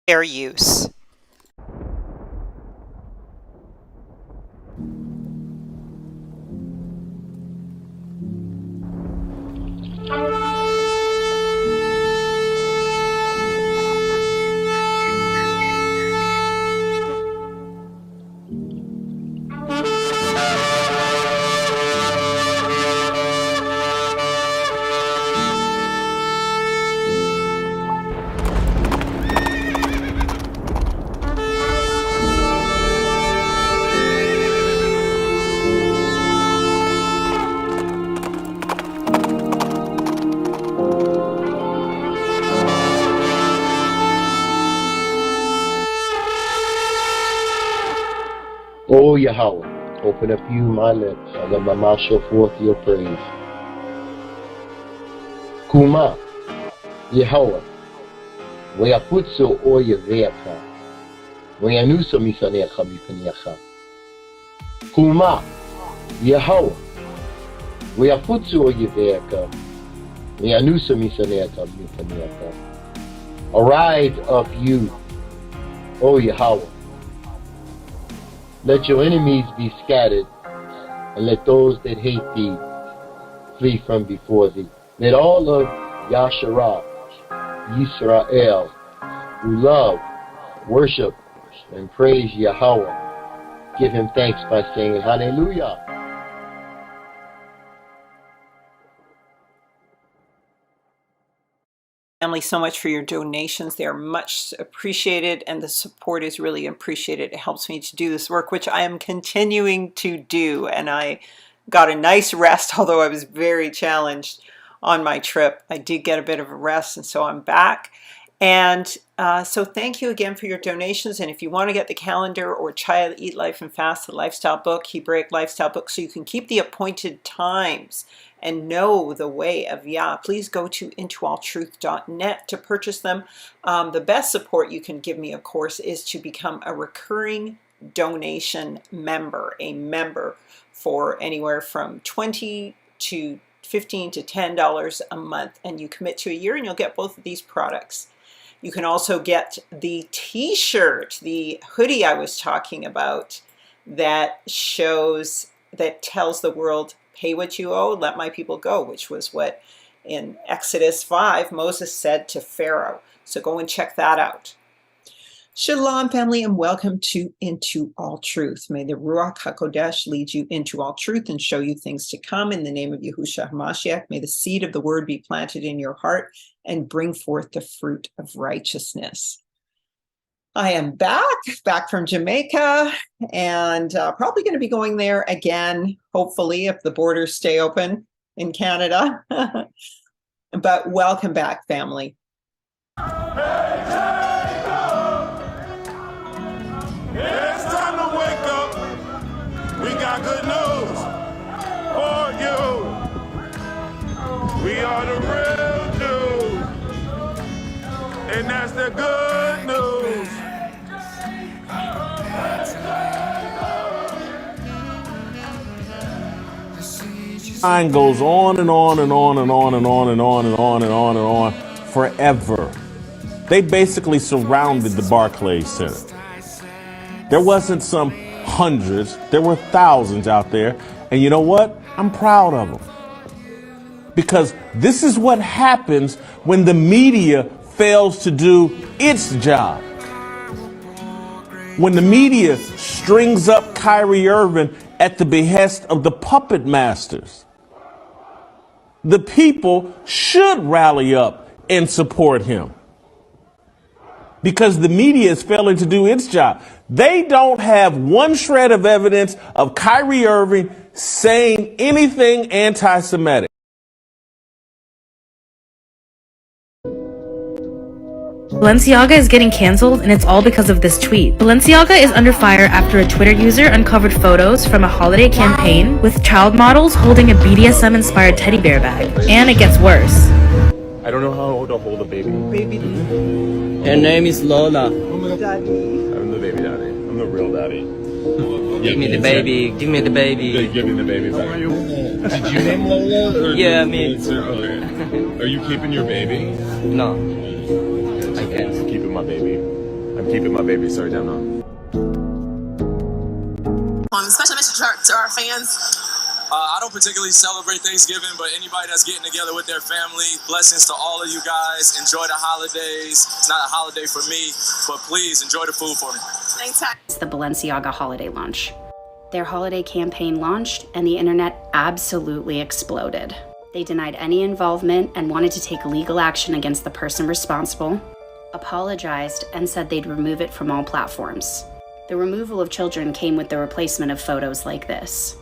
Fair use. O Yahweh, open up you my lips, and let my mouth show forth your praise. Kuma, Yahweh, Wayaputso o Yaveka, Wayanusa Misanecha Mipaniacha. Kuma, Yahweh, Wayaputso o Yaveka, Wayanusa Misanecha Mipaniacha. Arise of you, O Yahweh. Let your enemies be scattered, and let those that hate thee flee from before thee. Let all of Yasharah, Yisrael, who love, worship, and praise Yahweh, give him thanks by saying Hallelujah. Family, so much for your donations. They are much appreciated, and the support is really appreciated. It helps me to do this work, which I am continuing to do, and I got a nice rest, although I was very challenged on my trip. I did get a bit of a rest, and so I'm back. And so thank you again for your donations. And if you want to get the calendar or Child Eat Life and Fast, the lifestyle book, Hebraic lifestyle book, so you can keep the appointed times and know the way of Yah, please go to intoalltruth.net to purchase them. The best support you can give me, of course, is to become a recurring donation member, a member for anywhere from $20 to $15 to $10 a month, and you commit to a year and you'll get both of these products. You can also get the t-shirt, the hoodie I was talking about, that tells the world, pay what you owe, let my people go, which was what in Exodus 5 Moses said to Pharaoh. So go and check that out. Shalom, family, and welcome to Into All Truth. May the Ruach HaKodesh lead you into all truth and show you things to come. In the name of Yahushua HaMashiach, may the seed of the word be planted in your heart and bring forth the fruit of righteousness. I am back from Jamaica, and probably going to be going there again, hopefully, if the borders stay open in Canada. But welcome back, family. It's time to wake up. We got good news for you. We are the real Jews, and that's the good news. Line goes on and on and on and on and on and on and on and on and on forever. They basically surrounded the Barclays Center. There wasn't some hundreds, there were thousands out there. And you know what? I'm proud of them. Because this is what happens when the media fails to do its job. When the media strings up Kyrie Irving at the behest of the puppet masters. The people should rally up and support him. Because the media is failing to do its job. They don't have one shred of evidence of Kyrie Irving saying anything anti-Semitic. Balenciaga is getting canceled, and it's all because of this tweet. Balenciaga is under fire after a Twitter user uncovered photos from a holiday campaign with child models holding a BDSM-inspired teddy bear bag. And it gets worse. I don't know how to hold a baby. Her name is Lola. Daddy. I'm the baby daddy. I'm the real daddy. Give me the baby. Give me the baby. Give me the baby back. Did you name Lola? Yeah, me. Okay. Are you keeping your baby? No. I can't. Keeping my baby. I'm keeping my baby. Sorry, down on. Special message to our fans. I don't particularly celebrate Thanksgiving, but anybody that's getting together with their family, blessings to all of you guys. Enjoy the holidays. It's not a holiday for me, but please enjoy the food for me. Thanks. It's the Balenciaga holiday launch. Their holiday campaign launched, and the internet absolutely exploded. They denied any involvement and wanted to take legal action against the person responsible, apologized, and said they'd remove it from all platforms. The removal of children came with the replacement of photos like this.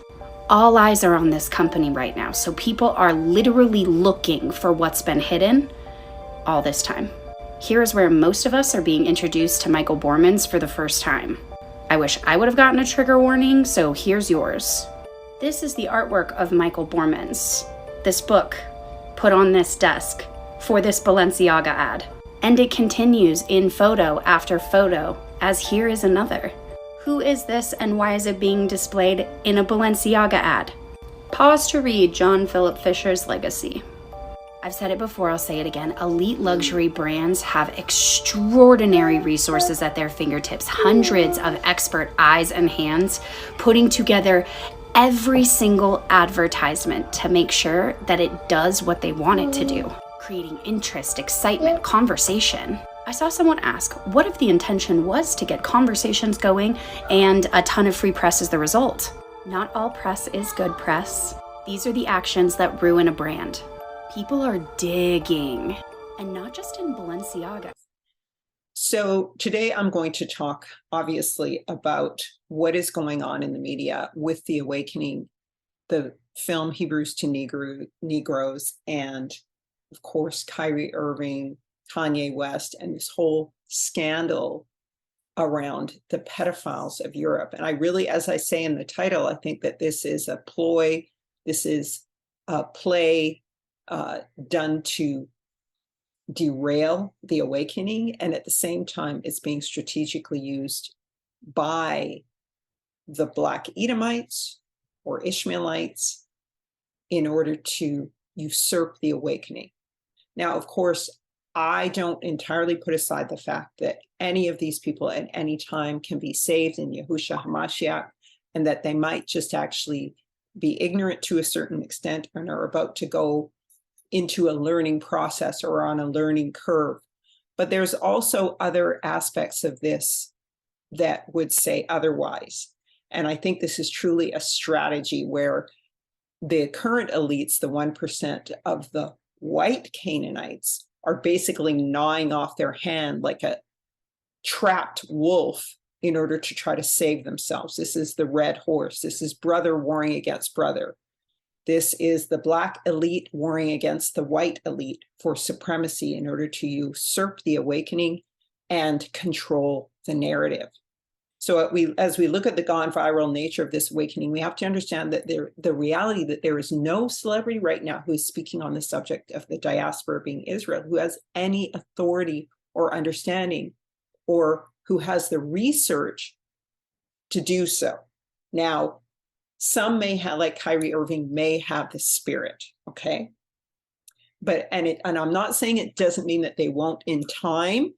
All eyes are on this company right now, so people are literally looking for what's been hidden all this time. Here's where most of us are being introduced to Michael Borman's for the first time. I wish I would have gotten a trigger warning, so here's yours. This is the artwork of Michael Borman's. This book, put on this desk, for this Balenciaga ad. And it continues in photo after photo, as here is another. Who is this and why is it being displayed in a Balenciaga ad? Pause to read John Philip Fisher's legacy. I've said it before, I'll say it again. Elite luxury brands have extraordinary resources at their fingertips, hundreds of expert eyes and hands putting together every single advertisement to make sure that it does what they want it to do, creating interest, excitement, conversation. I saw someone ask, what if the intention was to get conversations going and a ton of free press is the result? Not all press is good press. These are the actions that ruin a brand. People are digging, and not just in Balenciaga. So today I'm going to talk, obviously, about what is going on in the media with the awakening, the film Hebrews to Negroes, and of course, Kyrie Irving, Kanye West, and this whole scandal around the pedophiles of Europe. And I really, as I say in the title, I think that this is a ploy, this is a play done to derail the awakening, and at the same time, it's being strategically used by the Black Edomites or Ishmaelites in order to usurp the awakening. Now, of course, I don't entirely put aside the fact that any of these people at any time can be saved in Yahushua HaMashiach, and that they might just actually be ignorant to a certain extent and are about to go into a learning process or on a learning curve. But there's also other aspects of this that would say otherwise. And I think this is truly a strategy where the current elites, the 1% of the white Canaanites, are basically gnawing off their hand like a trapped wolf in order to try to save themselves. This is the red horse. This is brother warring against brother. This is the Black elite warring against the white elite for supremacy in order to usurp the awakening and control the narrative. So as we look at the gone viral nature of this awakening, we have to understand that the reality that there is no celebrity right now who is speaking on the subject of the diaspora being Israel, who has any authority or understanding, or who has the research to do so. Now, some may have, like Kyrie Irving, may have the spirit, okay? But, and I'm not saying it doesn't mean that they won't in time,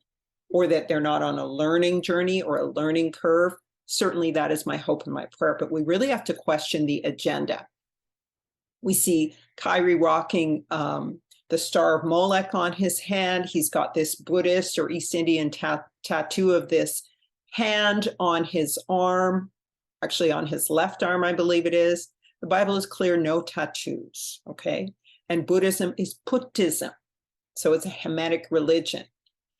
or that they're not on a learning journey or a learning curve. Certainly that is my hope and my prayer, but we really have to question the agenda. We see Kyrie rocking the Star of Molech on his hand. He's got this Buddhist or East Indian tattoo of this hand on his arm, actually on his left arm, I believe it is. The Bible is clear, no tattoos, okay? And Buddhism is Puttism, so it's a Hamitic religion.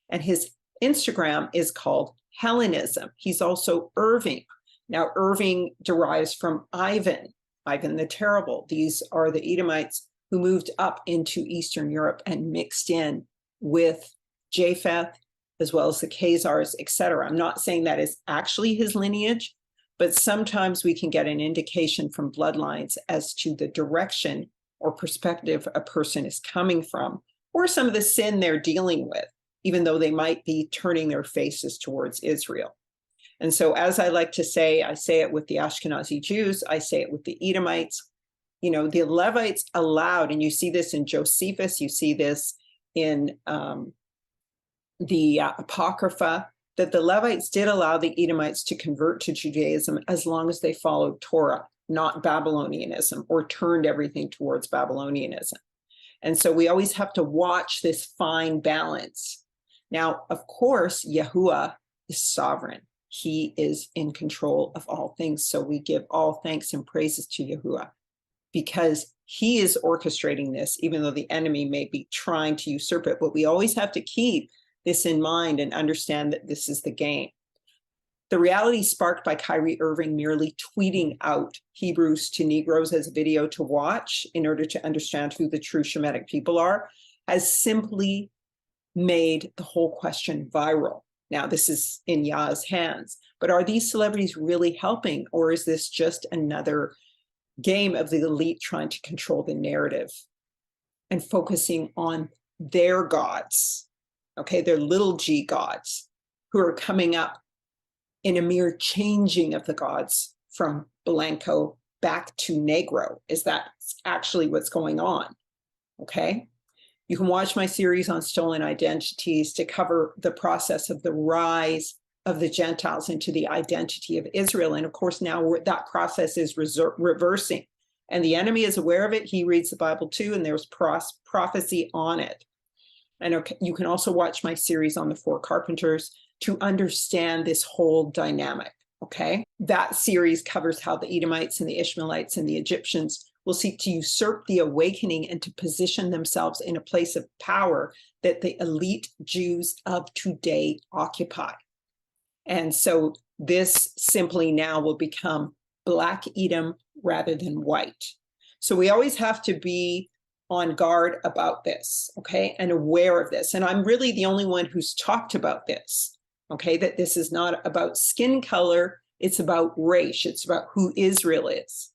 And his Instagram is called Hellenism. He's also Irving. Now, Irving derives from Ivan the Terrible. These are the Edomites who moved up into Eastern Europe and mixed in with Japheth, as well as the Khazars, etc. I'm not saying that is actually his lineage, but sometimes we can get an indication from bloodlines as to the direction or perspective a person is coming from, or some of the sin they're dealing with, even though they might be turning their faces towards Israel. And so, as I like to say, I say it with the Ashkenazi Jews, I say it with the Edomites. You know, the Levites allowed, and you see this in Josephus, you see this in the Apocrypha, that the Levites did allow the Edomites to convert to Judaism as long as they followed Torah, not Babylonianism, or turned everything towards Babylonianism. And so we always have to watch this fine balance. Now, of course, Yahuwah is sovereign. He is in control of all things. So we give all thanks and praises to Yahuwah because he is orchestrating this, even though the enemy may be trying to usurp it. But we always have to keep this in mind and understand that this is the game. The reality sparked by Kyrie Irving merely tweeting out Hebrews to Negroes as a video to watch in order to understand who the true Shemitic people are has simply made the whole question viral. Now, this is in Yah's hands, but are these celebrities really helping, or is this just another game of the elite trying to control the narrative and focusing on their gods, okay, their little g gods who are coming up in a mere changing of the gods from Blanco back to Negro? Is that actually what's going on? Okay. You can watch my series on stolen identities to cover the process of the rise of the Gentiles into the identity of Israel. And of course, now that process is reversing. And the enemy is aware of it. He reads the Bible too, and there's prophecy on it. And okay, you can also watch my series on the 4 Carpenters to understand this whole dynamic, okay? That series covers how the Edomites and the Ishmaelites and the Egyptians will seek to usurp the awakening and to position themselves in a place of power that the elite Jews of today occupy. And so this simply now will become Black Edom rather than white. So we always have to be on guard about this, okay, and aware of this. And I'm really the only one who's talked about this, okay, that this is not about skin color, it's about race, it's about who Israel is.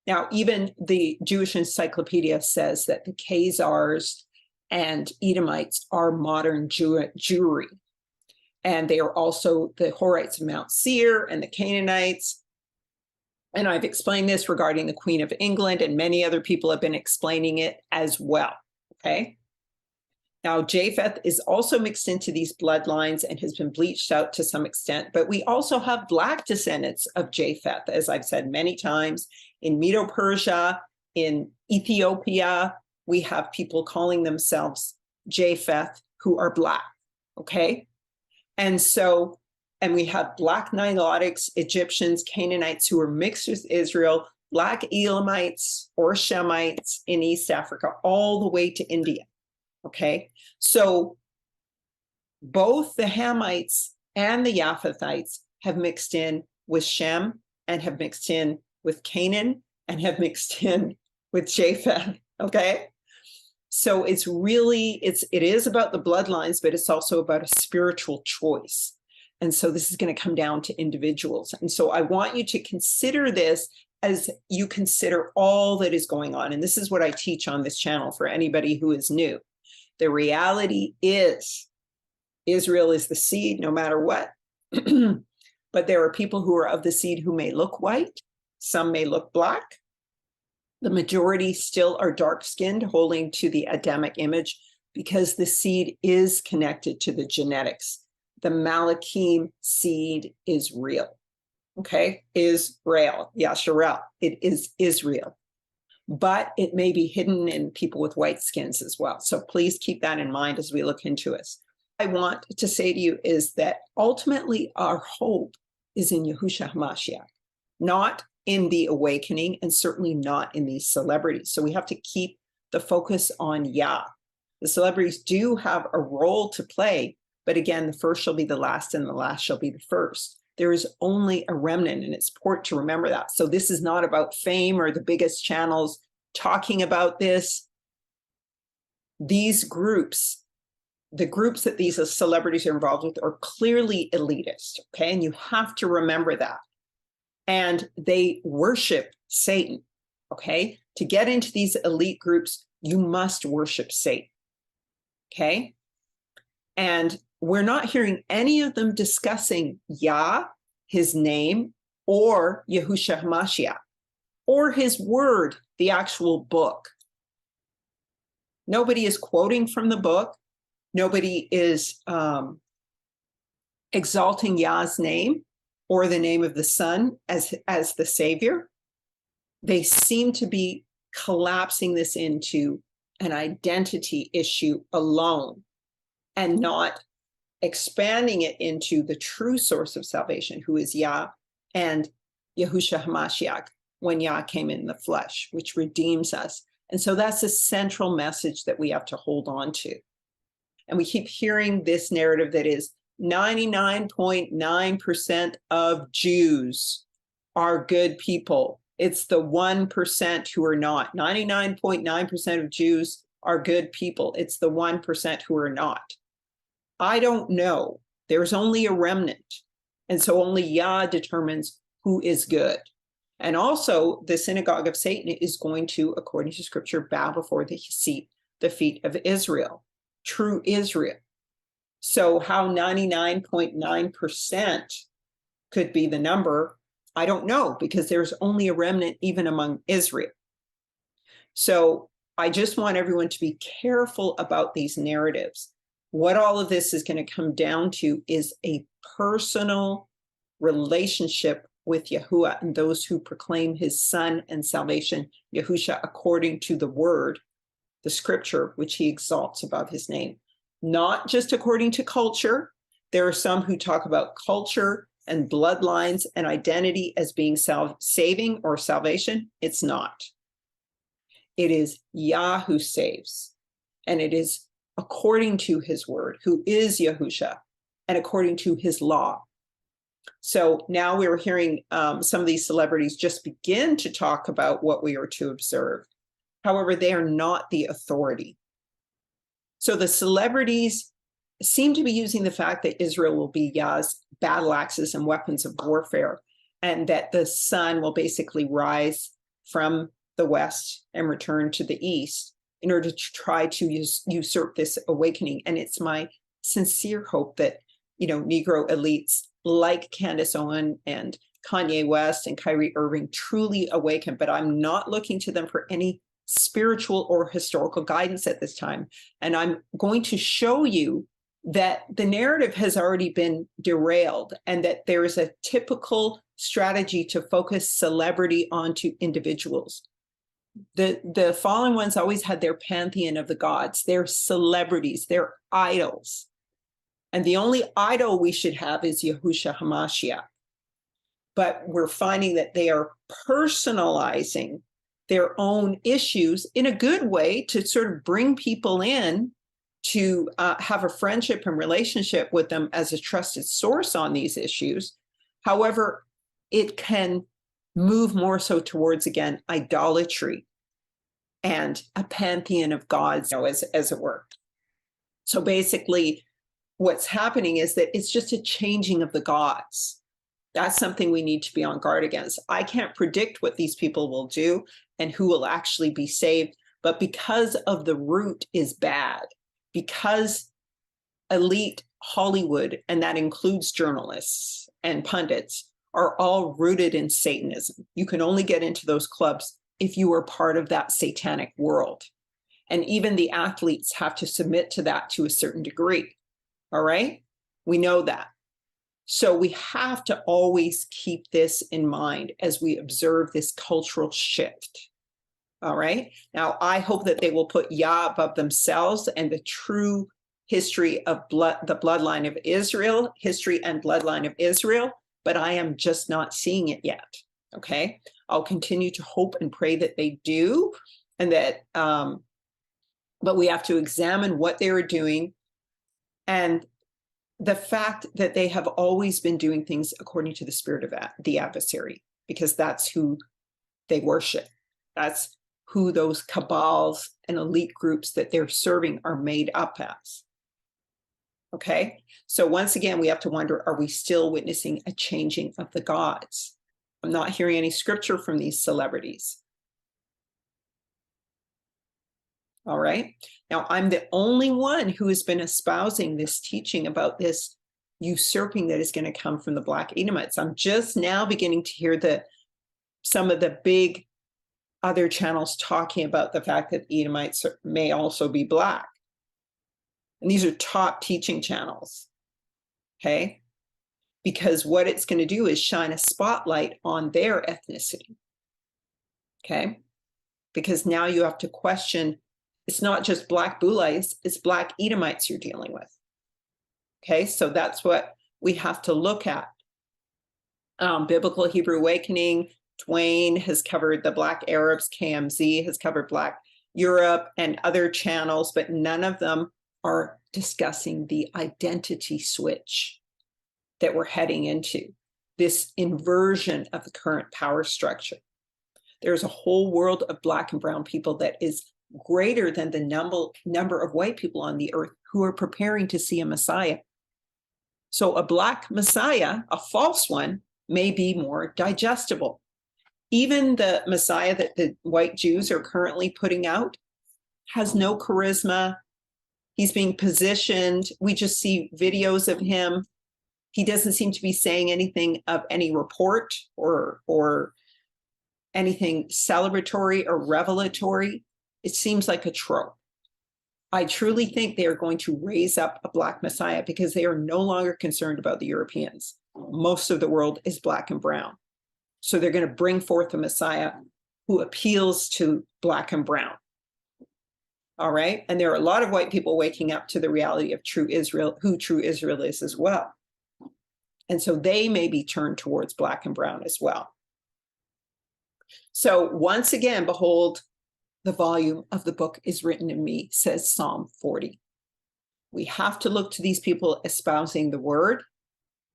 Now, even the Jewish Encyclopedia says that the Khazars and Edomites are modern Jewry. And they are also the Horites of Mount Seir and the Canaanites. And I've explained this regarding the Queen of England, and many other people have been explaining it as well, okay? Now, Japheth is also mixed into these bloodlines and has been bleached out to some extent, but we also have Black descendants of Japheth, as I've said many times. In Medo-Persia, in Ethiopia, we have people calling themselves Japheth who are Black, okay? And so, and we have Black Nilotics, Egyptians, Canaanites who are mixed with Israel, Black Elamites or Shemites in East Africa, all the way to India. Okay, so both the Hamites and the Japhethites have mixed in with Shem and have mixed in with Canaan and have mixed in with Japheth. Okay, so it's really, it is about the bloodlines, but it's also about a spiritual choice. And so this is going to come down to individuals. And so I want you to consider this as you consider all that is going on. And this is what I teach on this channel for anybody who is new. The reality is Israel is the seed no matter what. But there are people who are of the seed who may look white. Some may look Black. The majority still are dark-skinned, holding to the Adamic image because the seed is connected to the genetics. The Malachim seed is real. Okay? Israel, Yasharel. It is Israel. But it may be hidden in people with white skins as well. So please keep that in mind as we look into this. I want to say to you is that ultimately our hope is in Yahushua HaMashiach, not in the awakening and certainly not in these celebrities. So we have to keep the focus on Yah. The celebrities do have a role to play, but again, the first shall be the last and the last shall be the first. There is only a remnant, and it's important to remember that. So this is not about fame or the biggest channels talking about this. These groups, the groups that these celebrities are involved with are clearly elitist, okay? And you have to remember that. And they worship Satan, okay? To get into these elite groups, you must worship Satan, okay? And we're not hearing any of them discussing Yah, his name, or Yahushua HaMashiach, or his word, the actual book. Nobody is quoting from the book. Nobody is exalting Yah's name or the name of the Son as the Savior. They seem to be collapsing this into an identity issue alone and not expanding it into the true source of salvation, who is Yah and Yahushua HaMashiach, when Yah came in the flesh, which redeems us. And so that's a central message that we have to hold on to. And we keep hearing this narrative that is 99.9% of Jews are good people. It's the 1% who are not. 99.9% of Jews are good people. It's the 1% who are not. I don't know. There's only a remnant. And so only Yah determines who is good. And also, the synagogue of Satan is going to, according to scripture, bow before the feet of Israel, true Israel. So how 99.9% could be the number, I don't know, because there's only a remnant even among Israel. So I just want everyone to be careful about these narratives. What all of this is going to come down to is a personal relationship with Yahuwah and those who proclaim his Son and salvation, Yahusha, according to the word, the scripture, which he exalts above his name. Not just according to culture. There are some who talk about culture and bloodlines and identity as being saving or salvation. It's not. It is Yah who saves. And it is according to his word, who is Yahusha, and according to his law. So now we're hearing some of these celebrities just begin to talk about what we are to observe. However, they are not the authority. So the celebrities seem to be using the fact that Israel will be Yah's battle axes and weapons of warfare, and that the sun will basically rise from the west and return to the east in order to try to usurp this awakening. And it's my sincere hope that, Negro elites like Candace Owen and Kanye West and Kyrie Irving truly awaken, but I'm not looking to them for any spiritual or historical guidance at this time. And I'm going to show you that the narrative has already been derailed and that there is a typical strategy to focus celebrity onto individuals. The fallen ones always had their pantheon of the gods, their celebrities, their idols. And the only idol we should have is Yahushua HaMashiach. But we're finding that they are personalizing their own issues in a good way to sort of bring people in to have a friendship and relationship with them as a trusted source on these issues. However, it can move more so towards, again, idolatry and a pantheon of gods, as it were. So basically, what's happening is that it's just a changing of the gods. That's something we need to be on guard against. I can't predict what these people will do and who will actually be saved, but because of the root is bad, because elite Hollywood, and that includes journalists and pundits, are all rooted in Satanism. You can only get into those clubs if you are part of that satanic world. And even the athletes have to submit to that to a certain degree. All right? We know that. So we have to always keep this in mind as we observe this cultural shift. All right? Now, I hope that they will put Yah above themselves and the true history of the bloodline of Israel, history and bloodline of Israel, but I am just not seeing it yet. Okay? I'll continue to hope and pray that they do, and that, but we have to examine what they are doing and the fact that they have always been doing things according to the spirit of the adversary, because that's who they worship. That's who those cabals and elite groups that they're serving are made up as. Okay? So once again, we have to wonder, are we still witnessing a changing of the gods? I'm not hearing any scripture from these celebrities. All right. Now, I'm the only one who has been espousing this teaching about this usurping that is going to come from the Black Edomites. I'm just now beginning to hear some of the big other channels talking about the fact that Edomites may also be Black. And these are top teaching channels. Okay. because what it's going to do is shine a spotlight on their ethnicity. Okay? Because now you have to question, it's not just Black Bulites, it's Black Edomites you're dealing with. Okay, so that's what we have to look at. Biblical Hebrew Awakening, Dwayne has covered the Black Arabs, KMZ has covered Black Europe and other channels, but none of them are discussing the identity switch that we're heading into, this inversion of the current power structure. There's a whole world of Black and brown people that is greater than the number of white people on the earth who are preparing to see a Messiah. So a Black Messiah, a false one, may be more digestible. Even the Messiah that the white Jews are currently putting out has no charisma. He's being positioned. We just see videos of him. He doesn't seem to be saying anything of any report or anything celebratory or revelatory. It seems like a trope. I truly think they are going to raise up a Black Messiah because they are no longer concerned about the Europeans. Most of the world is Black and brown. So they're going to bring forth a Messiah who appeals to Black and brown. All right. And there are a lot of white people waking up to the reality of true Israel, who true Israel is as well. And so they may be turned towards Black and brown as well. So once again, behold, the volume of the book is written in me, says Psalm 40. We have to look to these people espousing the word,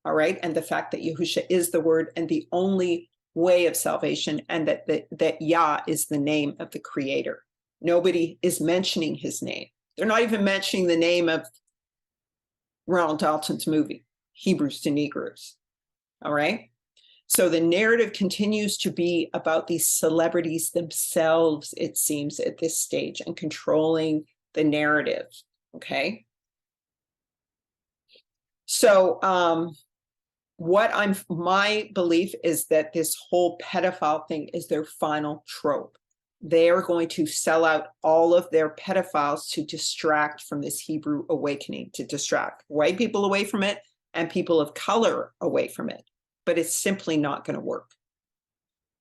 all right, and the fact that Yahusha is the word and the only way of salvation, and that Yah is the name of the creator. Nobody is mentioning his name. They're not even mentioning the name of Ronald Dalton's movie, Hebrews to Negroes, all right? So the narrative continues to be about these celebrities themselves, it seems, at this stage, and controlling the narrative, okay? So my belief is that this whole pedophile thing is their final trope. They are going to sell out all of their pedophiles to distract from this Hebrew awakening, to distract white people away from it and people of color away from it. But it's simply not going to work.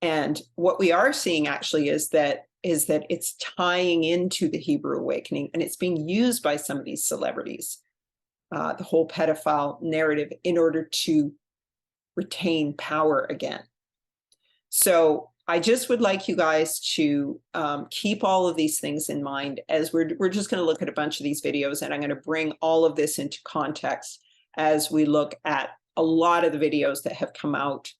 And what we are seeing actually is that it's tying into the Hebrew awakening, and it's being used by some of these celebrities, the whole pedophile narrative, in order to retain power again. So I just would like you guys to keep all of these things in mind as we're just going to look at a bunch of these videos, and I'm going to bring all of this into context as we look at a lot of the videos that have come out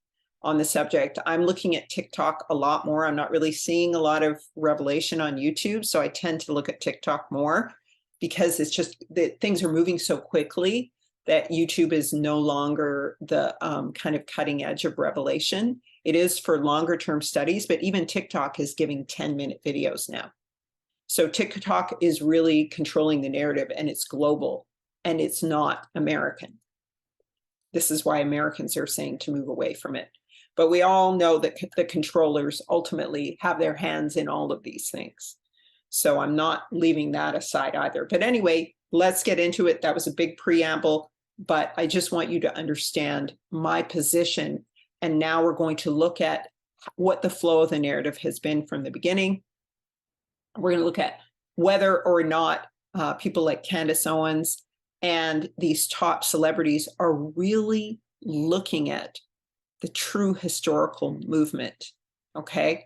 on the subject. I'm looking at TikTok a lot more. I'm not really seeing a lot of revelation on YouTube, so I tend to look at TikTok more because it's just that things are moving so quickly that YouTube is no longer the kind of cutting edge of revelation. It is for longer term studies, but even TikTok is giving 10-minute videos now. So TikTok is really controlling the narrative, and it's global, and it's not American. This is why Americans are saying to move away from it. But we all know that the controllers ultimately have their hands in all of these things. So I'm not leaving that aside either. But anyway, let's get into it. That was a big preamble, but I just want you to understand my position. And now we're going to look at what the flow of the narrative has been from the beginning. We're going to look at whether or not people like Candace Owens and these top celebrities are really looking at the true historical movement, okay?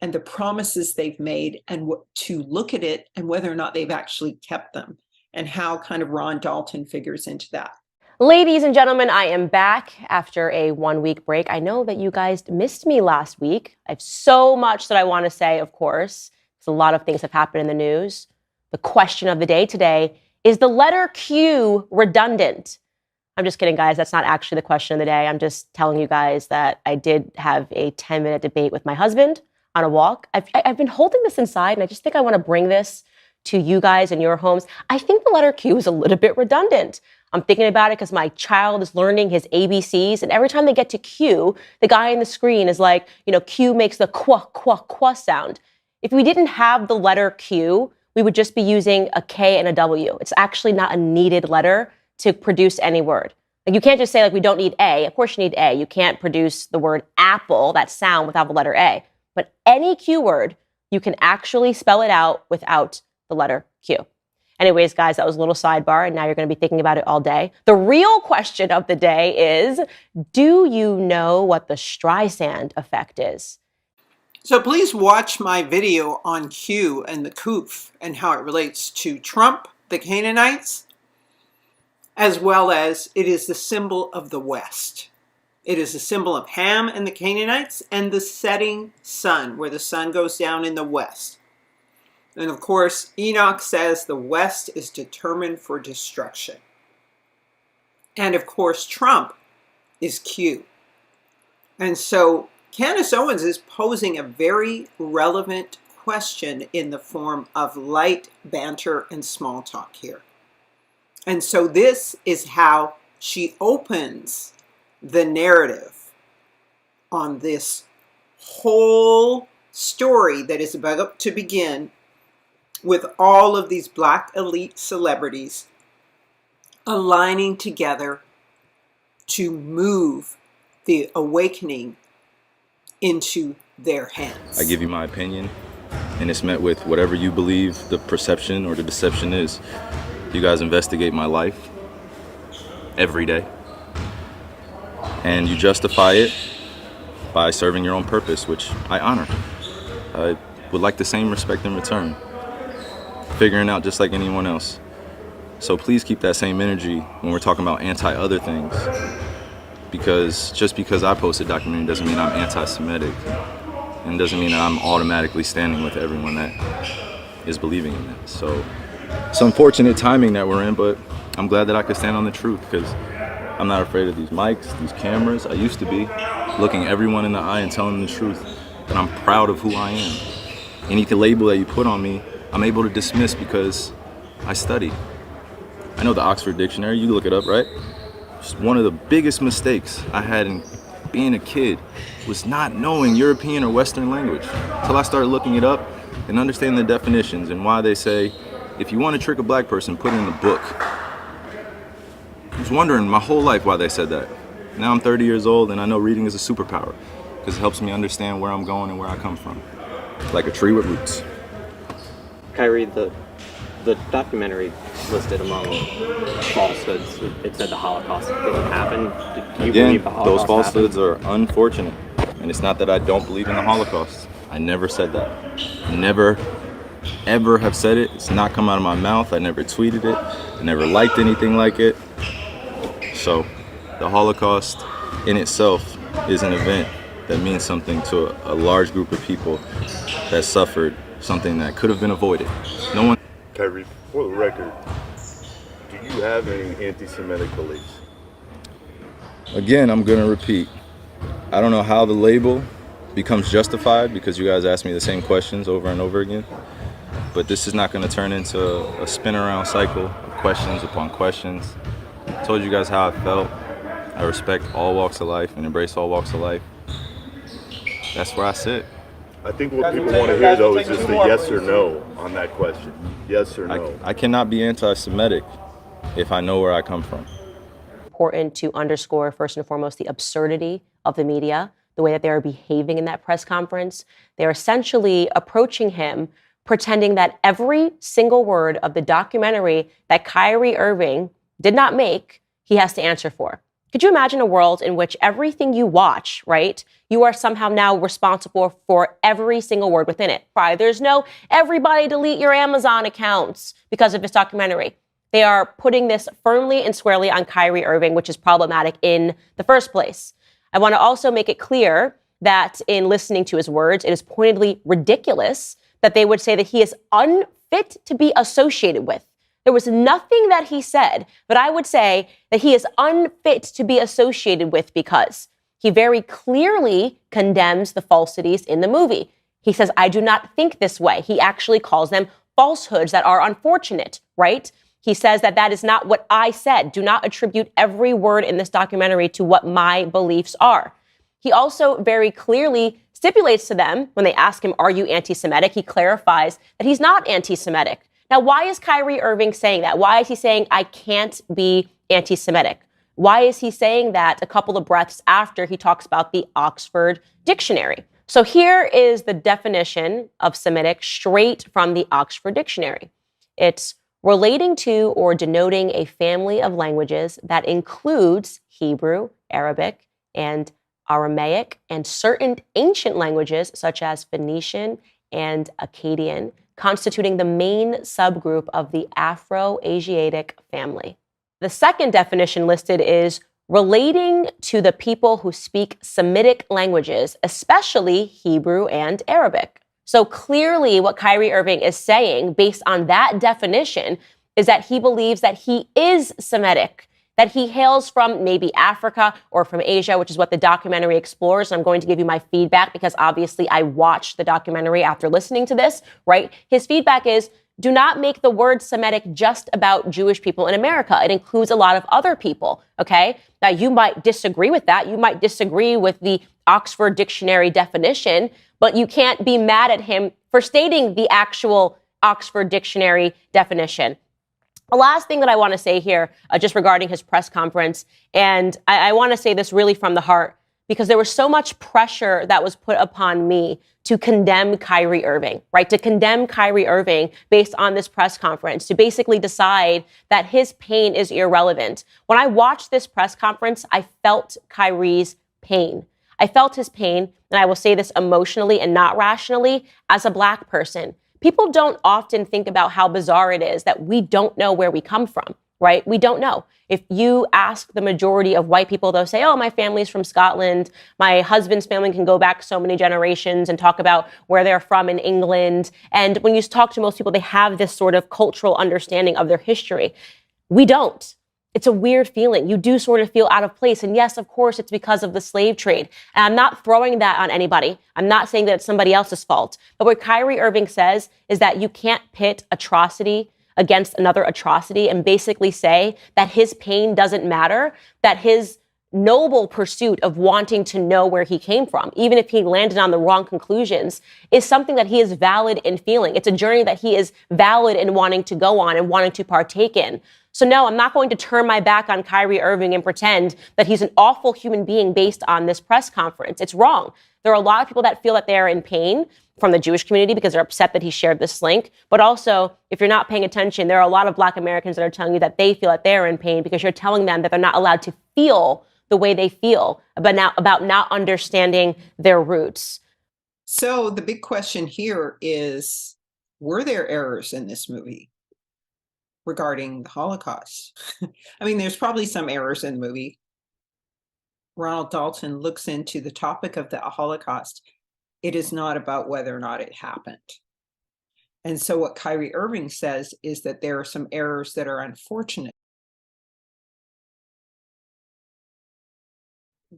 And the promises they've made, and to look at it and whether or not they've actually kept them, and how kind of Ron Dalton figures into that. Ladies and gentlemen, I am back after a 1-week break. I know that you guys missed me last week. I have so much that I want to say, of course, because a lot of things have happened in the news. The question of the day today: is the letter Q redundant? I'm just kidding, guys. That's not actually the question of the day. I'm just telling you guys that I did have a 10-minute debate with my husband on a walk. I've been holding this inside, and I just think I want to bring this to you guys in your homes. I think the letter Q is a little bit redundant. I'm thinking about it because my child is learning his ABCs, and every time they get to Q, the guy on the screen is like, Q makes the qua sound. If we didn't have the letter Q, we would just be using a K and a W. It's actually not a needed letter to produce any word. Like, you can't just say, like, we don't need A. Of course you need A. You can't produce the word apple, that sound, without the letter A. But any Q word, you can actually spell it out without the letter Q. Anyways, guys, that was a little sidebar, and now you're going to be thinking about it all day. The real question of the day is, do you know what the Streisand effect is? So please watch my video on Q and the Kuf and how it relates to Trump, the Canaanites, as well as it is the symbol of the West. It is a symbol of Ham and the Canaanites and the setting sun, where the sun goes down in the west. And of course, Enoch says the West is determined for destruction. And of course, Trump is Q. And so Candace Owens is posing a very relevant question in the form of light banter and small talk here. And so this is how she opens the narrative on this whole story that is about to begin with all of these Black elite celebrities aligning together to move the awakening into their hands. I give you my opinion, and it's met with whatever you believe the perception or the deception is. You guys investigate my life every day, and you justify it by serving your own purpose, which I honor. I would like the same respect in return, figuring out just like anyone else. So please keep that same energy when we're talking about anti-other things, because just because I post a documentary doesn't mean I'm anti-Semitic, and doesn't mean that I'm automatically standing with everyone that is believing in that. So it's unfortunate timing that we're in, but I'm glad that I could stand on the truth, because I'm not afraid of these mics, these cameras. I used to be, looking everyone in the eye and telling them the truth, and I'm proud of who I am. Any label that you put on me, I'm able to dismiss because I study. I know the Oxford Dictionary, you look it up, right? Just one of the biggest mistakes I had in being a kid was not knowing European or Western language, until I started looking it up and understanding the definitions and why they say, if you want to trick a black person, put it in the book. I was wondering my whole life why they said that. Now I'm 30 years old and I know reading is a superpower, because it helps me understand where I'm going and where I come from. Like a tree with roots. Kyrie, the documentary listed among falsehoods. It said the Holocaust didn't happen. Do you believe the Holocaust those falsehoods happened? are unfortunate. And it's not that I don't believe in the Holocaust. I never said that. Never, ever have said it. It's not come out of my mouth. I never tweeted it. I never liked anything like it. So the Holocaust in itself is an event that means something to a large group of people that suffered something that could have been avoided. No one. Kyrie, for the record, do you have any anti-Semitic beliefs? Again, I'm gonna repeat. I don't know how the label becomes justified, because you guys ask me the same questions over and over again. But this is not gonna turn into a spin around cycle of questions upon questions. I told you guys how I felt. I respect all walks of life and embrace all walks of life. That's where I sit. I think what people want to hear, though, is just a yes or no on that question. Yes or no. I cannot be anti-Semitic if I know where I come from. Important to underscore, first and foremost, the absurdity of the media, the way that they are behaving in that press conference. They're essentially approaching him, pretending that every single word of the documentary that Kyrie Irving did not make, he has to answer for. Could you imagine a world in which everything you watch, right, you are somehow now responsible for every single word within it? Right? There's no everybody delete your Amazon accounts because of this documentary. They are putting this firmly and squarely on Kyrie Irving, which is problematic in the first place. I want to also make it clear that in listening to his words, it is pointedly ridiculous that they would say that he is unfit to be associated with. There was nothing that he said, but I would say that he is unfit to be associated with, because he very clearly condemns the falsities in the movie. He says, I do not think this way. He actually calls them falsehoods that are unfortunate, right? He says that that is not what I said. Do not attribute every word in this documentary to what my beliefs are. He also very clearly stipulates to them, when they ask him, are you anti-Semitic? He clarifies that he's not anti-Semitic. Now, why is Kyrie Irving saying that? Why is he saying I can't be anti-Semitic? Why is he saying that a couple of breaths after he talks about the Oxford Dictionary? So here is the definition of Semitic straight from the Oxford Dictionary. It's relating to or denoting a family of languages that includes Hebrew, Arabic, and Aramaic, and certain ancient languages such as Phoenician and Akkadian, constituting the main subgroup of the Afro-Asiatic family. The second definition listed is relating to the people who speak Semitic languages, especially Hebrew and Arabic. So clearly what Kyrie Irving is saying based on that definition is that he believes that he is Semitic, that he hails from maybe Africa or from Asia, which is what the documentary explores. And I'm going to give you my feedback because obviously I watched the documentary after listening to this, right? His feedback is, do not make the word Semitic just about Jewish people in America. It includes a lot of other people, okay? Now, you might disagree with that. You might disagree with the Oxford Dictionary definition, but you can't be mad at him for stating the actual Oxford Dictionary definition. The last thing that I want to say here, just regarding his press conference, and I want to say this really from the heart, because there was so much pressure that was put upon me to condemn Kyrie Irving, right? To condemn Kyrie Irving based on this press conference, to basically decide that his pain is irrelevant. When I watched this press conference, I felt Kyrie's pain. I felt his pain, and I will say this emotionally and not rationally, as a Black person. People don't often think about how bizarre it is that we don't know where we come from, right? We don't know. If you ask the majority of white people, they'll say, oh, my family's from Scotland. My husband's family can go back so many generations, and talk about where they're from in England. And when you talk to most people, they have this sort of cultural understanding of their history. We don't. It's a weird feeling. You do sort of feel out of place. And yes, of course, it's because of the slave trade. And I'm not throwing that on anybody. I'm not saying that it's somebody else's fault. But what Kyrie Irving says is that you can't pit atrocity against another atrocity and basically say that his pain doesn't matter, that his noble pursuit of wanting to know where he came from, even if he landed on the wrong conclusions, is something that he is valid in feeling. It's a journey that he is valid in wanting to go on and wanting to partake in. So no, I'm not going to turn my back on Kyrie Irving and pretend that he's an awful human being based on this press conference. It's wrong. There are a lot of people that feel that they're in pain from the Jewish community because they're upset that he shared this link. But also, if you're not paying attention, there are a lot of Black Americans that are telling you that they feel that they're in pain because you're telling them that they're not allowed to feel the way they feel about not understanding their roots. So the big question here is, were there errors in this movie regarding the Holocaust? I mean, there's probably some errors in the movie. Ronald Dalton looks into the topic of the Holocaust. It is not about whether or not it happened. And so what Kyrie Irving says is that there are some errors that are unfortunate.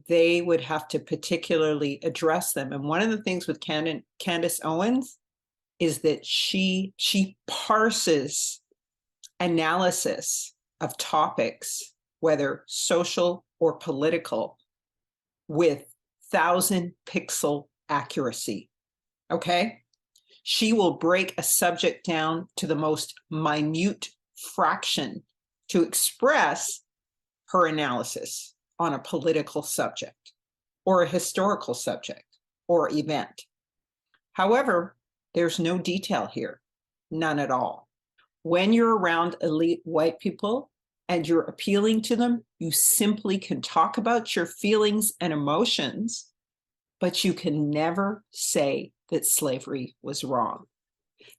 They would have to particularly address them. And one of the things with Candace Owens is that she parses analysis of topics, whether social or political, with 1,000-pixel accuracy. Okay? She will break a subject down to the most minute fraction to express her analysis on a political subject or a historical subject or event. However, there's no detail here, none at all. When you're around elite white people and you're appealing to them, you simply can talk about your feelings and emotions, but you can never say that slavery was wrong.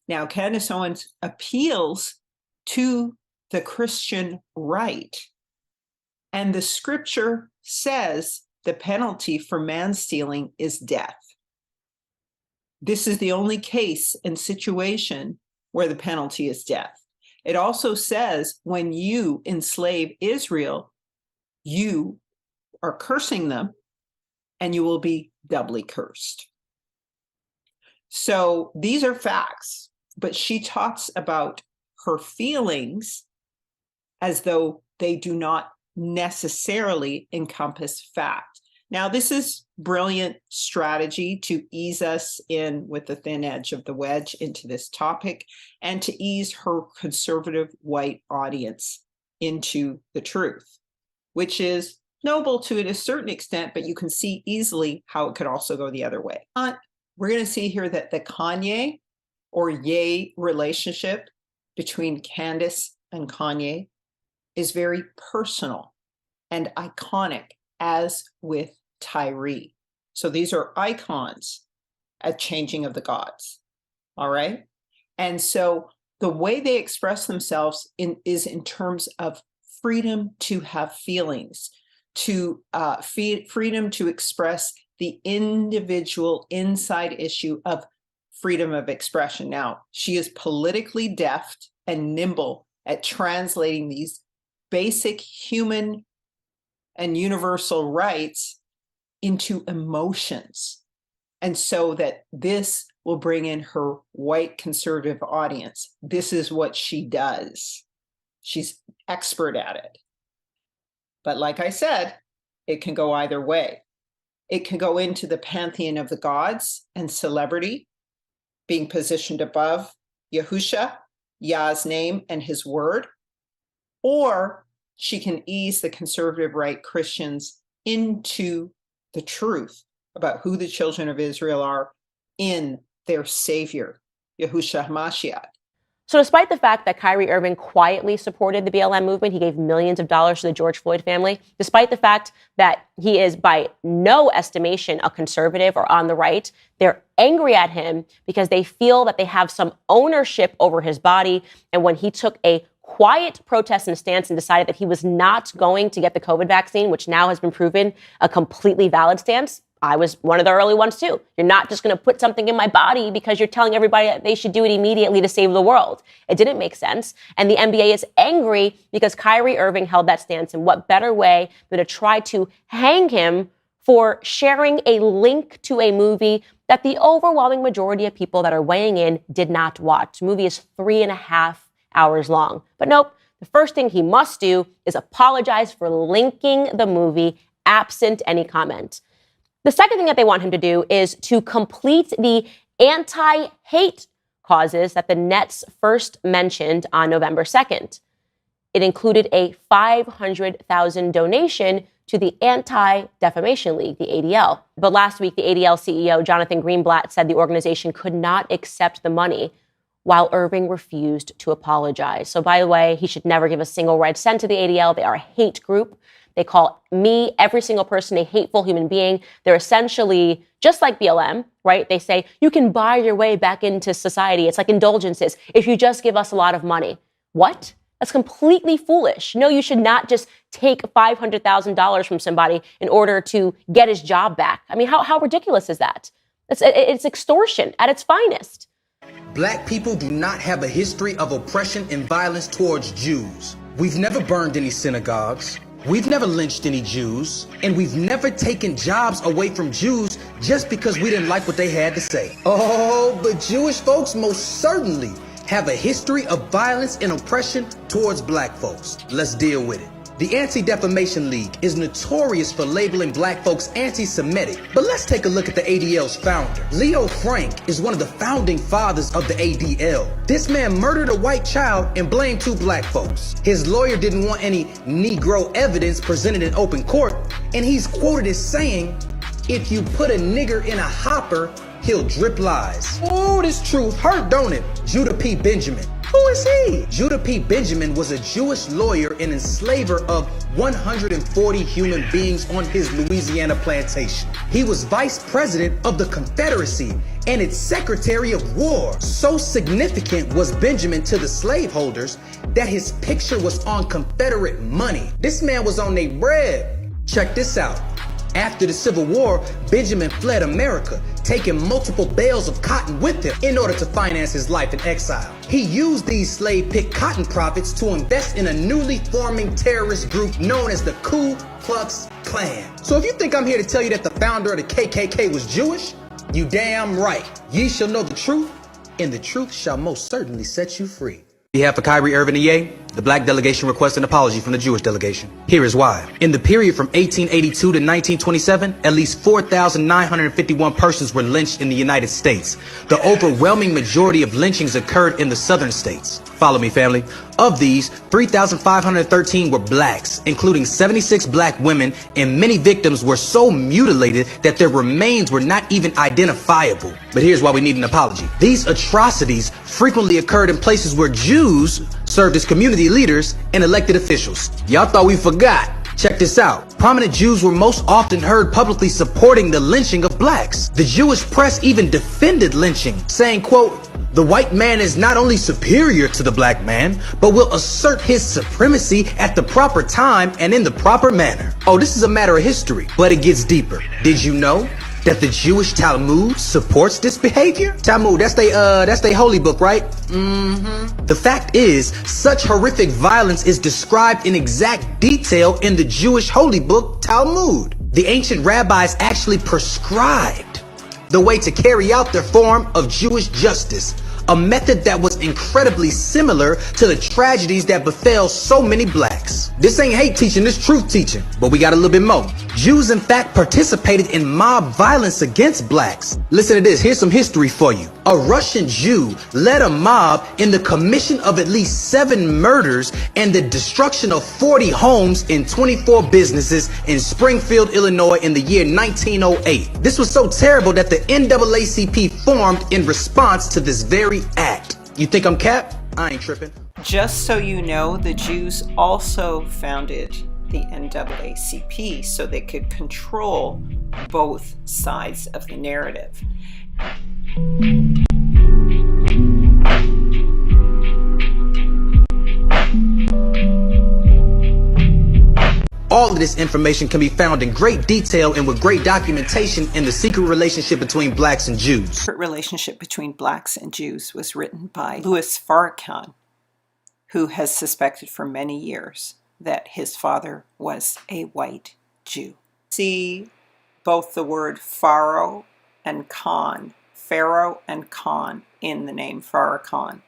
Now, Candace Owens appeals to the Christian right, and the scripture says the penalty for man-stealing is death. This is the only case and situation where the penalty is death. It also says when you enslave Israel, you are cursing them and you will be doubly cursed. So these are facts, but she talks about her feelings as though they do not necessarily encompass fact. Now, this is brilliant strategy to ease us in with the thin edge of the wedge into this topic and to ease her conservative white audience into the truth. which is noble to a certain extent, but you can see easily how it could also go the other way. We're going to see here that the Kanye or Ye relationship between Candace and Kanye is very personal and iconic, as with Tyree. So these are icons at changing of the gods. All right. And so the way they express themselves is in terms of freedom to have feelings, to freedom to express the individual inside issue of freedom of expression. Now, she is politically deft and nimble at translating these basic human and universal rights into emotions. And so that this will bring in her white conservative audience. This is what she does. She's expert at it. But like I said, it can go either way. It can go into the pantheon of the gods and celebrity, being positioned above Yahusha, Yah's name and his word, or she can ease the conservative right Christians into the truth about who the children of Israel are in their Savior, Yahushua HaMashiach. So despite the fact that Kyrie Irving quietly supported the BLM movement, he gave millions of dollars to the George Floyd family, despite the fact that he is by no estimation a conservative or on the right, they're angry at him because they feel that they have some ownership over his body. And when he took a quiet protest and stance and decided that he was not going to get the COVID vaccine, which now has been proven a completely valid stance, I was one of the early ones too. You're not just going to put something in my body because you're telling everybody that they should do it immediately to save the world. It didn't make sense. And the NBA is angry because Kyrie Irving held that stance. And what better way than to try to hang him for sharing a link to a movie that the overwhelming majority of people that are weighing in did not watch. The movie is 3.5 hours long. But nope, the first thing he must do is apologize for linking the movie absent any comment. The second thing that they want him to do is to complete the anti-hate causes that the Nets first mentioned on November 2nd. It included a $500,000 donation to the Anti-Defamation League, the ADL. But last week, the ADL CEO, Jonathan Greenblatt, said the organization could not accept the money, while Irving refused to apologize. So by the way, he should never give a single red cent to the ADL. They are a hate group. They call me, every single person, a hateful human being. They're essentially just like BLM, right? They say you can buy your way back into society. It's like indulgences if you just give us a lot of money. What? That's completely foolish. No, you should not just take $500,000 from somebody in order to get his job back. I mean, how ridiculous is that? It's extortion at its finest. Black people do not have a history of oppression and violence towards Jews. We've never burned any synagogues. We've never lynched any Jews, and we've never taken jobs away from Jews just because we didn't like what they had to say. Oh, but Jewish folks most certainly have a history of violence and oppression towards black folks. Let's deal with it. The Anti-Defamation League is notorious for labeling black folks anti-Semitic, but let's take a look at the ADL's founder. Leo Frank is one of the founding fathers of the ADL. This man murdered a white child and blamed 2 black folks. His lawyer didn't want any Negro evidence presented in open court, and he's quoted as saying, "If you put a nigger in a hopper, he'll drip lies." Oh, this truth hurt, don't it? Judah P. Benjamin. Who is he? Judah P. Benjamin was a Jewish lawyer and enslaver of 140 human beings on his Louisiana plantation. He was vice president of the Confederacy and its Secretary of War. So significant was Benjamin to the slaveholders that his picture was on Confederate money. This man was on their bread. Check this out. After the Civil War, Benjamin fled America, taking multiple bales of cotton with him in order to finance his life in exile. He used these slave-picked cotton profits to invest in a newly forming terrorist group known as the Ku Klux Klan. So if you think I'm here to tell you that the founder of the KKK was Jewish, you damn right. Ye shall know the truth, and the truth shall most certainly set you free. On behalf of Kyrie Irving and Ye, the black delegation requests an apology from the Jewish delegation. Here is why. In the period from 1882 to 1927, at least 4,951 persons were lynched in the United States. The overwhelming majority of lynchings occurred in the southern states. Follow me, family. Of these, 3,513 were blacks, including 76 black women, and many victims were so mutilated that their remains were not even identifiable. But here's why we need an apology. These atrocities frequently occurred in places where Jews served as community leaders and elected officials. Y'all thought we forgot. Check this out. Prominent Jews were most often heard publicly supporting the lynching of blacks. The Jewish press even defended lynching, saying, quote, "The white man is not only superior to the black man, but will assert his supremacy at the proper time and in the proper manner." Oh, this is a matter of history, but it gets deeper. Did you know that the Jewish Talmud supports this behavior? Talmud, that's they holy book, right? The fact is, such horrific violence is described in exact detail in the Jewish holy book Talmud. The ancient rabbis actually prescribed the way to carry out their form of Jewish justice, a method that was incredibly similar to the tragedies that befell so many blacks. This ain't hate teaching, this truth teaching, but we got a little bit more. Jews, in fact, participated in mob violence against blacks. Listen to this, here's some history for you. A Russian Jew led a mob in the commission of at least 7 murders and the destruction of 40 homes in 24 businesses in Springfield, Illinois in the year 1908. This was so terrible that the NAACP formed in response to this very act. You think I'm cap? I ain't tripping. Just so you know, the Jews also founded the NAACP so they could control both sides of the narrative. All of this information can be found in great detail and with great documentation in The Secret Relationship Between Blacks and Jews. The Secret Relationship Between Blacks and Jews was written by Louis Farrakhan, who has suspected for many years that his father was a white Jew. See both the word Pharaoh and Khan in the name Farrakhan.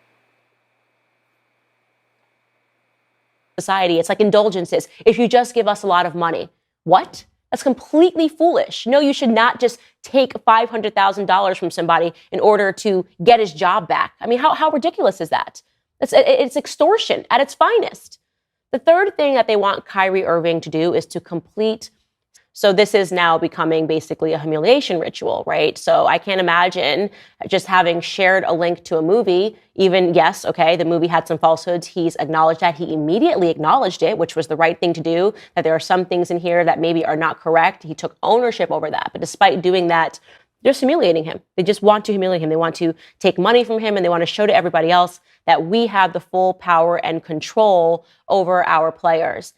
Society, it's like indulgences. If you just give us a lot of money. What? That's completely foolish. No, you should not just take $500,000 from somebody in order to get his job back. I mean, how ridiculous is that? It's extortion at its finest. The third thing that they want Kyrie Irving to do is to complete. So this is now becoming basically a humiliation ritual, right? So I can't imagine just having shared a link to a movie, even, yes, okay, the movie had some falsehoods. He's acknowledged that. He immediately acknowledged it, which was the right thing to do, that there are some things in here that maybe are not correct. He took ownership over that. But despite doing that, they're just humiliating him. They just want to humiliate him. They want to take money from him, and they want to show to everybody else that we have the full power and control over our players.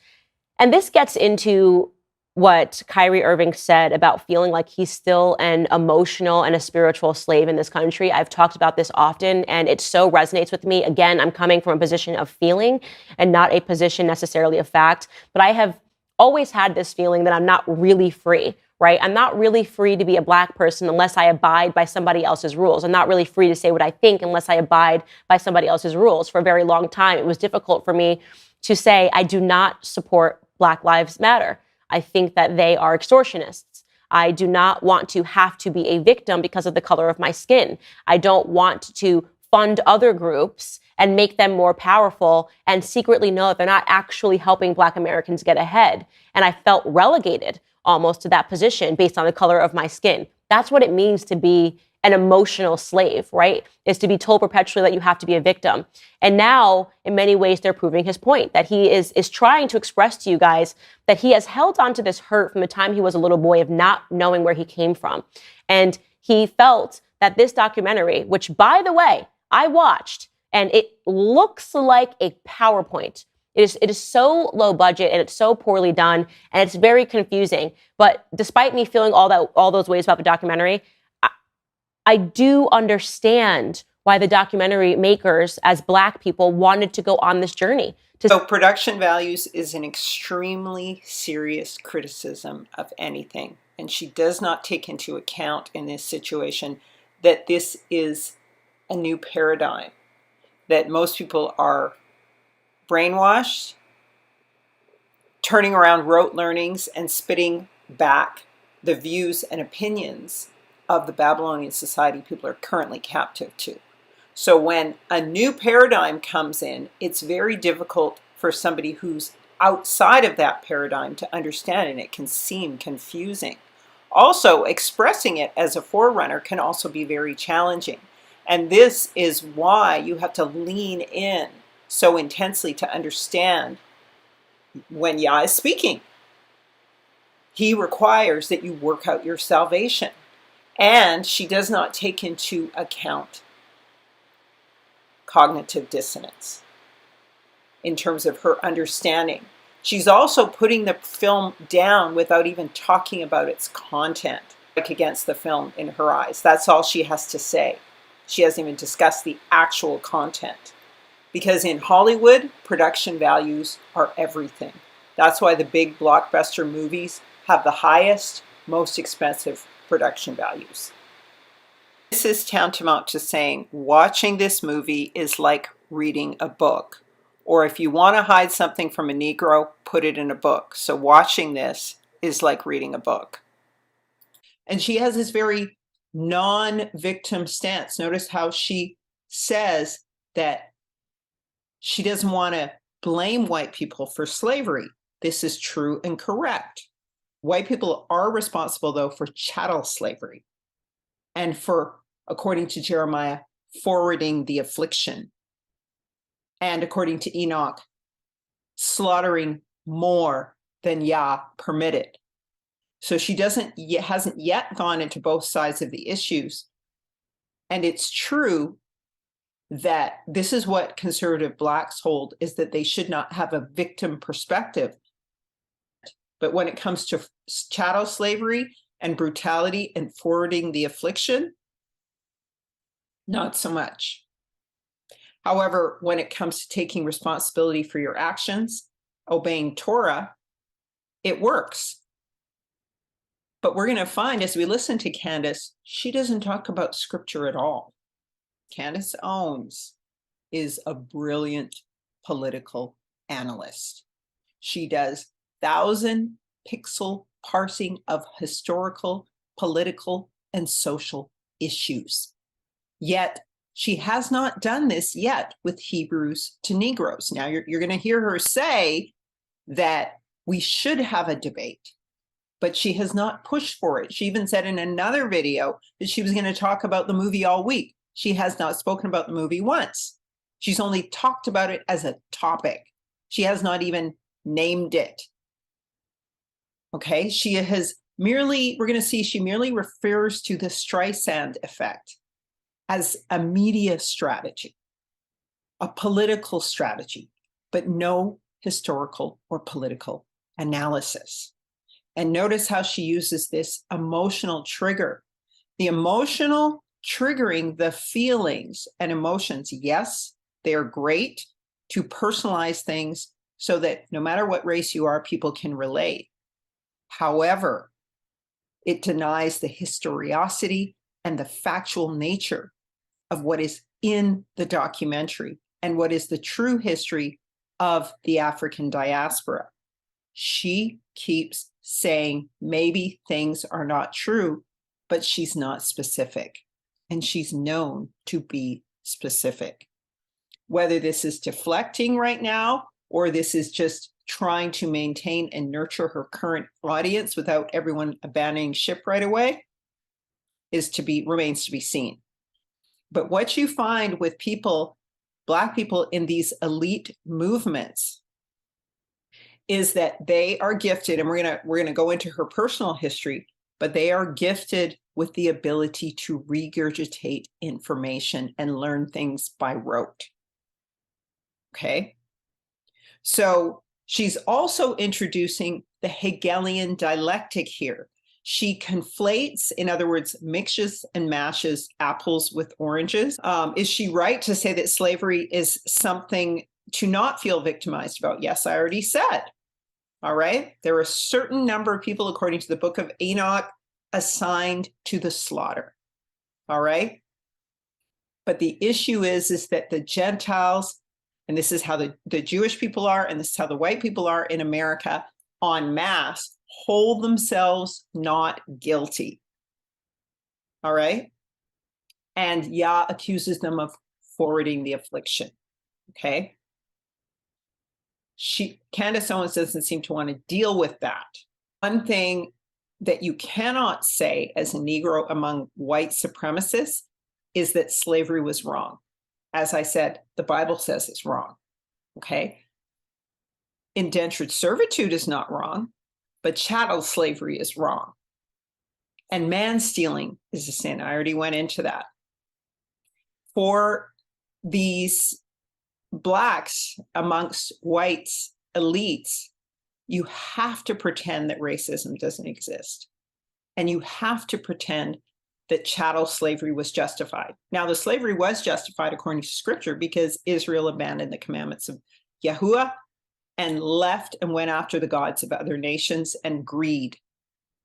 And this gets into what Kyrie Irving said about feeling like he's still an emotional and a spiritual slave in this country. I've talked about this often, and it so resonates with me. Again, I'm coming from a position of feeling and not a position necessarily of fact, but I have always had this feeling that I'm not really free, right? I'm not really free to be a black person unless I abide by somebody else's rules. I'm not really free to say what I think unless I abide by somebody else's rules. For a very long time, it was difficult for me to say I do not support Black Lives Matter. I think that they are extortionists. I do not want to have to be a victim because of the color of my skin. I don't want to fund other groups and make them more powerful and secretly know that they're not actually helping Black Americans get ahead. And I felt relegated almost to that position based on the color of my skin. That's what it means to be an emotional slave, right? Is to be told perpetually that you have to be a victim. And now, in many ways, they're proving his point, that he is trying to express to you guys that he has held on to this hurt from the time he was a little boy of not knowing where he came from. And he felt that this documentary, which, by the way, I watched, and it looks like a PowerPoint. It is so low budget, and it's so poorly done, and it's very confusing. But despite me feeling all those ways about the documentary, I do understand why the documentary makers, as Black people, wanted to go on this journey. So production values is an extremely serious criticism of anything. And she does not take into account in this situation that this is a new paradigm, that most people are brainwashed, turning around rote learnings and spitting back the views and opinions of the Babylonian society people are currently captive to. So when a new paradigm comes in, it's very difficult for somebody who's outside of that paradigm to understand, and it can seem confusing. Also, expressing it as a forerunner can also be very challenging. And this is why you have to lean in so intensely to understand when Yah is speaking. He requires that you work out your salvation. And she does not take into account cognitive dissonance in terms of her understanding. She's also putting the film down without even talking about its content, like against the film in her eyes. That's all she has to say. She hasn't even discussed the actual content. Because in Hollywood, production values are everything. That's why the big blockbuster movies have the highest, most expensive production values. This is tantamount to saying watching this movie is like reading a book. Or if you want to hide something from a Negro, put it in a book. So watching this is like reading a book. And she has this very non-victim stance. Notice how she says that she doesn't want to blame white people for slavery. This is true and correct. White people are responsible, though, for chattel slavery and for, according to Jeremiah, forwarding the affliction. And according to Enoch, slaughtering more than Yah permitted. So she hasn't yet gone into both sides of the issues. And it's true that this is what conservative blacks hold, is that they should not have a victim perspective. But when it comes to chattel slavery and brutality and forwarding the affliction, not so much. However, when it comes to taking responsibility for your actions, obeying Torah, it works. But we're going to find, as we listen to Candace, she doesn't talk about scripture at all. Candace Owens is a brilliant political analyst. She does 1,000-pixel parsing of historical, political, and social issues. Yet, she has not done this yet with Hebrews to Negroes. Now, you're going to hear her say that we should have a debate, but she has not pushed for it. She even said in another video that she was going to talk about the movie all week. She has not spoken about the movie once. She's only talked about it as a topic. She has not even named it. Okay, she has merely, we're going to see, she merely refers to the Streisand effect as a media strategy, a political strategy, but no historical or political analysis. And notice how she uses this emotional trigger. The emotional triggering the feelings and emotions. Yes, they are great to personalize things so that no matter what race you are, people can relate. However, it denies the historicity and the factual nature of what is in the documentary and what is the true history of the African diaspora. She keeps saying maybe things are not true, but she's not specific. And she's known to be specific. Whether this is deflecting right now, or this is just trying to maintain and nurture her current audience without everyone abandoning ship right away, remains to be seen. But what you find with people, Black people in these elite movements, is that they are gifted, and we're gonna go into her personal history, but they are gifted with the ability to regurgitate information and learn things by rote. Okay? So she's also introducing the Hegelian dialectic here. She conflates, in other words, mixes and mashes apples with oranges. Is she right to say that slavery is something to not feel victimized about? Yes, I already said. All right. There are a certain number of people, according to the book of Enoch, assigned to the slaughter. All right. But the issue is that the Gentiles, and this is how the Jewish people are, and this is how the white people are in America en masse, hold themselves not guilty. All right. And Yah accuses them of forwarding the affliction. Okay. Candace Owens doesn't seem to want to deal with that. One thing that you cannot say as a Negro among white supremacists is that slavery was wrong. As I said, the Bible says it's wrong. Okay. Indentured servitude is not wrong, but chattel slavery is wrong. And man stealing is a sin. I already went into that. For these blacks amongst whites elites, you have to pretend that racism doesn't exist. And you have to pretend that chattel slavery was justified. Now, the slavery was justified according to scripture because Israel abandoned the commandments of Yahuwah and left and went after the gods of other nations and greed,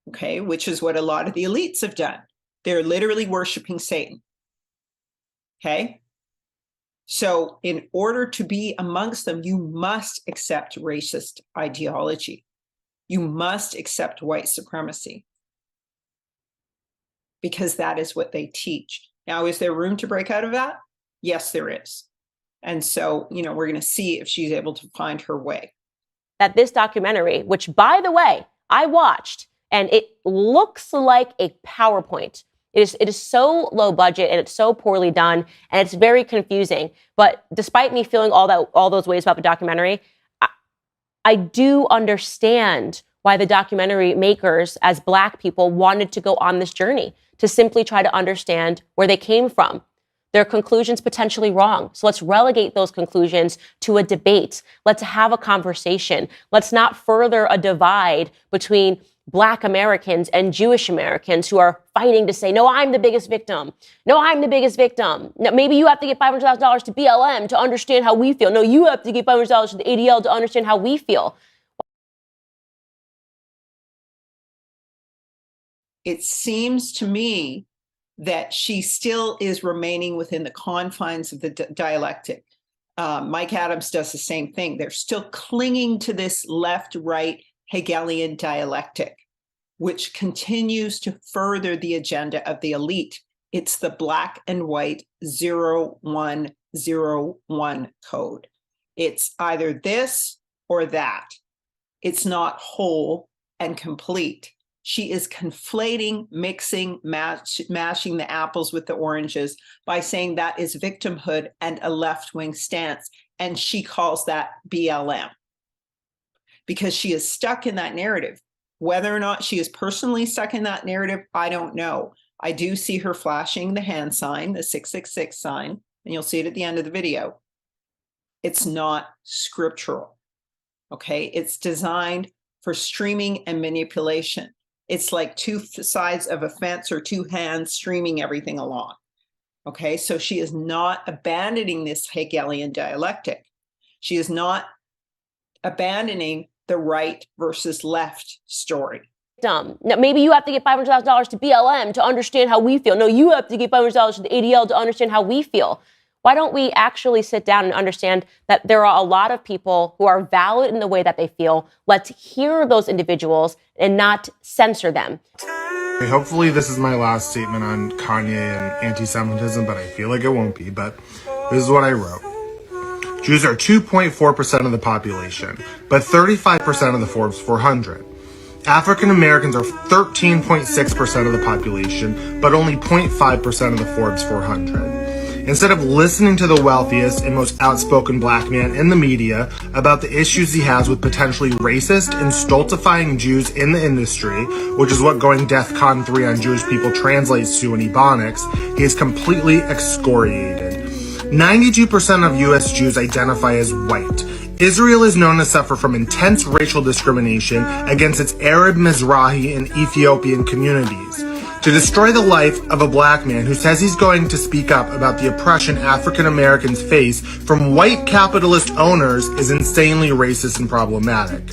okay, which is what a lot of the elites have done. They're literally worshiping Satan, okay? So in order to be amongst them, you must accept racist ideology. You must accept white supremacy because that is what they teach. Now, is there room to break out of that? Yes, there is. And so, you know, we're going to see if she's able to find her way. That this documentary, which, by the way, I watched, and it looks like a PowerPoint. It is so low budget and it's so poorly done and it's very confusing. But despite me feeling all those ways about the documentary, I do understand why the documentary makers, as Black people, wanted to go on this journey to simply try to understand where they came from. Their conclusions potentially wrong. So let's relegate those conclusions to a debate. Let's have a conversation. Let's not further a divide between Black Americans and Jewish Americans who are fighting to say, no, I'm the biggest victim. No, I'm the biggest victim. No, maybe you have to give $500,000 to BLM to understand how we feel. No, you have to give $500 to the ADL to understand how we feel. It seems to me that she still is remaining within the confines of the dialectic. Mike Adams does the same thing. They're still clinging to this left-right Hegelian dialectic, which continues to further the agenda of the elite. It's the black and white 0101 code. It's either this or that. It's not whole and complete. She is conflating, mixing, mashing the apples with the oranges by saying that is victimhood and a left-wing stance. And she calls that BLM because she is stuck in that narrative. Whether or not she is personally stuck in that narrative, I don't know. I do see her flashing the hand sign, the 666 sign, and you'll see it at the end of the video. It's not scriptural, okay? It's designed for streaming and manipulation. It's like two sides of a fence or two hands streaming everything along. Okay, so she is not abandoning this Hegelian dialectic. She is not abandoning the right versus left story. Dumb. Now, maybe you have to give $500,000 to BLM to understand how we feel. No, you have to give $500 to the ADL to understand how we feel. Why don't we actually sit down and understand that there are a lot of people who are valid in the way that they feel? Let's hear those individuals and not censor them. Hopefully this is my last statement on Kanye and anti-Semitism, but I feel like it won't be. But this is what I wrote. Jews are 2.4% of the population, but 35% of the Forbes 400. African Americans are 13.6% of the population, but only 0.5% of the Forbes 400. Instead of listening to the wealthiest and most outspoken Black man in the media about the issues he has with potentially racist and stultifying Jews in the industry, which is what going DEFCON 3 on Jewish people translates to in Ebonics, he is completely excoriated. 92% of U.S. Jews identify as white. Israel is known to suffer from intense racial discrimination against its Arab, Mizrahi, and Ethiopian communities. To destroy the life of a Black man who says he's going to speak up about the oppression African Americans face from white capitalist owners is insanely racist and problematic.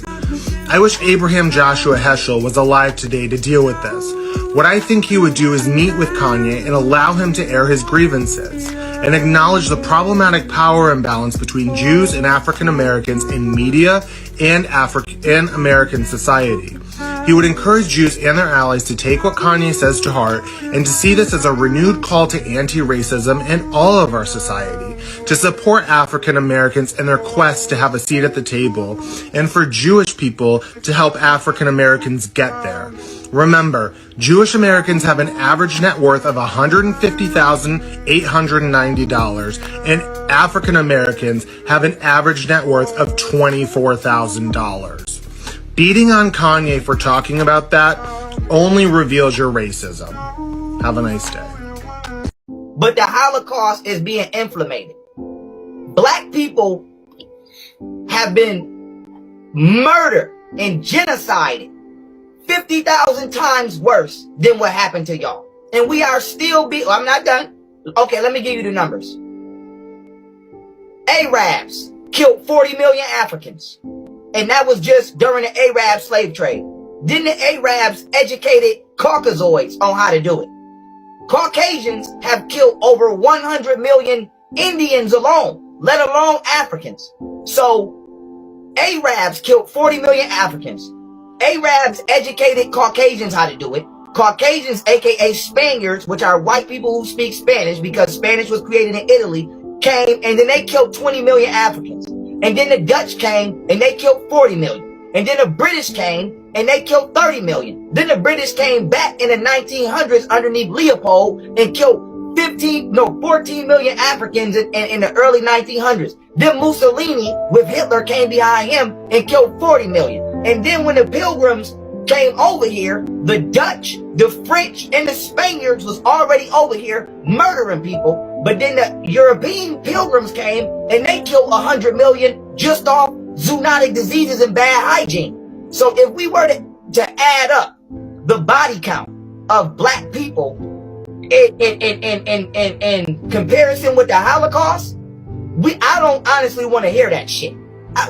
I wish Abraham Joshua Heschel was alive today to deal with this. What I think he would do is meet with Kanye and allow him to air his grievances and acknowledge the problematic power imbalance between Jews and African Americans in media and American society. He would encourage Jews and their allies to take what Kanye says to heart and to see this as a renewed call to anti-racism in all of our society, to support African Americans in their quest to have a seat at the table, and for Jewish people to help African Americans get there. Remember, Jewish Americans have an average net worth of $150,890, and African Americans have an average net worth of $24,000. Beating on Kanye for talking about that only reveals your racism. Have a nice day. But the Holocaust is being implemented. Black people have been murdered and genocided 50,000 times worse than what happened to y'all. And we are still I'm not done. Okay, let me give you the numbers. Arabs killed 40 million Africans. And that was just during the Arab slave trade. Then the Arabs educated Caucasoids on how to do it. Caucasians have killed over 100 million Indians alone, let alone Africans. So Arabs killed 40 million Africans. Arabs educated Caucasians how to do it. Caucasians, aka Spaniards, which are white people who speak Spanish because Spanish was created in Italy, came and then they killed 20 million Africans. And then the Dutch came and they killed 40 million. And then the British came and they killed 30 million. Then the British came back in the 1900s underneath Leopold and killed 14 million Africans in the early 1900s. Then Mussolini with Hitler came behind him and killed 40 million. And then when the Pilgrims came over here, the Dutch, the French, and the Spaniards was already over here murdering people. But then the European Pilgrims came and they killed 100 million just off zoonotic diseases and bad hygiene. So if we were to add up the body count of black people in comparison with the Holocaust, I don't honestly want to hear that shit.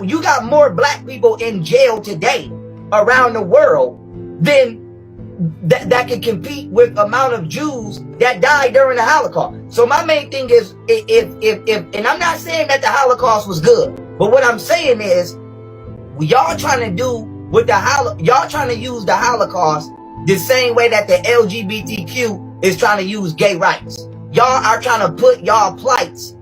You got more black people in jail today around the world than that can compete with amount of Jews that died during the Holocaust. So my main thing is, if and I'm not saying that the Holocaust was good, but what I'm saying is, y'all trying to do with y'all trying to use the Holocaust the same way that the LGBTQ is trying to use gay rights. Y'all are trying to put y'all plights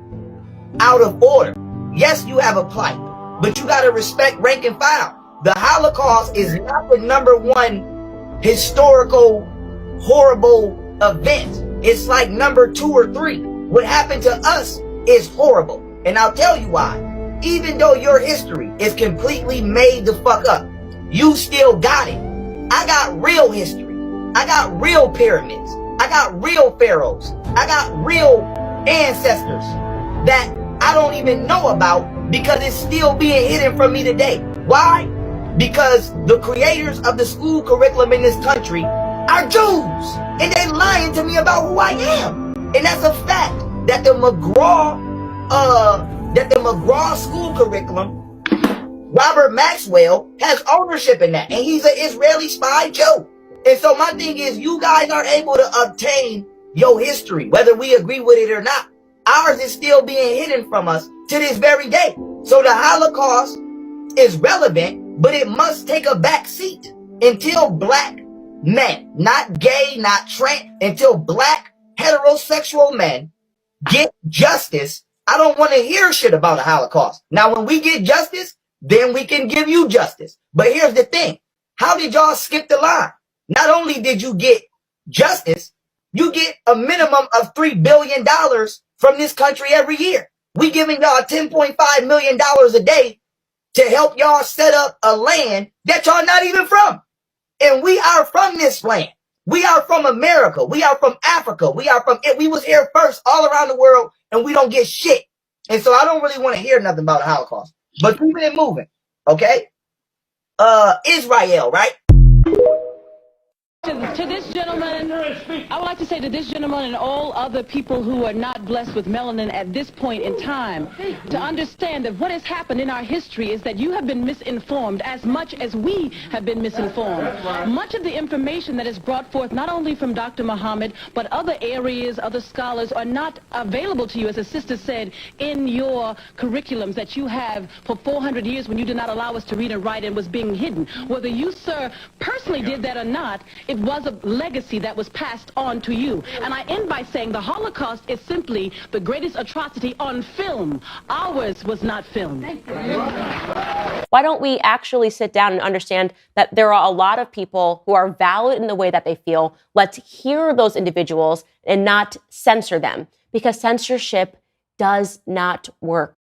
out of order. Yes, you have a plight, but you got to respect rank and file. The Holocaust is not the #1 historical horrible event. It's like number 2 or 3. What happened to us is horrible. And I'll tell you why. Even though your history is completely made the fuck up, you still got it. I got real history. I got real pyramids. I got real pharaohs. I got real ancestors that I don't even know about because it's still being hidden from me today. Why? Because the creators of the school curriculum in this country are Jews. And they lying to me about who I am. And that's a fact that the McGraw school curriculum, Robert Maxwell has ownership in that. And he's an Israeli spy Jew. And so my thing is, you guys are able to obtain your history, whether we agree with it or not. Ours is still being hidden from us to this very day. So the Holocaust is relevant, but it must take a back seat until black men, not gay, not trans, until black heterosexual men get justice. I don't want to hear shit about the Holocaust. Now, when we get justice, then we can give you justice. But here's the thing. How did y'all skip the line? Not only did you get justice, you get a minimum of $3 billion from this country every year. We giving y'all $10.5 million a day to help y'all set up a land that y'all not even from. And we are from this land. We are from America. We are from Africa. We was here first all around the world, and we don't get shit. And so I don't really want to hear nothing about the Holocaust. But keeping it moving, okay? Israel, right? To this gentleman, I would like to say to this gentleman and all other people who are not blessed with melanin at this point in time, to understand that what has happened in our history is that you have been misinformed as much as we have been misinformed. Much of the information that is brought forth, not only from Dr. Muhammad, but other areas, other scholars, are not available to you, as the sister said, in your curriculums that you have for 400 years when you did not allow us to read and write and was being hidden. Whether you, sir, personally did that or not, it was a of legacy that was passed on to you. And I end by saying the Holocaust is simply the greatest atrocity on film. Ours was not filmed. Why don't we actually sit down and understand that there are a lot of people who are valid in the way that they feel? Let's hear those individuals and not censor them, because censorship does not work.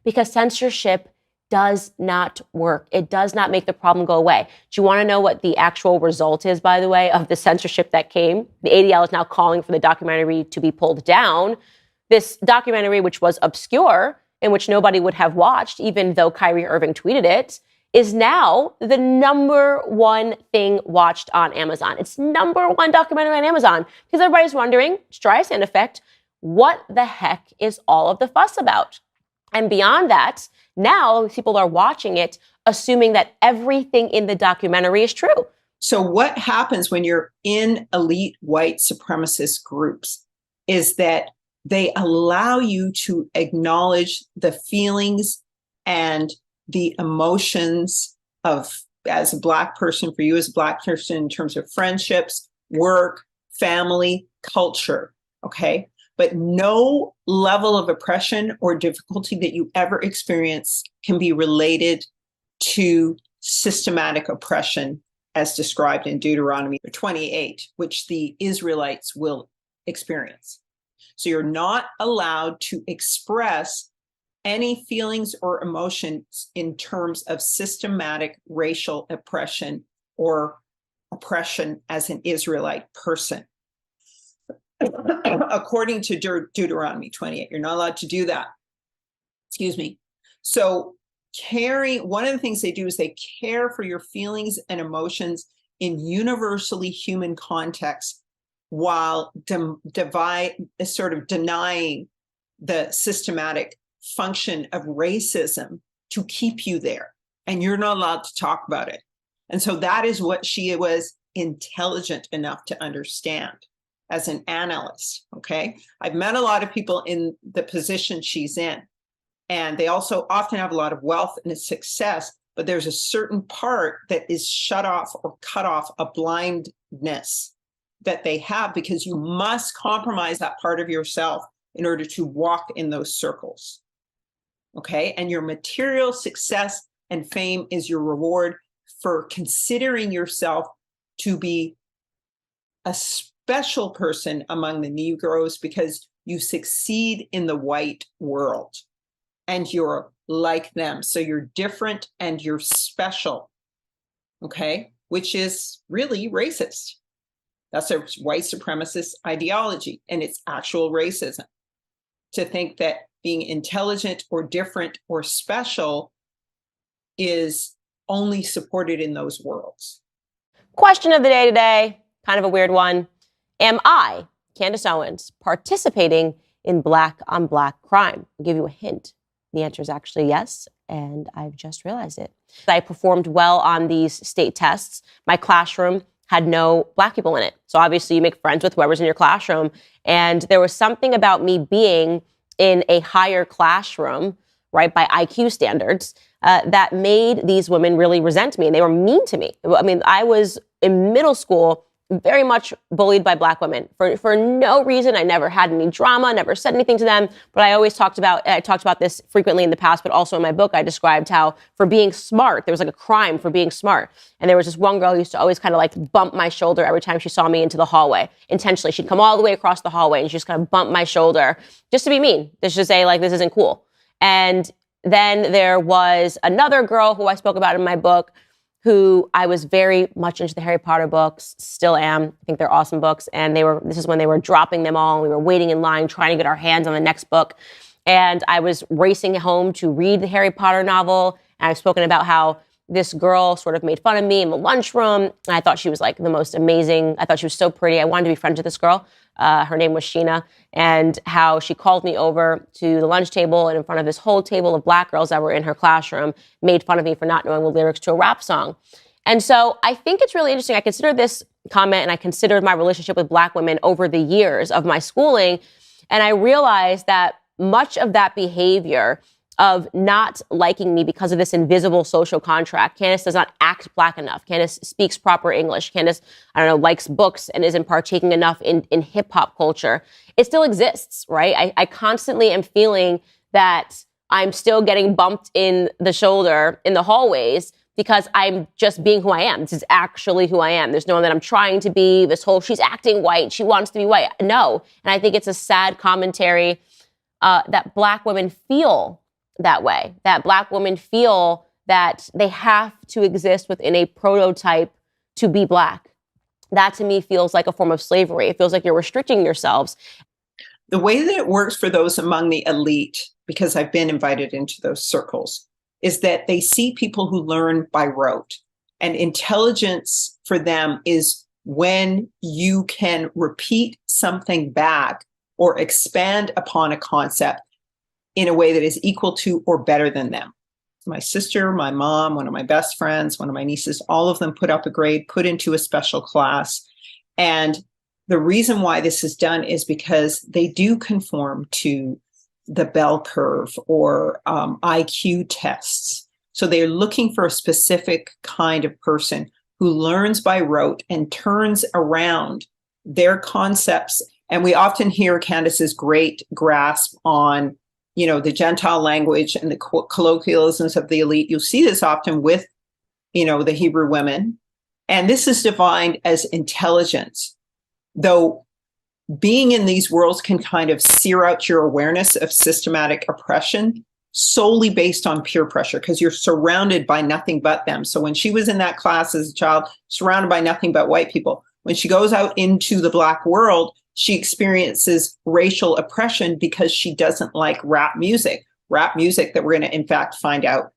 Because censorship does not work. It does not make the problem go away. Do you want to know what the actual result is, by the way, of the censorship that came? The ADL is now calling for the documentary to be pulled down. This documentary, which was obscure, in which nobody would have watched, even though Kyrie Irving tweeted it, is now the #1 thing watched on Amazon. It's #1 documentary on Amazon because everybody's wondering, Streisand effect, what the heck is all of the fuss about? And beyond that, now people are watching it, assuming that everything in the documentary is true. So what happens when you're in elite white supremacist groups is that they allow you to acknowledge the feelings and the emotions of, as a Black person, for you as a Black person, in terms of friendships, work, family, culture, okay? But no level of oppression or difficulty that you ever experience can be related to systematic oppression as described in Deuteronomy 28, which the Israelites will experience. So you're not allowed to express any feelings or emotions in terms of systematic racial oppression or oppression as an Israelite person. According to Deuteronomy 28, you're not allowed to do that. Excuse me. So one of the things they do is they care for your feelings and emotions in universally human contexts while sort of denying the systematic function of racism to keep you there. And you're not allowed to talk about it. And so that is what she was intelligent enough to understand as an analyst, okay? I've met a lot of people in the position she's in, and they also often have a lot of wealth and success, but there's a certain part that is shut off or cut off, a blindness that they have, because you must compromise that part of yourself in order to walk in those circles, okay? And your material success and fame is your reward for considering yourself to be a special person among the Negroes because you succeed in the white world and you're like them. So you're different and you're special, okay? Which is really racist. That's a white supremacist ideology, and it's actual racism. To think that being intelligent or different or special is only supported in those worlds. Question of the day today, kind of a weird one. Am I, Candace Owens, participating in Black on Black crime? I'll give you a hint. The answer is actually yes, and I've just realized it. I performed well on these state tests. My classroom had no Black people in it. So obviously you make friends with whoever's in your classroom. And there was something about me being in a higher classroom, right, by IQ standards, that made these women really resent me. And they were mean to me. I mean, I was in middle school very much bullied by Black women for no reason. I never had any drama, never said anything to them. But I talked about this frequently in the past, but also in my book, I described how for being smart, there was like a crime for being smart. And there was this one girl who used to always kind of like bump my shoulder every time she saw me into the hallway. Intentionally, she'd come all the way across the hallway and she'd just kind of bump my shoulder just to be mean, just to say like, this isn't cool. And then there was another girl who I spoke about in my book who I was very much into the Harry Potter books, still am. I think they're awesome books. And this is when they were dropping them all. And we were waiting in line, trying to get our hands on the next book. And I was racing home to read the Harry Potter novel. And I've spoken about how this girl sort of made fun of me in the lunchroom. And I thought she was like the most amazing. I thought she was so pretty. I wanted to be friends with this girl. Her name was Sheena. And how she called me over to the lunch table and in front of this whole table of Black girls that were in her classroom, made fun of me for not knowing the lyrics to a rap song. And so I think it's really interesting. I consider this comment and I considered my relationship with Black women over the years of my schooling. And I realized that much of that behavior of not liking me because of this invisible social contract. Candace does not act Black enough. Candace speaks proper English. Candace, I don't know, likes books and isn't partaking enough in hip hop culture. It still exists, right? I constantly am feeling that I'm still getting bumped in the shoulder in the hallways because I'm just being who I am. This is actually who I am. There's no one that I'm trying to be. This whole, she's acting white, she wants to be white. No. And I think it's a sad commentary that Black women feel that way, that Black women feel that they have to exist within a prototype to be Black. That to me feels like a form of slavery. It feels like you're restricting yourselves. The way that it works for those among the elite, because I've been invited into those circles, is that they see people who learn by rote. And intelligence for them is when you can repeat something back or expand upon a concept in a way that is equal to or better than them. My sister, my mom, one of my best friends, one of my nieces, all of them put up a grade, put into a special class. And the reason why this is done is because they do conform to the bell curve or IQ tests. So they're looking for a specific kind of person who learns by rote and turns around their concepts. And we often hear Candace's great grasp on, you know, the Gentile language and the colloquialisms of the elite. You'll see this often with, you know, the Hebrew women. And this is defined as intelligence, though being in these worlds can kind of sear out your awareness of systematic oppression solely based on peer pressure, because you're surrounded by nothing but them. So when she was in that class as a child, surrounded by nothing but white people, when she goes out into the Black world, she experiences racial oppression because she doesn't like rap music that we're going to, in fact, find out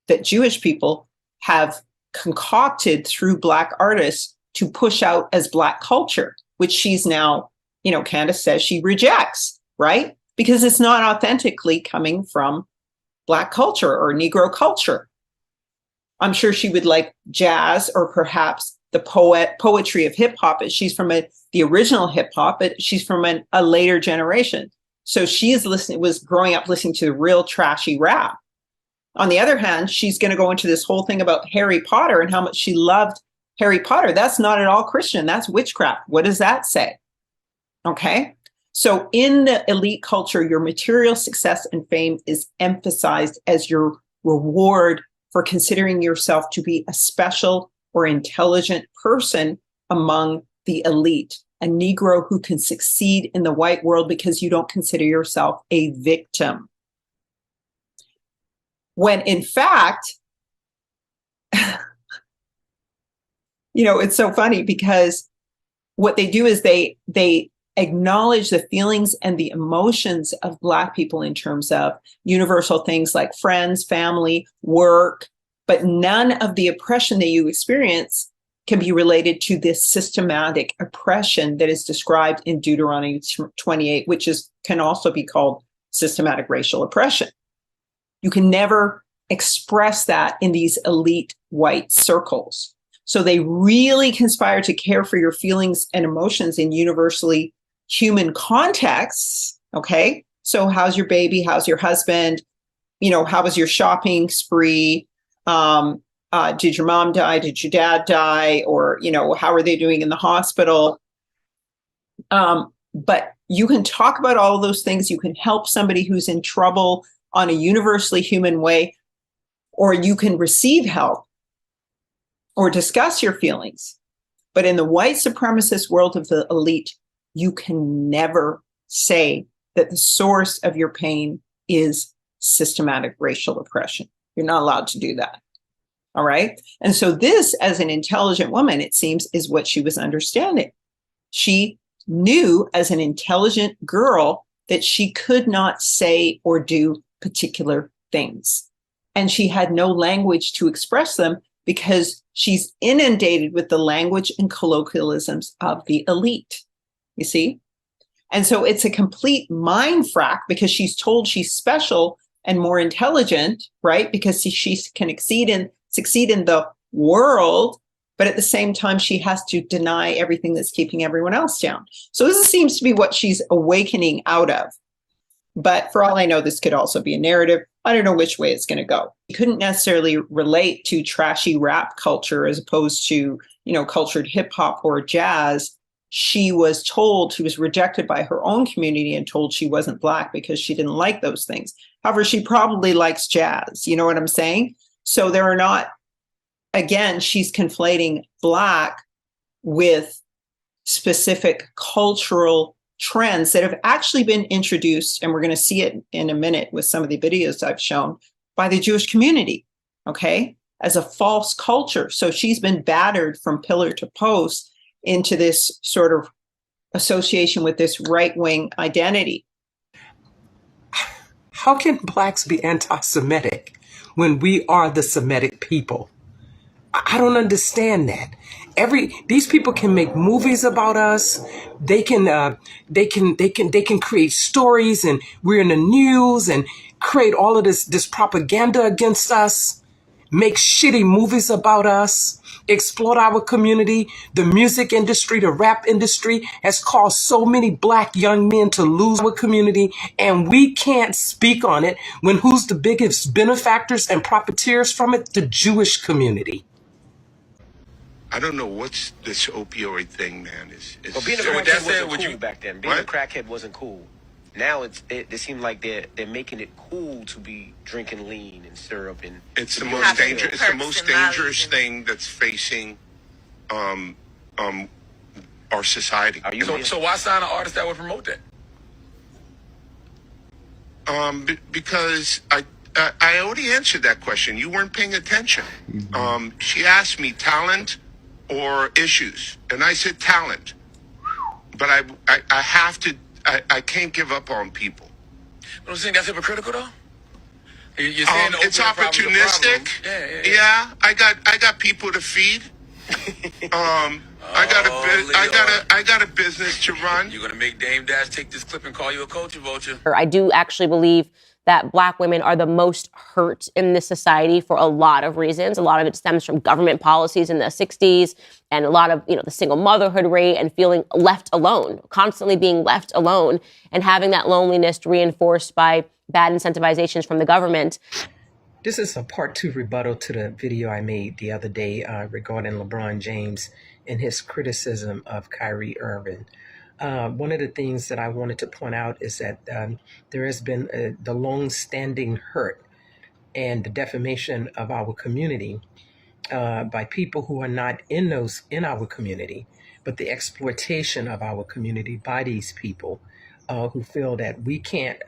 that Jewish people have concocted through Black artists to push out as Black culture, which she's now, you know, Candace says she rejects, right? Because it's not authentically coming from Black culture or Negro culture. I'm sure she would like jazz or perhaps the poetry of hip hop. She's from the original hip hop, but she's from a later generation. So she is was growing up listening to real trashy rap. On the other hand, she's going to go into this whole thing about Harry Potter and how much she loved Harry Potter. That's not at all Christian. That's witchcraft. What does that say? Okay. So in the elite culture, your material success and fame is emphasized as your reward for considering yourself to be a special or intelligent person among the elite, a Negro who can succeed in the white world because you don't consider yourself a victim. When in fact, you know, it's so funny because what they do is they acknowledge the feelings and the emotions of Black people in terms of universal things like friends, family, work, but none of the oppression that you experience can be related to this systematic oppression that is described in Deuteronomy 28, which can also be called systematic racial oppression. You can never express that in these elite white circles. So they really conspire to care for your feelings and emotions in universally human contexts. Okay. So how's your baby? How's your husband? You know, how was your shopping spree? Did your mom die? Did your dad die? Or, you know, how are they doing in the hospital? But you can talk about all of those things. You can help somebody who's in trouble on a universally human way, or you can receive help or discuss your feelings. But in the white supremacist world of the elite, you can never say that the source of your pain is systematic racial oppression. You're not allowed to do that. All right. And so this, as an intelligent woman, it seems, is what she was understanding. She knew as an intelligent girl that she could not say or do particular things. And she had no language to express them because she's inundated with the language and colloquialisms of the elite. You see? And so it's a complete mind frack because she's told she's special and more intelligent, right? Because she can succeed in the world, but at the same time, she has to deny everything that's keeping everyone else down. So this seems to be what she's awakening out of. But for all I know, this could also be a narrative. I don't know which way it's going to go. She couldn't necessarily relate to trashy rap culture as opposed to, cultured hip hop or jazz. She was rejected by her own community and told she wasn't Black because she didn't like those things. However, she probably likes jazz. You know what I'm saying? So there are not, again, she's conflating Black with specific cultural trends that have actually been introduced, and we're going to see it in a minute with some of the videos I've shown, by the Jewish community, okay, as a false culture. So she's been battered from pillar to post into this sort of association with this right-wing identity. How can Blacks be anti-Semitic when we are the Semitic people? I don't understand that. These people can make movies about us. They can create stories, and we're in the news, and create all of this propaganda against us. Make shitty movies about us. Exploit our community. The music industry, the rap industry has caused so many Black young men to lose our community, and we can't speak on it when who's the biggest benefactors and profiteers from it? The Jewish community. I don't know what's this opioid thing, man. Well, being a crackhead wasn't cool back then. Being a crackhead wasn't cool. Now it seems like they're making it cool to be drinking lean and syrup and. It's the most dangerous. It's the most dangerous thing that's facing, our society. So why sign an artist that would promote that? Because I already answered that question. You weren't paying attention. She asked me talent or issues, and I said talent. But I have to. I can't give up on people. Don't you think that's hypocritical though? You're saying it's opportunistic. Yeah. I got people to feed. I got a business to run. You're gonna make Dame Dash take this clip and call you a culture vulture. I do actually believe that Black women are the most hurt in this society for a lot of reasons. A lot of it stems from government policies in the 60s and a lot of, the single motherhood rate and feeling left alone, constantly being left alone and having that loneliness reinforced by bad incentivizations from the government. This is a part 2 rebuttal to the video I made the other day regarding LeBron James and his criticism of Kyrie Irving. One of the things that I wanted to point out is that there has been the long-standing hurt and the defamation of our community by people who are not in our community, but the exploitation of our community by these people who feel that we can't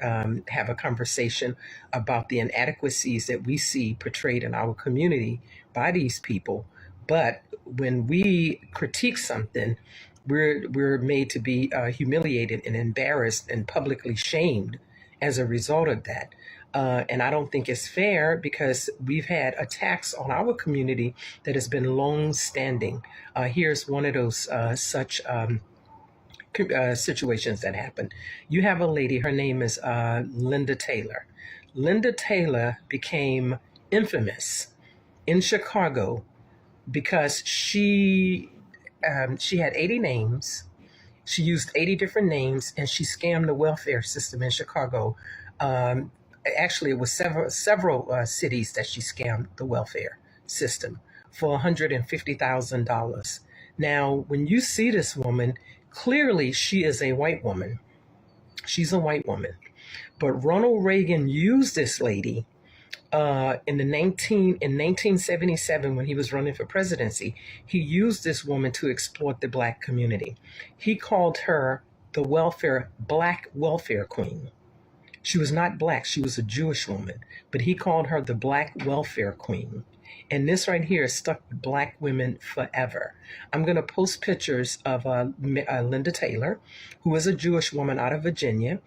have a conversation about the inadequacies that we see portrayed in our community by these people. But when we critique something, we're made to be humiliated and embarrassed and publicly shamed as a result of that. And I don't think it's fair because we've had attacks on our community that has been long-standing. Here's one of those such situations that happened. You have a lady, her name is Linda Taylor. Linda Taylor became infamous in Chicago because she had 80 names. She used 80 different names, and she scammed the welfare system in Chicago. Actually, it was several cities that she scammed the welfare system for $150,000. Now, when you see this woman, clearly she is a white woman. She's a white woman. But Ronald Reagan used this lady in 1977, when he was running for presidency. He used this woman to exploit the Black community. He called her the Black welfare queen. She was not Black, she was a Jewish woman, but he called her the Black welfare queen. And this right here is stuck with Black women forever. I'm going to post pictures of Linda Taylor, who is a Jewish woman out of Virginia.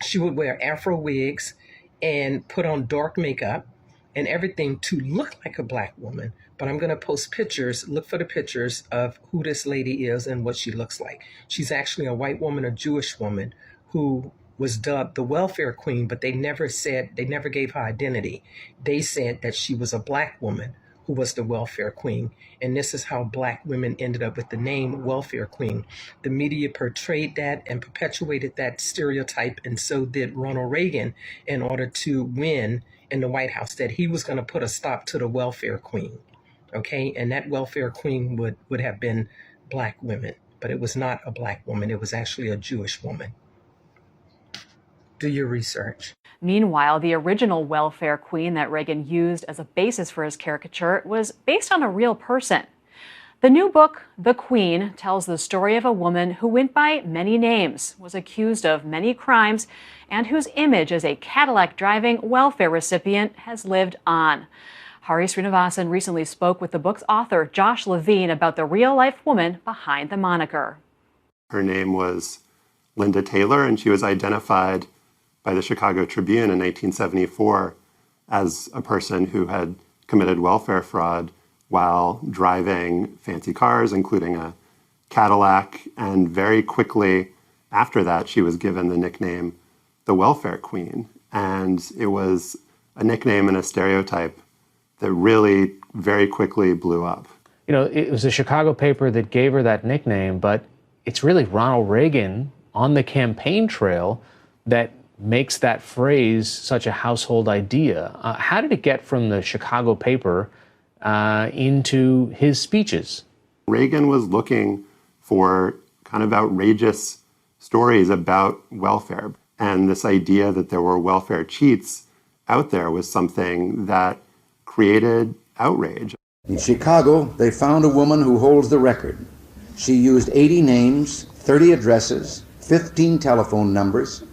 She would wear Afro wigs and put on dark makeup and everything to look like a Black woman. But I'm going to post pictures, look for the pictures of who this lady is and what she looks like. She's actually a white woman, a Jewish woman who was dubbed the welfare queen, but they never gave her identity. They said that she was a Black woman who was the welfare queen. And this is how Black women ended up with the name welfare queen. The media portrayed that and perpetuated that stereotype, and so did Ronald Reagan in order to win in the White House, that he was going to put a stop to the welfare queen. Okay, and that welfare queen would have been Black women, but it was not a Black woman. It was actually a Jewish woman. Do your research. Meanwhile, the original welfare queen that Reagan used as a basis for his caricature was based on a real person. The new book, The Queen, tells the story of a woman who went by many names, was accused of many crimes, and whose image as a Cadillac-driving welfare recipient has lived on. Hari Srinivasan recently spoke with the book's author, Josh Levine, about the real-life woman behind the moniker. Her name was Linda Taylor, and she was identified by the Chicago Tribune in 1974 as a person who had committed welfare fraud while driving fancy cars, including a Cadillac. And very quickly after that, she was given the nickname the Welfare Queen. And it was a nickname and a stereotype that really very quickly blew up. You know, it was a Chicago paper that gave her that nickname, but it's really Ronald Reagan on the campaign trail that makes that phrase such a household idea. How did it get from the Chicago paper into his speeches? Reagan was looking for kind of outrageous stories about welfare. And this idea that there were welfare cheats out there was something that created outrage. In Chicago, they found a woman who holds the record. She used 80 names, 30 addresses, 15 telephone numbers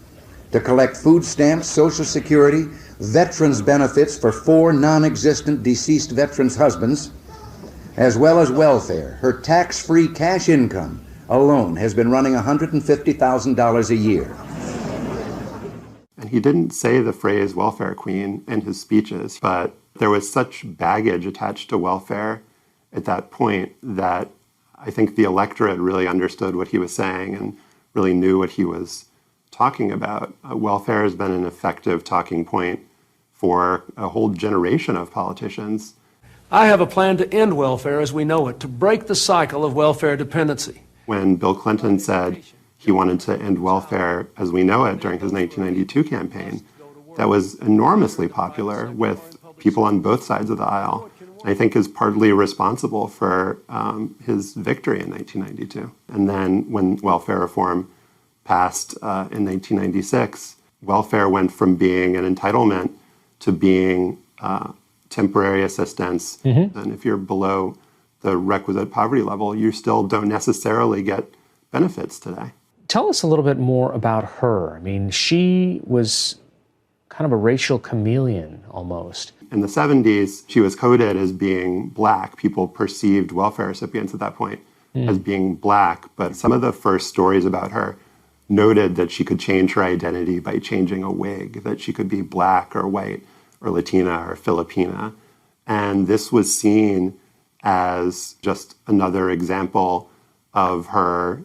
to collect food stamps, Social Security, veterans benefits for 4 non-existent deceased veterans' husbands, as well as welfare. Her tax-free cash income alone has been running $150,000 a year. And he didn't say the phrase welfare queen in his speeches, but there was such baggage attached to welfare at that point that I think the electorate really understood what he was saying and really knew what he was talking about. Welfare has been an effective talking point for a whole generation of politicians. I have a plan to end welfare as we know it, to break the cycle of welfare dependency. When Bill Clinton said he wanted to end welfare as we know it during his 1992 campaign, that was enormously popular with people on both sides of the aisle. I think is partly responsible for his victory in 1992. And then when welfare reform passed in 1996, welfare went from being an entitlement to being temporary assistance. Mm-hmm. And if you're below the requisite poverty level, you still don't necessarily get benefits today. Tell us a little bit more about her. I mean, she was kind of a racial chameleon almost. In the 70s, she was coded as being Black. People perceived welfare recipients at that point as being Black, but some of the first stories about her noted that she could change her identity by changing a wig, that she could be Black or white or Latina or Filipina. And this was seen as just another example of her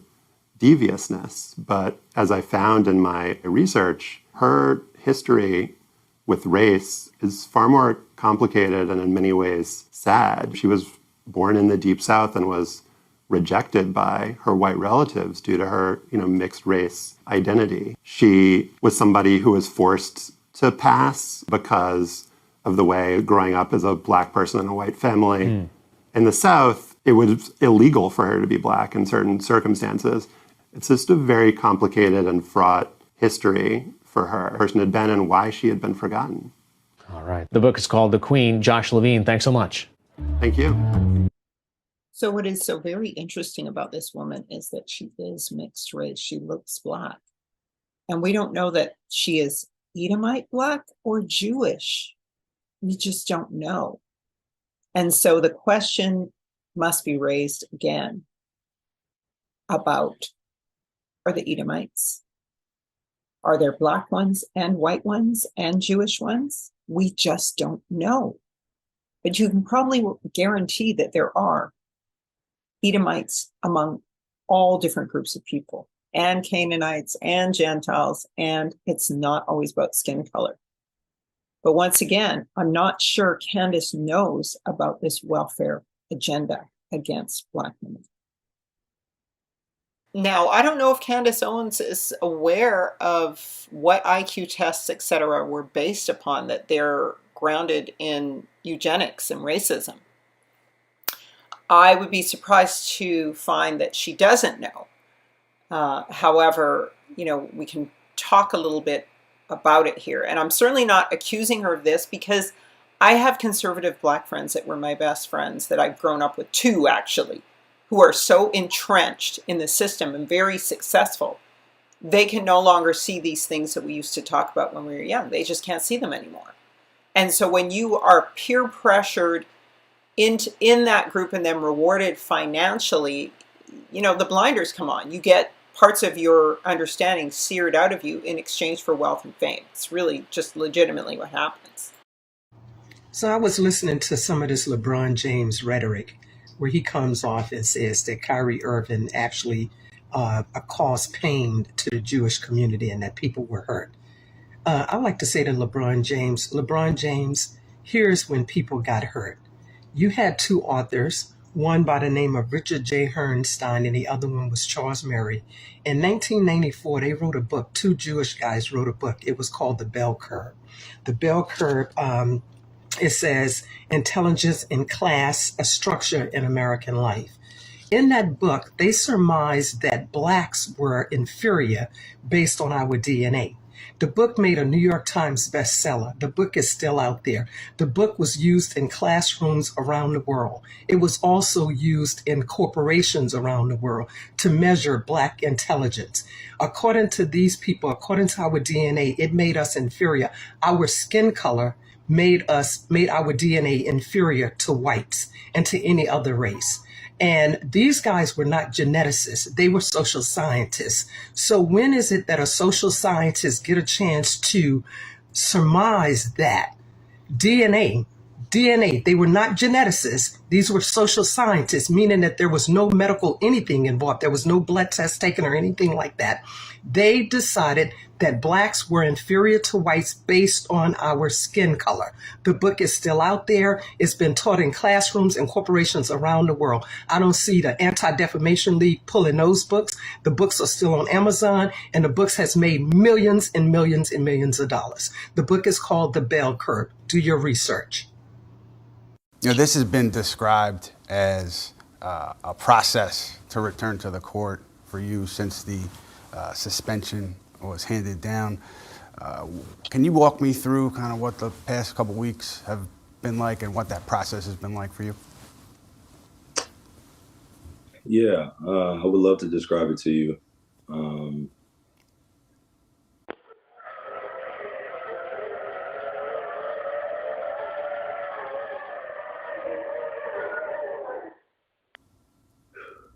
deviousness. But as I found in my research, her history with race is far more complicated and in many ways sad. She was born in the Deep South and was rejected by her white relatives due to her, mixed race identity. She was somebody who was forced to pass because of the way growing up as a Black person in a white family. In the South, it was illegal for her to be Black in certain circumstances. It's just a very complicated and fraught history for her. The person had been and why she had been forgotten. All right. The book is called The Queen. Josh Levine, thanks so much. Thank you. So what is so very interesting about this woman is that she is mixed race. She looks Black. And we don't know that she is Edomite Black or Jewish. We just don't know. And so the question must be raised again about, are the Edomites? Are there Black ones and white ones and Jewish ones? We just don't know. But you can probably guarantee that there are Edomites among all different groups of people, and Canaanites and Gentiles, and it's not always about skin color. But once again, I'm not sure Candace knows about this welfare agenda against Black women. Now, I don't know if Candace Owens is aware of what IQ tests, et cetera, were based upon, that they're grounded in eugenics and racism. I would be surprised to find that she doesn't know. However, we can talk a little bit about it here. And I'm certainly not accusing her of this, because I have conservative Black friends that were my best friends that I've grown up with, two actually, who are so entrenched in the system and very successful, they can no longer see these things that we used to talk about when we were young. They just can't see them anymore. And so when you are peer pressured in that group and then rewarded financially, the blinders come on. You get parts of your understanding seared out of you in exchange for wealth and fame. It's really just legitimately what happens. So I was listening to some of this LeBron James rhetoric, where he comes off and says that Kyrie Irving actually caused pain to the Jewish community and that people were hurt. I like to say to LeBron James, here's when people got hurt. You had two authors, one by the name of Richard J. Herrnstein and the other one was Charles Murray. In 1994, they wrote a book. Two Jewish guys wrote a book. It was called The Bell Curve. The Bell Curve, it says, Intelligence in Class, a Structure in American Life. In that book, they surmised that Blacks were inferior based on our DNA. The book made a New York Times bestseller. The book is still out there. The book was used in classrooms around the world. It was also used in corporations around the world to measure Black intelligence. According to these people, according to our DNA, it made us inferior. Our skin color made our DNA inferior to whites and to any other race. And these guys were not geneticists. They were social scientists. So when is it that a social scientist get a chance to surmise that DNA, they were not geneticists. These were social scientists, meaning that there was no medical anything involved. There was no blood test taken or anything like that. They decided that Blacks were inferior to whites based on our skin color. The book is still out there. It's been taught in classrooms and corporations around the world. I don't see the Anti-Defamation League pulling those books. The books are still on Amazon, and the books has made millions and millions and millions of dollars. The book is called The Bell Curve. Do your research. This has been described as a process to return to the court for you since the suspension was handed down. Can you walk me through kind of what the past couple weeks have been like and what that process has been like for you? Yeah, I would love to describe it to you.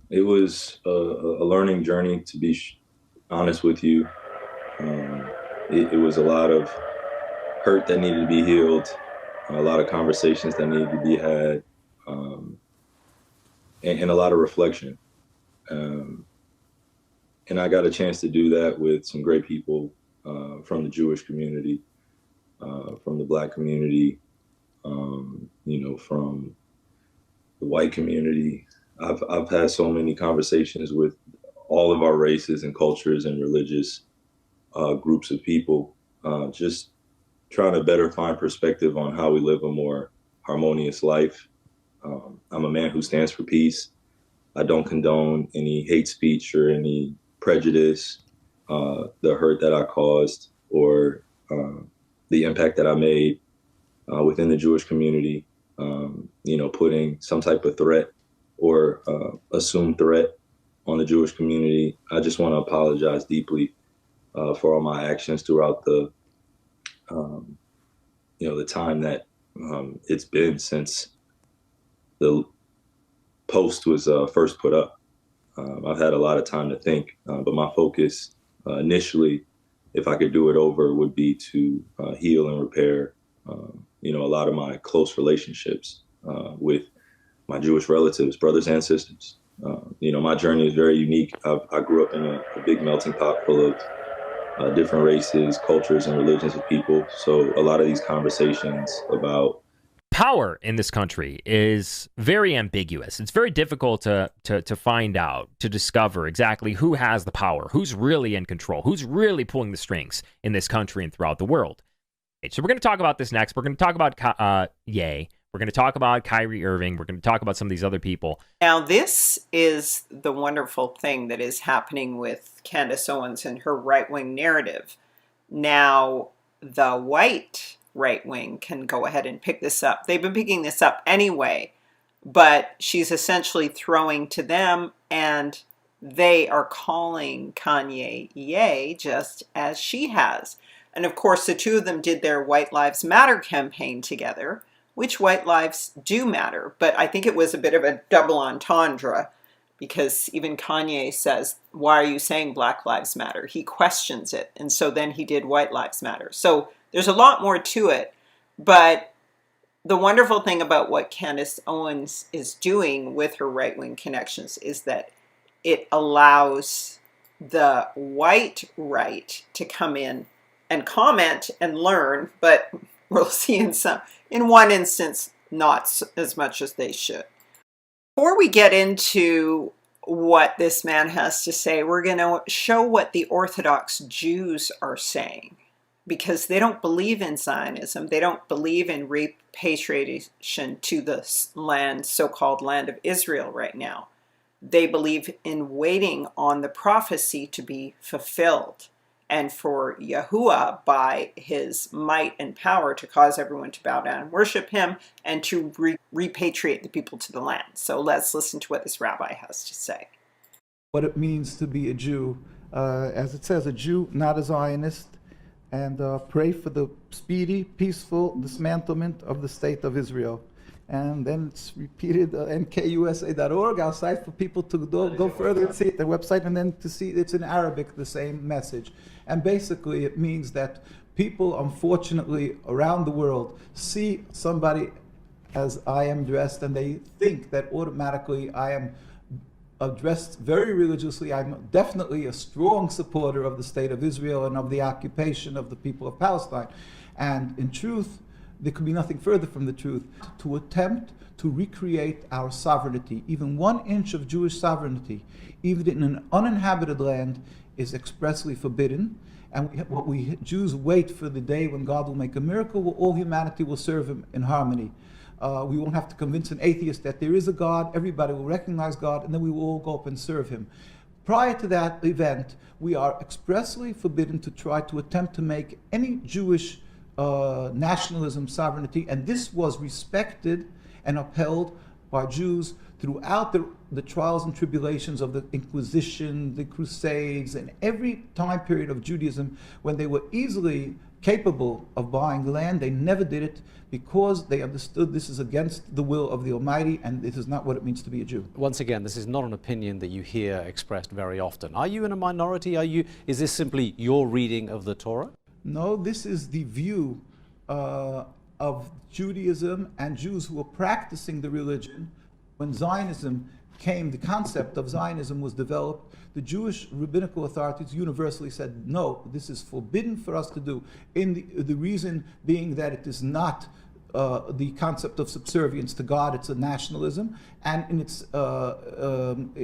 It was a learning journey, to be honest with you. It was a lot of hurt that needed to be healed, a lot of conversations that needed to be had, and a lot of reflection. And I got a chance to do that with some great people from the Jewish community, from the Black community, from the white community. I've had so many conversations with all of our races and cultures and religious groups of people, just trying to better find perspective on how we live a more harmonious life. I'm a man who stands for peace. I don't condone any hate speech or any prejudice, the hurt that I caused or the impact that I made within the Jewish community, putting some type of threat or assumed threat on the Jewish community. I just want to apologize deeply for all my actions throughout the time that it's been since the post was first put up. I've had a lot of time to think, but my focus initially, if I could do it over, would be to heal and repair, a lot of my close relationships with my Jewish relatives, brothers and sisters. My journey is very unique. I grew up in a big melting pot full of different races, cultures, and religions of people. So a lot of these conversations about power in this country is very ambiguous. It's very difficult to find out, to discover exactly who has the power, who's really in control, who's really pulling the strings in this country and throughout the world. So we're going to talk about this next. We're going to talk about Ye. We're going to talk about Kyrie Irving. We're going to talk about some of these other people. Now, this is the wonderful thing that is happening with Candace Owens and her right-wing narrative. Now, the white right wing can go ahead and pick this up. They've been picking this up anyway, but she's essentially throwing to them, and they are calling Kanye Ye just as she has. And of course, the two of them did their White Lives Matter campaign together, which white lives do matter. But I think it was a bit of a double entendre, because even Kanye says, why are you saying Black Lives Matter? He questions it. And so then he did White Lives Matter. So there's a lot more to it. But the wonderful thing about what Candace Owens is doing with her right-wing connections is that it allows the white right to come in and comment and learn, but we'll see in one instance, not as much as they should. Before we get into what this man has to say, we're going to show what the Orthodox Jews are saying, because they don't believe in Zionism. They don't believe in repatriation to the land, so-called land of Israel right now. They believe in waiting on the prophecy to be fulfilled, and for Yahuwah, by his might and power, to cause everyone to bow down and worship him, and to repatriate the people to the land. So let's listen to what this rabbi has to say. What it means to be a Jew. As it says, a Jew, not a Zionist, and pray for the speedy, peaceful dismantlement of the state of Israel. And then it's repeated, nkusa.org, our site for people to go further and see it, the website, and then to see it's in Arabic, the same message. And basically it means that people, unfortunately, around the world see somebody as I am dressed, and they think that automatically I am dressed very religiously. I'm definitely a strong supporter of the state of Israel and of the occupation of the people of Palestine. And in truth, there could be nothing further from the truth. To attempt to recreate our sovereignty, even 1 inch of Jewish sovereignty, even in an uninhabited land, is expressly forbidden. And we Jews wait for the day when God will make a miracle, where all humanity will serve him in harmony. We won't have to convince an atheist that there is a God. Everybody will recognize God, and then we will all go up and serve him. Prior to that event, we are expressly forbidden to try to attempt to make any Jewish nationalism sovereignty, and this was respected and upheld by Jews throughout the trials and tribulations of the Inquisition, the Crusades, and every time period of Judaism when they were easily capable of buying land. They never did it because they understood this is against the will of the Almighty, and this is not what it means to be a Jew. Once again, this is not an opinion that you hear expressed very often. Are you in a minority? Is this simply your reading of the Torah? No, this is the view of Judaism and Jews who were practicing the religion. When Zionism came, the concept of Zionism was developed, the Jewish rabbinical authorities universally said, no, this is forbidden for us to do. The reason being that it is not the concept of subservience to God, it's a nationalism, and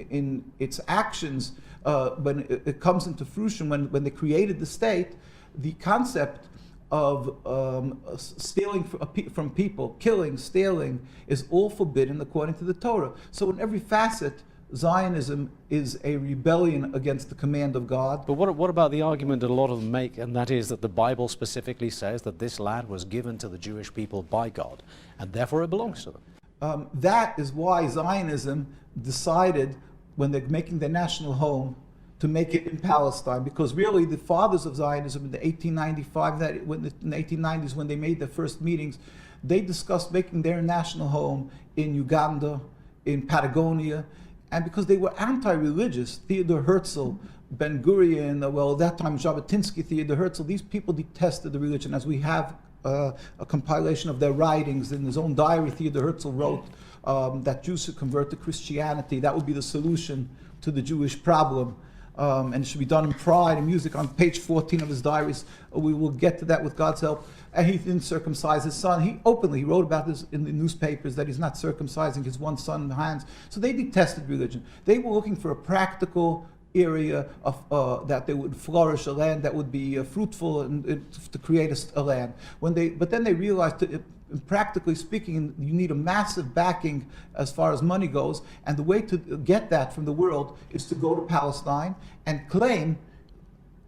in its actions, when it comes into fruition, when they created the state, the concept of stealing from people, killing, stealing, is all forbidden according to the Torah. So in every facet, Zionism is a rebellion against the command of God. But what about the argument that a lot of them make, and that is that the Bible specifically says that this land was given to the Jewish people by God, and therefore it belongs to them? That is why Zionism decided, when they're making their national home, to make it in Palestine, because really the fathers of Zionism in the 1890s, when they made their first meetings, they discussed making their national home in Uganda, in Patagonia, and because they were anti-religious, Theodor Herzl, Ben Gurion, well, at that time Jabotinsky, Theodor Herzl, these people detested the religion, as we have a compilation of their writings. In his own diary, Theodor Herzl wrote that Jews should convert to Christianity. That would be the solution to the Jewish problem. and it should be done in pride and music. On page 14 of his diaries, we will get to that with God's help. And he didn't circumcise his son. He openly wrote about this in the newspapers, that he's not circumcising his one son's hands. So they detested religion. They were looking for a practical area of that they would flourish, a land that would be fruitful, and to create a land. But then they realized that practically speaking, you need a massive backing as far as money goes, and the way to get that from the world is to go to Palestine and claim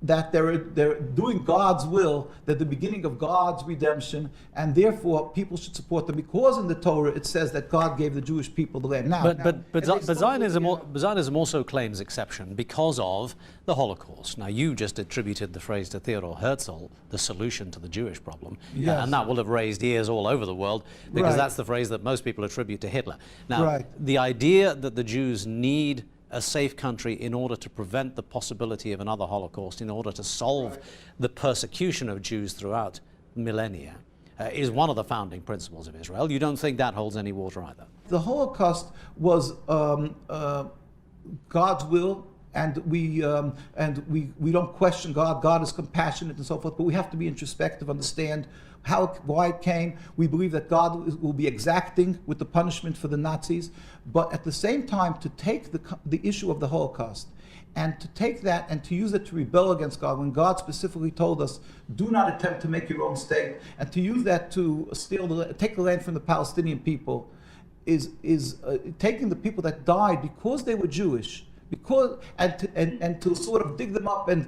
that they're doing God's will, that the beginning of God's redemption, and therefore people should support them, because in the Torah it says that God gave the Jewish people the land. But Zionism also claims exception because of the Holocaust. Now, you just attributed the phrase to Theodor Herzl, the solution to the Jewish problem, Yes. and that will have raised ears all over the world, because Right. that's the phrase that most people attribute to Hitler. Now, Right. the idea that the Jews need a safe country in order to prevent the possibility of another Holocaust, in order to solve the persecution of Jews throughout millennia, is one of the founding principles of Israel. You don't think that holds any water either? The Holocaust was God's will, and we don't question God. God is compassionate and so forth, but we have to be introspective, understand why it came. We believe that God will be exacting with the punishment for the Nazis, but at the same time, to take the issue of the Holocaust and to take that and to use it to rebel against God, when God specifically told us, do not attempt to make your own state, and to use that to take the land from the Palestinian people, is taking the people that died because they were Jewish, and to sort of dig them up and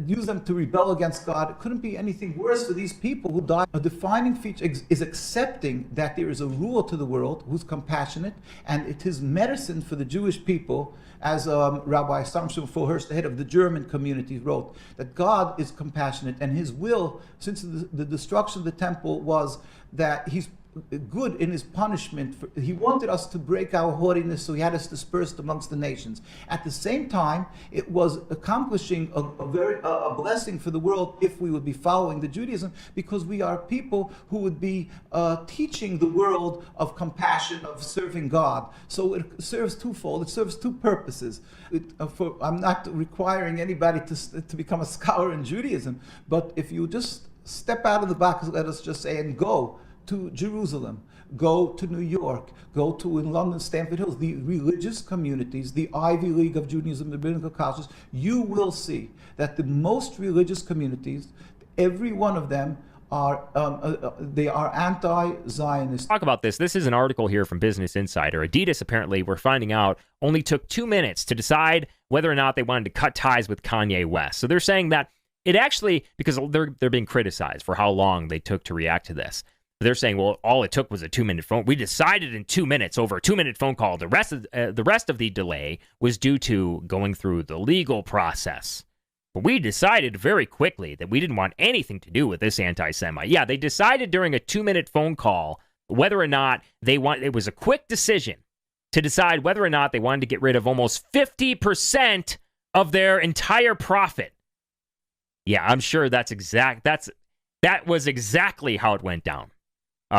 use them to rebel against God. It couldn't be anything worse for these people who died. A defining feature is accepting that there is a ruler to the world who's compassionate, and it is medicine for the Jewish people, as Rabbi Samson Fulhurst, the head of the German community, wrote, that God is compassionate, and his will, since the destruction of the temple, was that he's good in his punishment. He wanted us to break our haughtiness, so he had us dispersed amongst the nations. At the same time, it was accomplishing a blessing for the world if we would be following the Judaism, because we are people who would be teaching the world of compassion, of serving God. So it serves twofold. It serves two purposes. I'm not requiring anybody to become a scholar in Judaism, but if you just step out of the box, let us just say, and go to Jerusalem, go to New York, go to, in London, Stamford Hills, the religious communities, the Ivy League of Judaism, the rabbinical colleges, you will see that the most religious communities, every one of them, they are anti-Zionist. Talk about this. This is an article here from Business Insider. Adidas, apparently, we're finding out, only took 2 minutes to decide whether or not they wanted to cut ties with Kanye West. So they're saying that it actually, because they're being criticized for how long they took to react to this. They're saying, well, all it took was a 2-minute phone. We decided in 2 minutes over a 2-minute phone call. The rest of the delay was due to going through the legal process. But we decided very quickly that we didn't want anything to do with this anti-Semite. Yeah, they decided during a 2-minute phone call whether or not it was a quick decision to decide whether or not they wanted to get rid of almost 50% of their entire profit. Yeah, I'm sure that was exactly how it went down.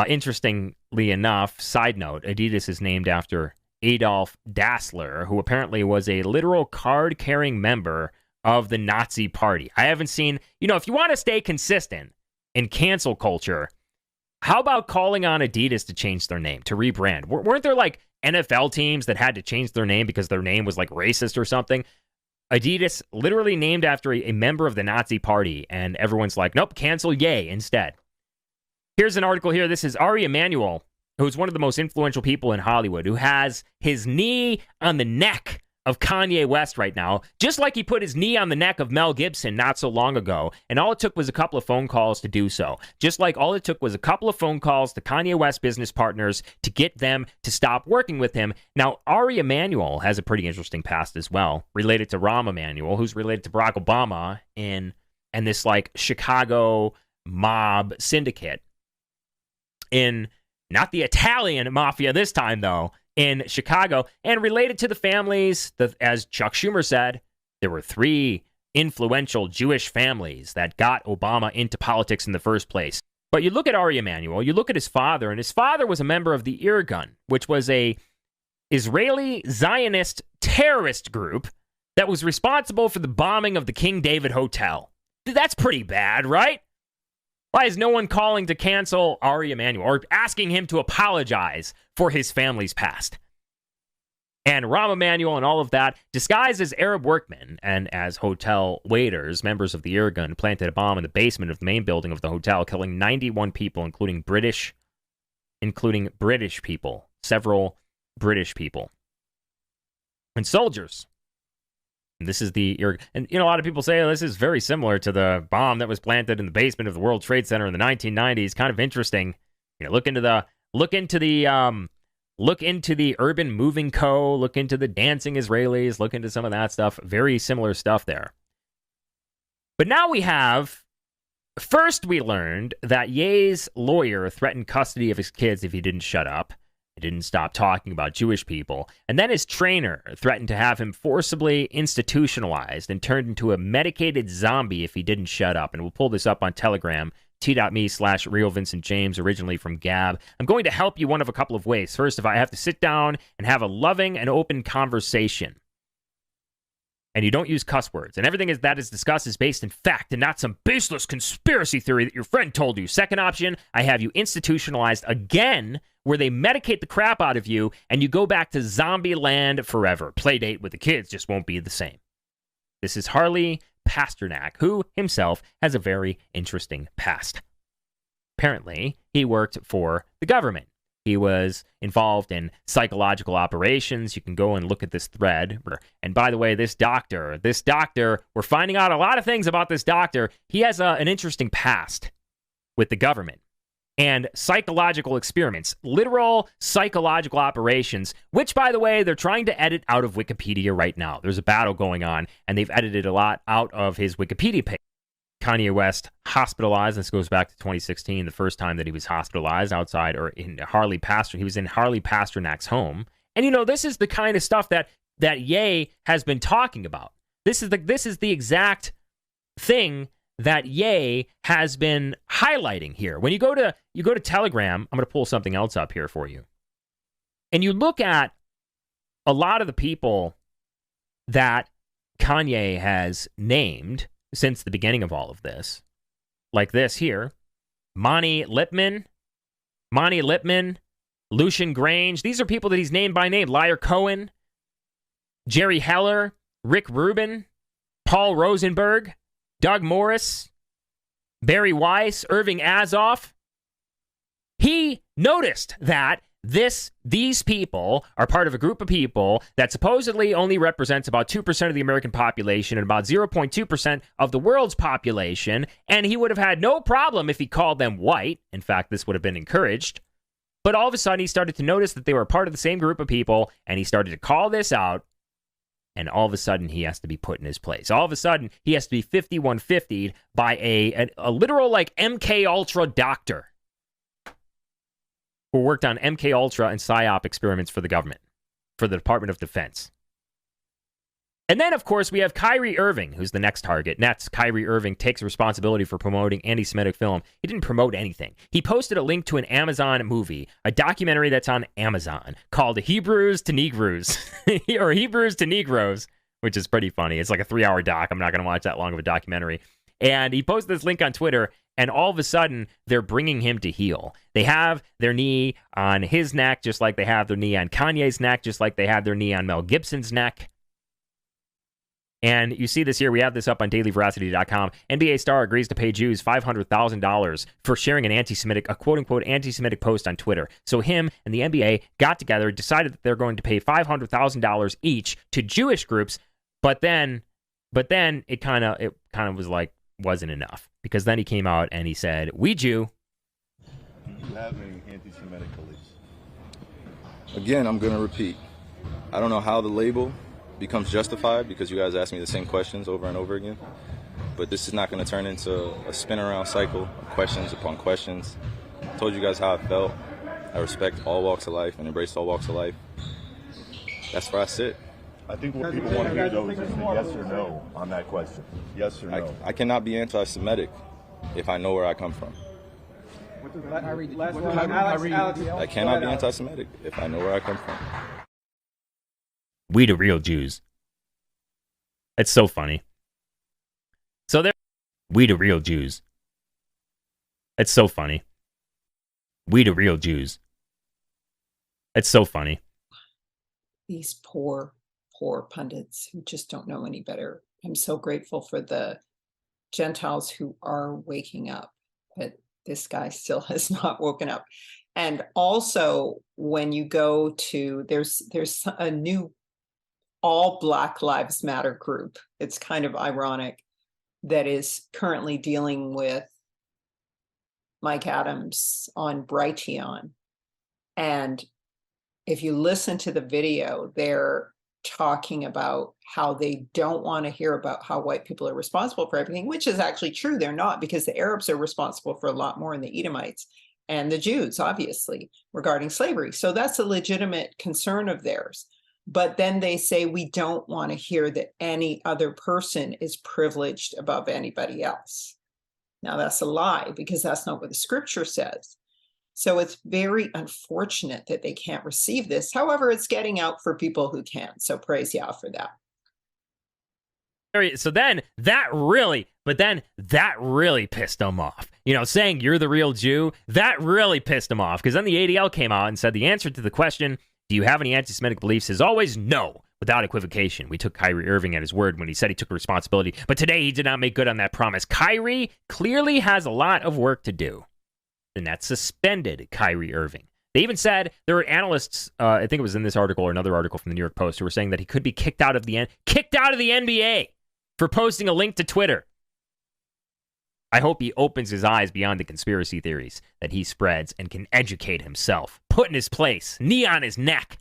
Interestingly enough, side note, Adidas is named after Adolf Dassler, who apparently was a literal card-carrying member of the Nazi Party. I haven't seen, if you want to stay consistent in cancel culture, how about calling on Adidas to change their name, to rebrand? Weren't there like NFL teams that had to change their name because their name was like racist or something? Adidas literally named after a member of the Nazi Party, and everyone's like, nope, cancel yay instead. Here's an article here. This is Ari Emanuel, who's one of the most influential people in Hollywood, who has his knee on the neck of Kanye West right now, just like he put his knee on the neck of Mel Gibson not so long ago, and all it took was a couple of phone calls to do so. Just like all it took was a couple of phone calls to Kanye West business partners to get them to stop working with him. Now, Ari Emanuel has a pretty interesting past as well, related to Rahm Emanuel, who's related to Barack Obama and this like Chicago mob syndicate. In not the Italian mafia this time, though, in Chicago, and related to the families, as Chuck Schumer said, there were 3 influential Jewish families that got Obama into politics in the first place. But you look at Ari Emanuel, you look at his father, and his father was a member of the Irgun, which was a Israeli Zionist terrorist group that was responsible for the bombing of the King David Hotel. That's pretty bad, right? Why is no one calling to cancel Ari Emanuel or asking him to apologize for his family's past? And Rahm Emanuel and all of that, disguised as Arab workmen and as hotel waiters, members of the Irgun planted a bomb in the basement of the main building of the hotel, killing 91 people, including British people, several British people, and soldiers. And this is the Irgun. And, you know, a lot of people say, oh, this is very similar to the bomb that was planted in the basement of the World Trade Center in the 1990s. Kind of interesting. You know, look into the Urban Moving Co., look into the Dancing Israelis, look into some of that stuff. Very similar stuff there. But now first we learned that Ye's lawyer threatened custody of his kids if he didn't shut up. He didn't stop talking about Jewish people. And then his trainer threatened to have him forcibly institutionalized and turned into a medicated zombie if he didn't shut up. And we'll pull this up on Telegram, t.me/RealVincentJames, originally from Gab. I'm going to help you one of a couple of ways. First, if I have to sit down and have a loving and open conversation, and you don't use cuss words, and everything that is discussed is based in fact and not some baseless conspiracy theory that your friend told you. Second option, I have you institutionalized again, where they medicate the crap out of you, and you go back to zombie land forever. Playdate with the kids just won't be the same. This is Harley Pasternak, who himself has a very interesting past. Apparently, he worked for the government. He was involved in psychological operations. You can go and look at this thread. And by the way, this doctor, we're finding out a lot of things about this doctor. He has an interesting past with the government and psychological experiments, literal psychological operations, which, by the way, they're trying to edit out of Wikipedia right now. There's a battle going on, and they've edited a lot out of his Wikipedia page. Kanye West hospitalized. This goes back to 2016, the first time that he was hospitalized outside or in Harley Pastor. He was in Harley Pasternak's home. And, you know, this is the kind of stuff that Ye has been talking about. This is the exact thing that Ye has been highlighting here. When you go to Telegram, I'm going to pull something else up here for you. And you look at a lot of the people that Kanye has named since the beginning of all of this, like this here, Monty Lipman, Lucian Grange. These are people that he's named by name. Liar Cohen, Jerry Heller, Rick Rubin, Paul Rosenberg, Doug Morris, Barry Weiss, Irving Azoff. He noticed that these people are part of a group of people that supposedly only represents about 2% of the American population and about 0.2% of the world's population, and he would have had no problem if he called them white. In fact, this would have been encouraged. But all of a sudden, he started to notice that they were part of the same group of people, and he started to call this out, and all of a sudden, he has to be put in his place. All of a sudden, he has to be 5150'd by a literal, like, MK Ultra doctor who worked on MK Ultra and PSYOP experiments for the government, for the Department of Defense. And then, of course, we have Kyrie Irving, who's the next target. Next, Kyrie Irving takes responsibility for promoting anti-Semitic film. He didn't promote anything. He posted a link to an Amazon movie, a documentary that's on Amazon, called Hebrews to Negroes, or Hebrews to Negroes, which is pretty funny. It's like a 3-hour doc. I'm not going to watch that long of a documentary. And he posted this link on Twitter, and all of a sudden, they're bringing him to heel. They have their knee on his neck, just like they have their knee on Kanye's neck, just like they have their knee on Mel Gibson's neck. And you see this here. We have this up on dailyveracity.com. NBA star agrees to pay Jews $500,000 for sharing a quote-unquote anti-Semitic post on Twitter. So him and the NBA got together, decided that they're going to pay $500,000 each to Jewish groups, but then it kind of was like, wasn't enough. Because then he came out and he said, "We Jew." You have any anti-Semitic beliefs? Again, I'm going to repeat. I don't know how the label becomes justified because you guys ask me the same questions over and over again. But this is not going to turn into a spin around cycle of questions upon questions. I told you guys how I felt. I respect all walks of life and embrace all walks of life. That's where I sit. I think what people want to hear, though, is just a yes or no on that question. Yes or no. I cannot be anti-Semitic if I know where I come from. I cannot be anti-Semitic if I know where I come from. We the real Jews. It's so funny. So there, we the real Jews. It's so funny. We the real Jews. It's so funny. These poor, poor pundits who just don't know any better. I'm so grateful for the Gentiles who are waking up, but this guy still has not woken up. And also, when you go to, there's a new all Black Lives Matter group. It's kind of ironic that is currently dealing with Mike Adams on Brighteon. And if you listen to the video, they're talking about how they don't want to hear about how white people are responsible for everything, which is actually true. They're not, because the Arabs are responsible for a lot more than the Edomites and the Jews, obviously, regarding slavery. So that's a legitimate concern of theirs. But then they say we don't want to hear that any other person is privileged above anybody else. Now that's a lie, because that's not what the scripture says. So it's very unfortunate that they can't receive this. However, it's getting out for people who can. So praise Yah for that. So then that really pissed them off. You know, saying you're the real Jew, that really pissed them off. Because then the ADL came out and said the answer to the question, do you have any anti-Semitic beliefs, is always no, without equivocation. We took Kyrie Irving at his word when he said he took responsibility. But today he did not make good on that promise. Kyrie clearly has a lot of work to do. And that suspended Kyrie Irving. They even said there were analysts, I think it was in this article or another article from the New York Post, who were saying that he could be kicked out of the NBA for posting a link to Twitter. I hope he opens his eyes beyond the conspiracy theories that he spreads and can educate himself. Put in his place, knee on his neck.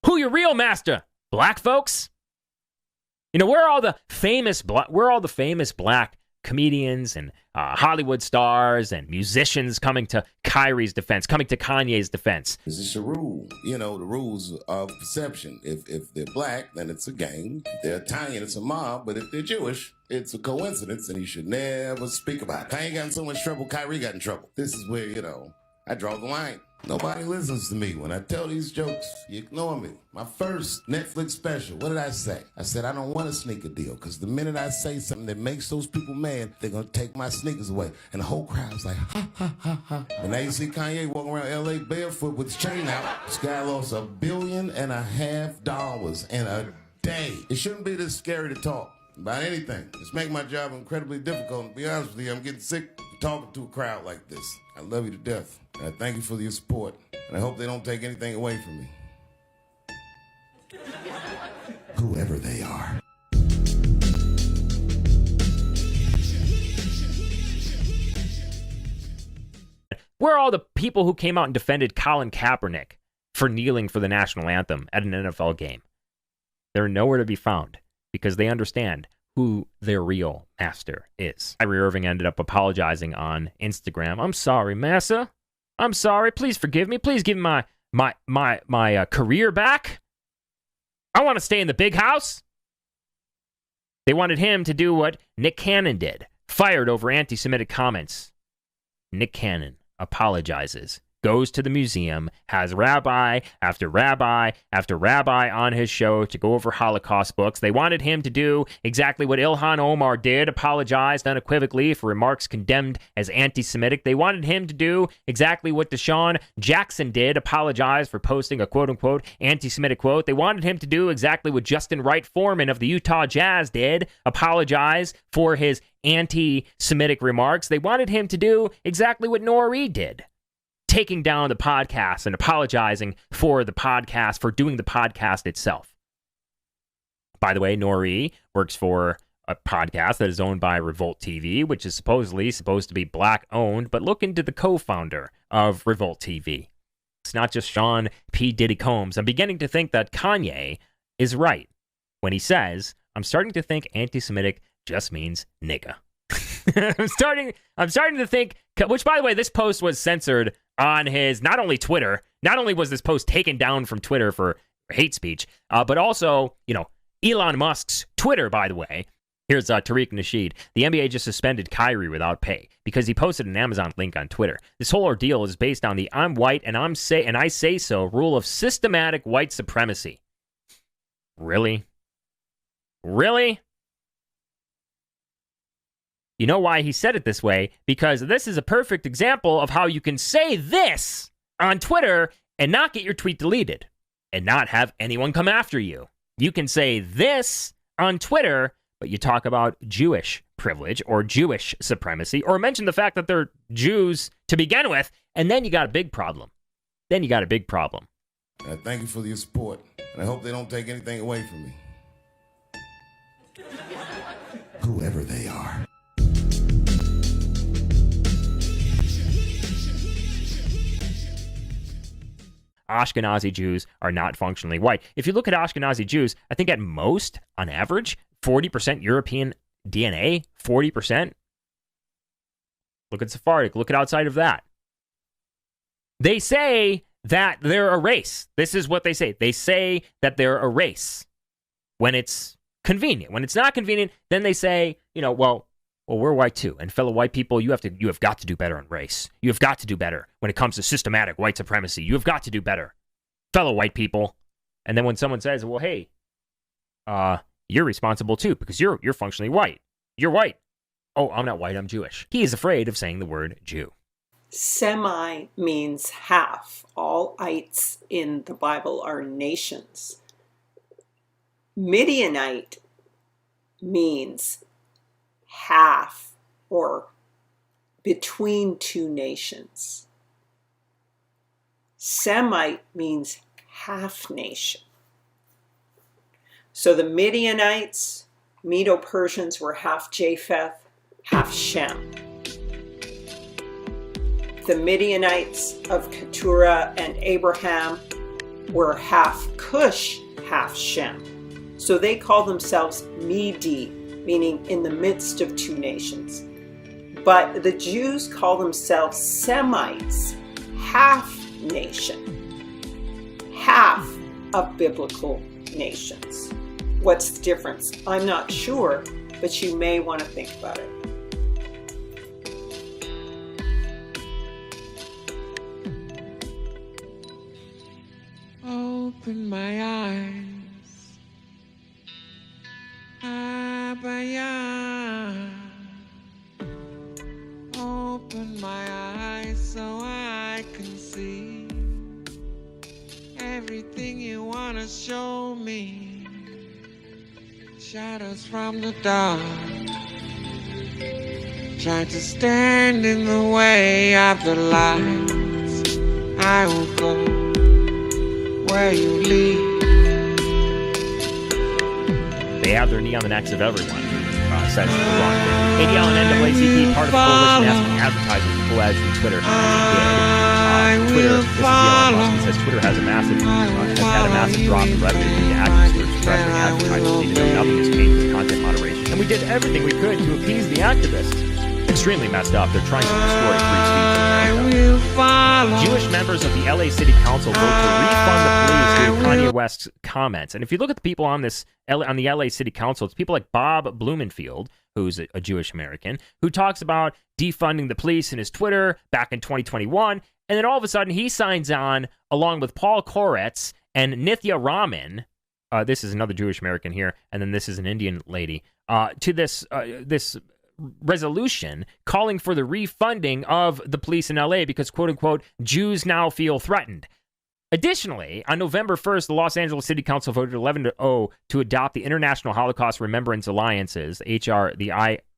Who your real master? Black folks? You know, where are all the famous black comedians and Hollywood stars and musicians coming to Kyrie's defense, coming to Kanye's defense? It's just a rule. You know, the rules of perception. If they're black, then it's a gang. If they're Italian, it's a mob. But if they're Jewish, it's a coincidence, and you should never speak about it. I ain't got in so much trouble, Kyrie got in trouble. This is where, you know, I draw the line. Nobody listens to me. When I tell these jokes, you ignore me. My first Netflix special, what did I say? I said, I don't want a sneaker deal, because the minute I say something that makes those people mad, they're going to take my sneakers away. And the whole crowd's like, ha, ha, ha, ha. And now you see Kanye walking around L.A. barefoot with his chain out. This guy lost $1.5 billion in a day. It shouldn't be this scary to talk about anything. It's making my job incredibly difficult. And to be honest with you, I'm getting sick of talking to a crowd like this. I love you to death. And I thank you for your support. And I hope they don't take anything away from me. Whoever they are. Where are all the people who came out and defended Colin Kaepernick for kneeling for the national anthem at an NFL game? They're nowhere to be found, because they understand who their real master is. Kyrie Irving ended up apologizing on Instagram. I'm sorry, massa. I'm sorry. Please forgive me. Please give me my career back. I want to stay in the big house. They wanted him to do what Nick Cannon did, fired over anti-Semitic comments. Nick Cannon apologizes, goes to the museum, has rabbi after rabbi after rabbi on his show to go over Holocaust books. They wanted him to do exactly what Ilhan Omar did, apologized unequivocally for remarks condemned as anti-Semitic. They wanted him to do exactly what Deshaun Jackson did, apologize for posting a quote-unquote anti-Semitic quote. They wanted him to do exactly what Justin Wright Foreman of the Utah Jazz did, apologize for his anti-Semitic remarks. They wanted him to do exactly what Nori did, taking down the podcast and apologizing for the podcast, for doing the podcast itself. By the way, Nori works for a podcast that is owned by Revolt TV, which is supposed to be black owned, but look into the co-founder of Revolt TV. It's not just Sean P. Diddy Combs. I'm beginning to think that Kanye is right when he says, I'm starting to think anti-Semitic just means nigga. I'm starting to think, which by the way, this post was censored on his, not only Twitter, not only was this post taken down from Twitter for hate speech, but also, you know, Elon Musk's Twitter, by the way. Here's Tariq Nasheed. The NBA just suspended Kyrie without pay because he posted an Amazon link on Twitter. This whole ordeal is based on the I'm white and I say so rule of systematic white supremacy. Really? Really? You know why he said it this way? Because this is a perfect example of how you can say this on Twitter and not get your tweet deleted and not have anyone come after you. You can say this on Twitter, but you talk about Jewish privilege or Jewish supremacy or mention the fact that they're Jews to begin with, and then you got a big problem. Then you got a big problem. I thank you for your support, and I hope they don't take anything away from me. Whoever they are. Ashkenazi Jews are not functionally white. If you look at Ashkenazi Jews, I think at most, on average, 40% European DNA, 40%. Look at Sephardic. Look at outside of that. They say that they're a race. This is what they say. They say that they're a race when it's convenient. When it's not convenient, then they say, well, we're white too. And fellow white people, you have got to do better on race. You have got to do better when it comes to systematic white supremacy. You have got to do better, fellow white people. And then when someone says, well, hey, you're responsible too because you're functionally white. You're white. Oh, I'm not white. I'm Jewish. He is afraid of saying the word Jew. Semi means half. All ites in the Bible are nations. Midianite means half or between two nations. Semite means half nation. So the Midianites, Medo-Persians, were half Japheth, half Shem. The Midianites of Keturah and Abraham were half Cush, half Shem. So they call themselves Medi, meaning in the midst of two nations. But the Jews call themselves Semites, half nation, half of biblical nations. What's the difference? I'm not sure, but you may want to think about it. Open my eyes, Abaya. Open my eyes so I can see everything you want to show me. Shadows from the dark try to stand in the way of the lights. I will go where you lead. They have their knee on the necks of everyone who says the wrong thing. ADL and NAACP, part of the coalition asking advertisers to pull ads from Twitter. Twitter, this is Elon Musk, he says Twitter has had a massive drop in revenue due to activists pressuring advertisers, even though nothing has changed with content moderation. And we did everything we could to appease the activists. Extremely messed up. They're trying to destroy free speech in America. Jewish members of the LA City Council vote to refund the police due to Kanye West's comments. And if you look at the people on the LA City Council, it's people like Bob Blumenfield, who's a Jewish American, who talks about defunding the police in his Twitter back in 2021. And then all of a sudden he signs on, along with Paul Koretz and Nithya Raman. This is another Jewish American here, and then this is an Indian lady, to this resolution calling for the refunding of the police in LA because, quote unquote, Jews now feel threatened. Additionally, on November 1st, the Los Angeles City Council voted 11-0 to adopt the International Holocaust Remembrance Alliance's, the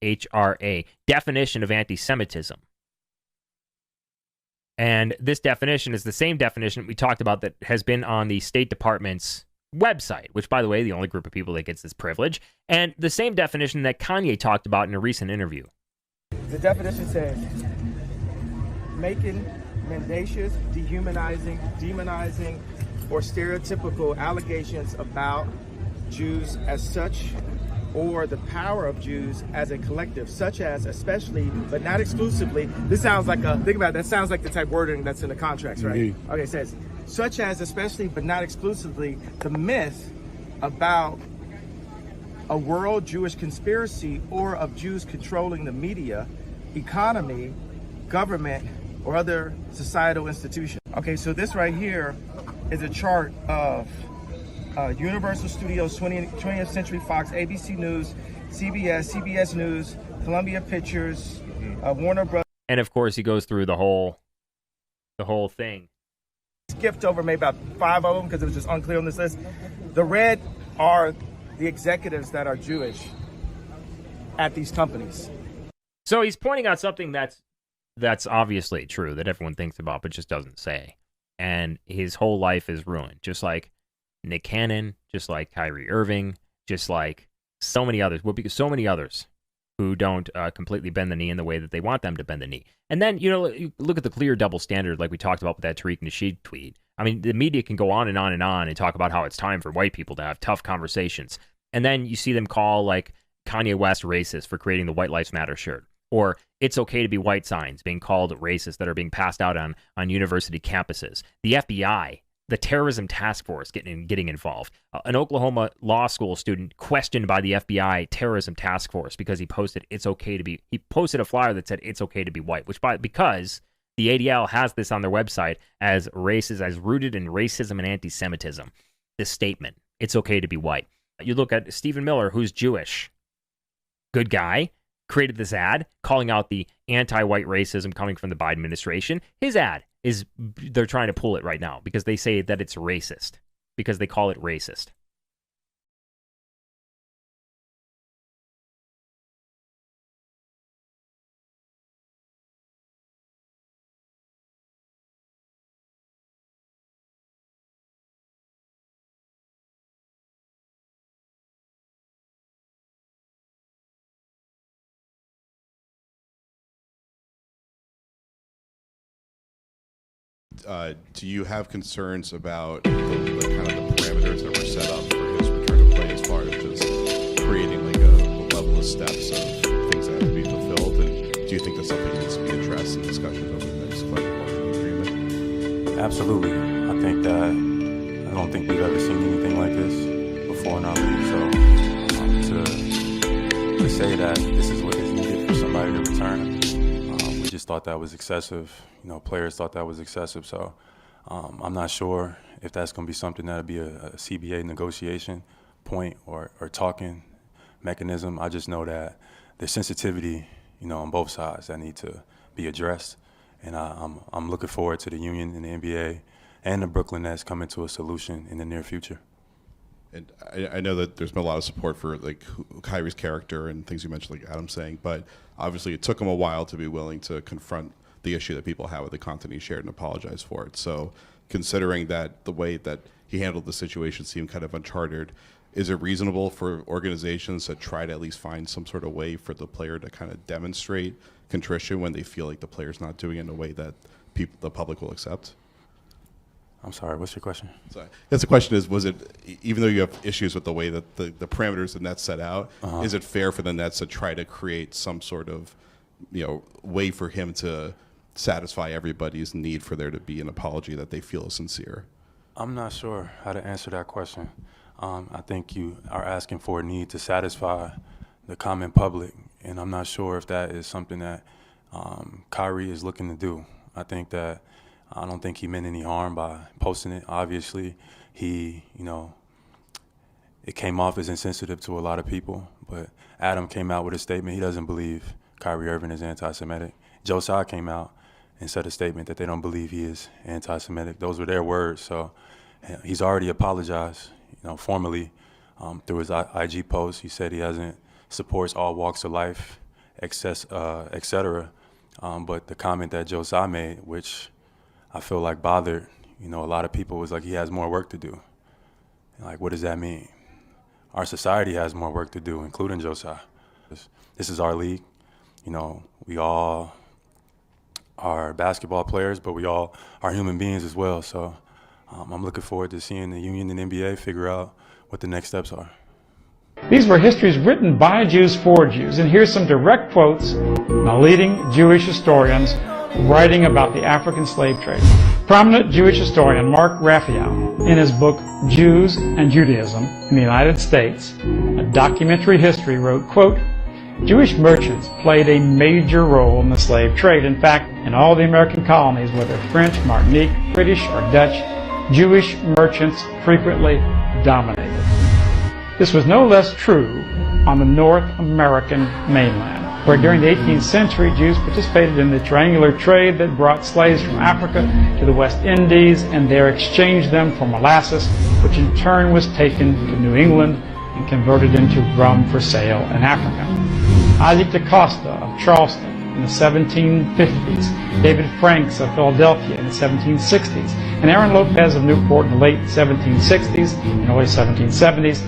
IHRA, definition of anti-Semitism. And this definition is the same definition we talked about that has been on the State Department's website, which, by the way, the only group of people that gets this privilege, and the same definition that Kanye talked about in a recent interview. The definition says, making mendacious, dehumanizing, demonizing, or stereotypical allegations about Jews as such, or the power of Jews as a collective, such as, especially, but not exclusively. This sounds like think about it, that sounds like the type wording that's in the contracts, right? Mm-hmm. Okay, it says, such as, especially, but not exclusively, the myth about a world Jewish conspiracy or of Jews controlling the media, economy, government, or other societal institutions. Okay, so this right here is a chart of Universal Studios, 20th Century Fox, ABC News, CBS News, Columbia Pictures, Warner Brothers. And of course, he goes through the whole thing. Skipped over maybe about 5 of them because it was just unclear on this list. The red are the executives that are Jewish at these companies. So he's pointing out something that's obviously true, that everyone thinks about but just doesn't say. And his whole life is ruined, just like Nick Cannon, just like Kyrie Irving, just like so many others. Well, because so many others who don't completely bend the knee in the way that they want them to bend the knee. And then, you look at the clear double standard like we talked about with that Tariq Nasheed tweet. I mean, the media can go on and on and on and talk about how it's time for white people to have tough conversations. And then you see them call, like, Kanye West racist for creating the White Lives Matter shirt. Or it's okay to be white signs being called racist that are being passed out on university campuses. The FBI, the terrorism task force getting involved. An Oklahoma law school student questioned by the FBI terrorism task force because he posted he posted a flyer that said it's okay to be white, because the ADL has this on their website as rooted in racism and anti-Semitism. This statement, it's okay to be white. You look at Stephen Miller, who's Jewish, good guy, created this ad calling out the anti-white racism coming from the Biden administration. His ad they're trying to pull it right now because they say that it's racist, because they call it racist. Do you have concerns about the kind of the parameters that were set up for his return to play, as far as just creating like a level of steps of things that have to be fulfilled? And do you think that's something that needs to be addressed in discussions over the next collective bargaining agreement? Absolutely. I don't think we've ever seen anything like this before in our league. So to say that this is what is needed for somebody to return, we just thought that was excessive. Players thought that was excessive. So I'm not sure if that's going to be something that'll be a CBA negotiation point or talking mechanism. I just know that there's sensitivity, on both sides that need to be addressed. And I'm looking forward to the union and the NBA and the Brooklyn Nets coming to a solution in the near future. And I know that there's been a lot of support for like Kyrie's character and things you mentioned, like Adam saying, but obviously it took him a while to be willing to confront the issue that people have with the content he shared and apologize for it. So considering that the way that he handled the situation seemed kind of uncharted, is it reasonable for organizations to try to at least find some sort of way for the player to kind of demonstrate contrition when they feel like the player's not doing it in a way that the public will accept? I'm sorry, what's your question? Sorry. I guess the question is, was it, even though you have issues with the way that the parameters the Nets set out, is it fair for the Nets to try to create some sort of way for him to satisfy everybody's need for there to be an apology that they feel is sincere? I'm not sure how to answer that question. I think you are asking for a need to satisfy the common public, and I'm not sure if that is something that Kyrie is looking to do. I don't think he meant any harm by posting it. Obviously, it came off as insensitive to a lot of people, but Adam came out with a statement. He doesn't believe Kyrie Irving is anti-Semitic. Joe Tsai came out and said a statement that they don't believe he is anti-Semitic. Those were their words. So he's already apologized, formally through his IG post. He said he supports all walks of life, etc. But the comment that Joe Tsai made, which I feel like bothered, a lot of people, was like, he has more work to do. Like, what does that mean? Our society has more work to do, including Joe Tsai. This is our league. We all are basketball players, but we all are human beings as well. So I'm looking forward to seeing the union and NBA figure out what the next steps are. These were histories written by Jews for Jews, and here's some direct quotes from leading Jewish historians writing about the African slave trade. Prominent Jewish historian Mark Raphael, in his book Jews and Judaism in the United States, a documentary history, wrote, quote, Jewish merchants played a major role in the slave trade. In fact, in all the American colonies, whether French, Martinique, British, or Dutch, Jewish merchants frequently dominated. This was no less true on the North American mainland, where during the 18th century Jews participated in the triangular trade that brought slaves from Africa to the West Indies and there exchanged them for molasses, which in turn was taken to New England and converted into rum for sale in Africa. Isaac da Costa of Charleston in the 1750s, David Franks of Philadelphia in the 1760s, and Aaron Lopez of Newport in the late 1760s and early 1770s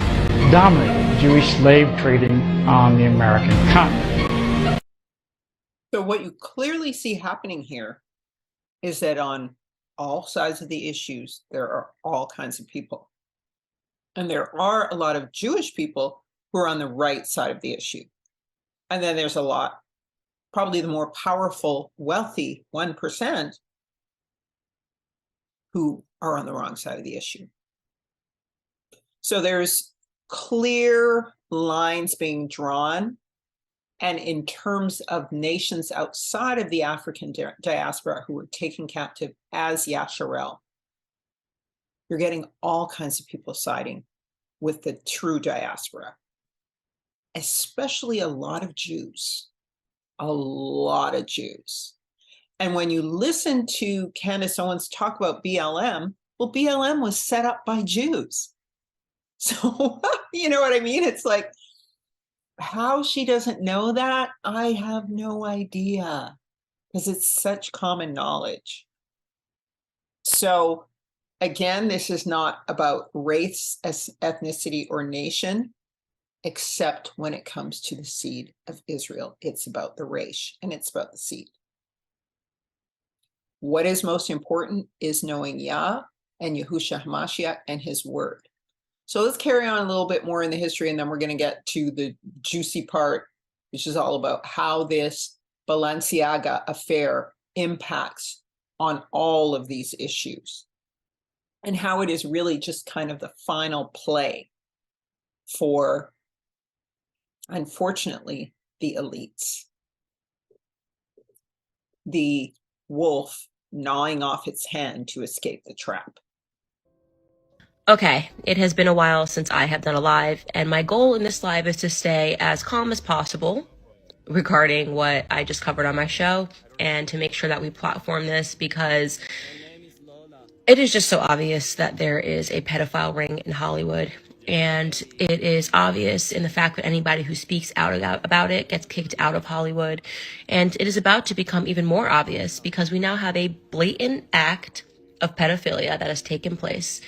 dominated Jewish slave trading on the American continent. So what you clearly see happening here is that on all sides of the issues, there are all kinds of people. And there are a lot of Jewish people who are on the right side of the issue. And then there's a lot, probably the more powerful, wealthy 1%, who are on the wrong side of the issue. So there's clear lines being drawn. And in terms of nations outside of the African diaspora who were taken captive as Yasharel, you're getting all kinds of people siding with the true diaspora, especially a lot of Jews. A lot of Jews. And when you listen to Candace Owens talk about BLM, well, BLM was set up by Jews. So, you know what I mean? It's like, how she doesn't know that, I have no idea, because it's such common knowledge. So, again, this is not about race, ethnicity, or nation. Except when it comes to the seed of Israel. It's about the race and it's about the seed. What is most important is knowing Yah and Yahushua HaMashiach and his word. So let's carry on a little bit more in the history, and then we're going to get to the juicy part, which is all about how this Balenciaga affair impacts on all of these issues and how it is really just kind of the final play for, unfortunately, the elites. The wolf gnawing off its hand to escape the trap. Okay, it has been a while since I have done a live, and my goal in this live is to stay as calm as possible regarding what I just covered on my show, and to make sure that we platform this, because it is just so obvious that there is a pedophile ring in Hollywood. And it is obvious in the fact that anybody who speaks out about it gets kicked out of Hollywood. And it is about to become even more obvious because we now have a blatant act of pedophilia that has taken place.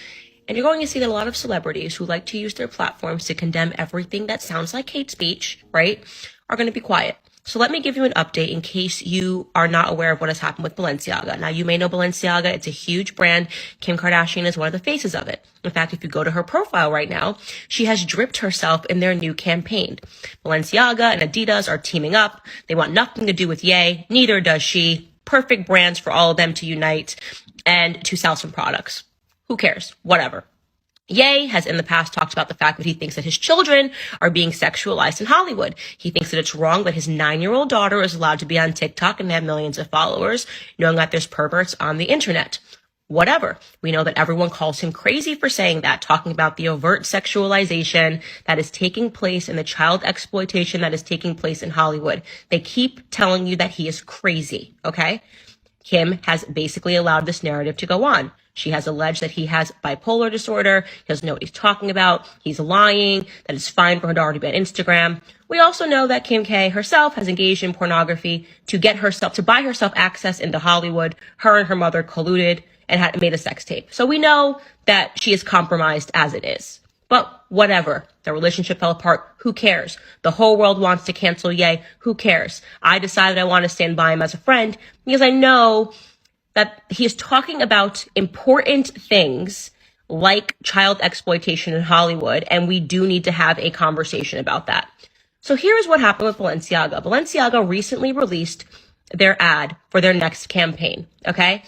And you're going to see that a lot of celebrities who like to use their platforms to condemn everything that sounds like hate speech, right, are going to be quiet. So let me give you an update in case you are not aware of what has happened with Balenciaga. Now, you may know Balenciaga. It's a huge brand. Kim Kardashian is one of the faces of it. In fact, if you go to her profile right now, she has dripped herself in their new campaign. Balenciaga and Adidas are teaming up. They want nothing to do with Ye. Neither does she. Perfect brands for all of them to unite and to sell some products. Who cares? Whatever. Ye has in the past talked about the fact that he thinks that his children are being sexualized in Hollywood. He thinks that it's wrong that his 9-year-old daughter is allowed to be on TikTok and have millions of followers, knowing that there's perverts on the internet. Whatever. We know that everyone calls him crazy for saying that, talking about the overt sexualization that is taking place and the child exploitation that is taking place in Hollywood. They keep telling you that he is crazy, okay? Kim has basically allowed this narrative to go on. She has alleged that he has bipolar disorder. He doesn't know what he's talking about. He's lying, that it's fine for her daughter to be on Instagram. We also know that Kim K herself has engaged in pornography to buy herself access into Hollywood. Her and her mother colluded and had made a sex tape. So we know that she is compromised as it is. But whatever. The relationship fell apart. Who cares? The whole world wants to cancel Ye. Who cares? I decided I want to stand by him as a friend because I know that he is talking about important things like child exploitation in Hollywood, and we do need to have a conversation about that. So here's what happened with Balenciaga. Balenciaga recently released their ad for their next campaign, okay?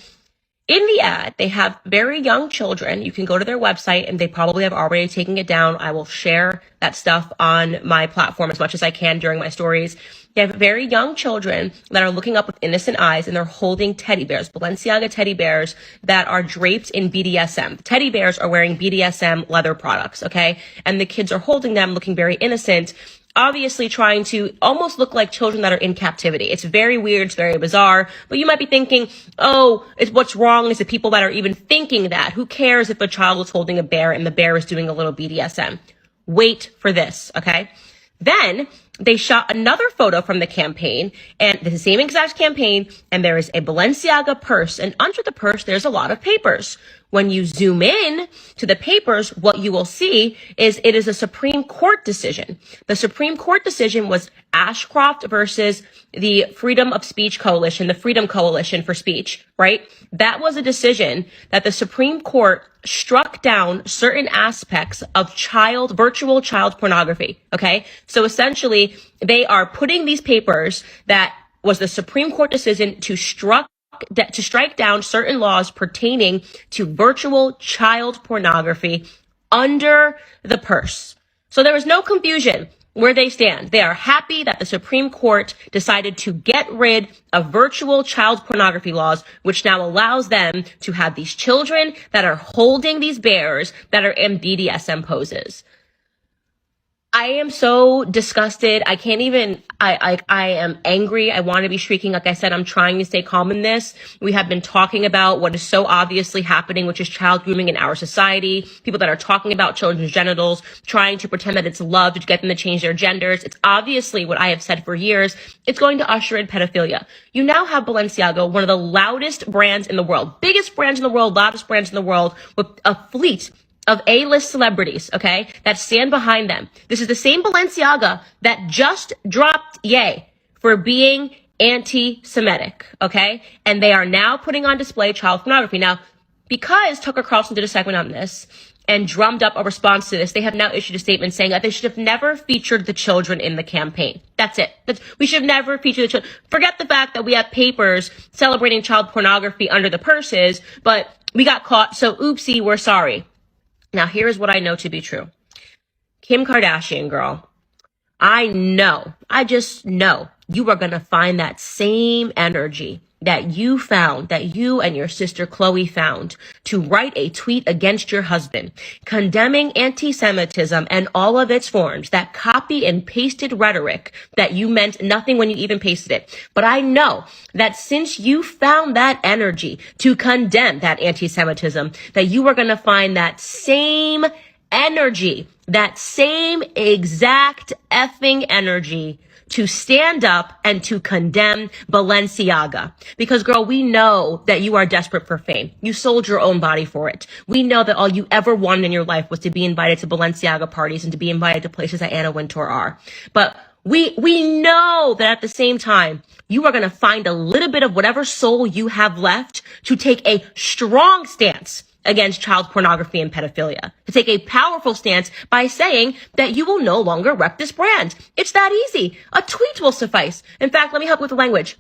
In the ad, they have very young children. You can go to their website, and they probably have already taken it down. I will share that stuff on my platform as much as I can during my stories. You have very young children that are looking up with innocent eyes, and they're holding teddy bears, Balenciaga teddy bears that are draped in BDSM. The teddy bears are wearing BDSM leather products, okay? And the kids are holding them looking very innocent, obviously trying to almost look like children that are in captivity. It's very weird. It's very bizarre. But you might be thinking, oh, what's wrong is the people that are even thinking that. Who cares if a child is holding a bear and the bear is doing a little BDSM? Wait for this, okay? Then they shot another photo from the campaign, and the same exact campaign, and there is a Balenciaga purse, and under the purse, there's a lot of papers. When you zoom in to the papers, what you will see is it is a Supreme Court decision. The Supreme Court decision was Ashcroft versus the Freedom of Speech Coalition, the Freedom Coalition for Speech, right? That was a decision that the Supreme Court struck down certain aspects of virtual child pornography, okay? So essentially, they are putting these papers that was the Supreme Court decision to strike down certain laws pertaining to virtual child pornography under the purse. So there is no confusion where they stand. They are happy that the Supreme Court decided to get rid of virtual child pornography laws, which now allows them to have these children that are holding these bears that are in BDSM poses. I am so disgusted. I can't even, I am angry. I want to be shrieking. Like I said, I'm trying to stay calm in this. We have been talking about what is so obviously happening, which is child grooming in our society. People that are talking about children's genitals, trying to pretend that it's love to get them to change their genders. It's obviously what I have said for years. It's going to usher in pedophilia. You now have Balenciaga, one of the loudest brands in the world, biggest brands in the world, loudest brands in the world, with a fleet of A-list celebrities, okay, that stand behind them. This is the same Balenciaga that just dropped Ye for being anti-Semitic, okay? And they are now putting on display child pornography. Now, because Tucker Carlson did a segment on this and drummed up a response to this, they have now issued a statement saying that they should have never featured the children in the campaign. That's it. We should have never featured the children. Forget the fact that we have papers celebrating child pornography under the purses, but we got caught, so oopsie, we're sorry. Now, here's what I know to be true. Kim Kardashian, girl, I just know you are going to find that same energy that you found, that you and your sister Chloe found, to write a tweet against your husband, condemning anti-Semitism and all of its forms, that copy and pasted rhetoric that you meant nothing when you even pasted it. But I know that since you found that energy to condemn that anti-Semitism, that you are going to find that same energy, that same exact effing energy to stand up and to condemn Balenciaga. Because, girl, we know that you are desperate for fame. You sold your own body for it. We know that all you ever wanted in your life was to be invited to Balenciaga parties and to be invited to places that Anna Wintour are. But we know that at the same time, you are going to find a little bit of whatever soul you have left to take a strong stance against child pornography and pedophilia, to take a powerful stance by saying that you will no longer rep this brand. It's that easy. A tweet will suffice. In fact, let me help with the language.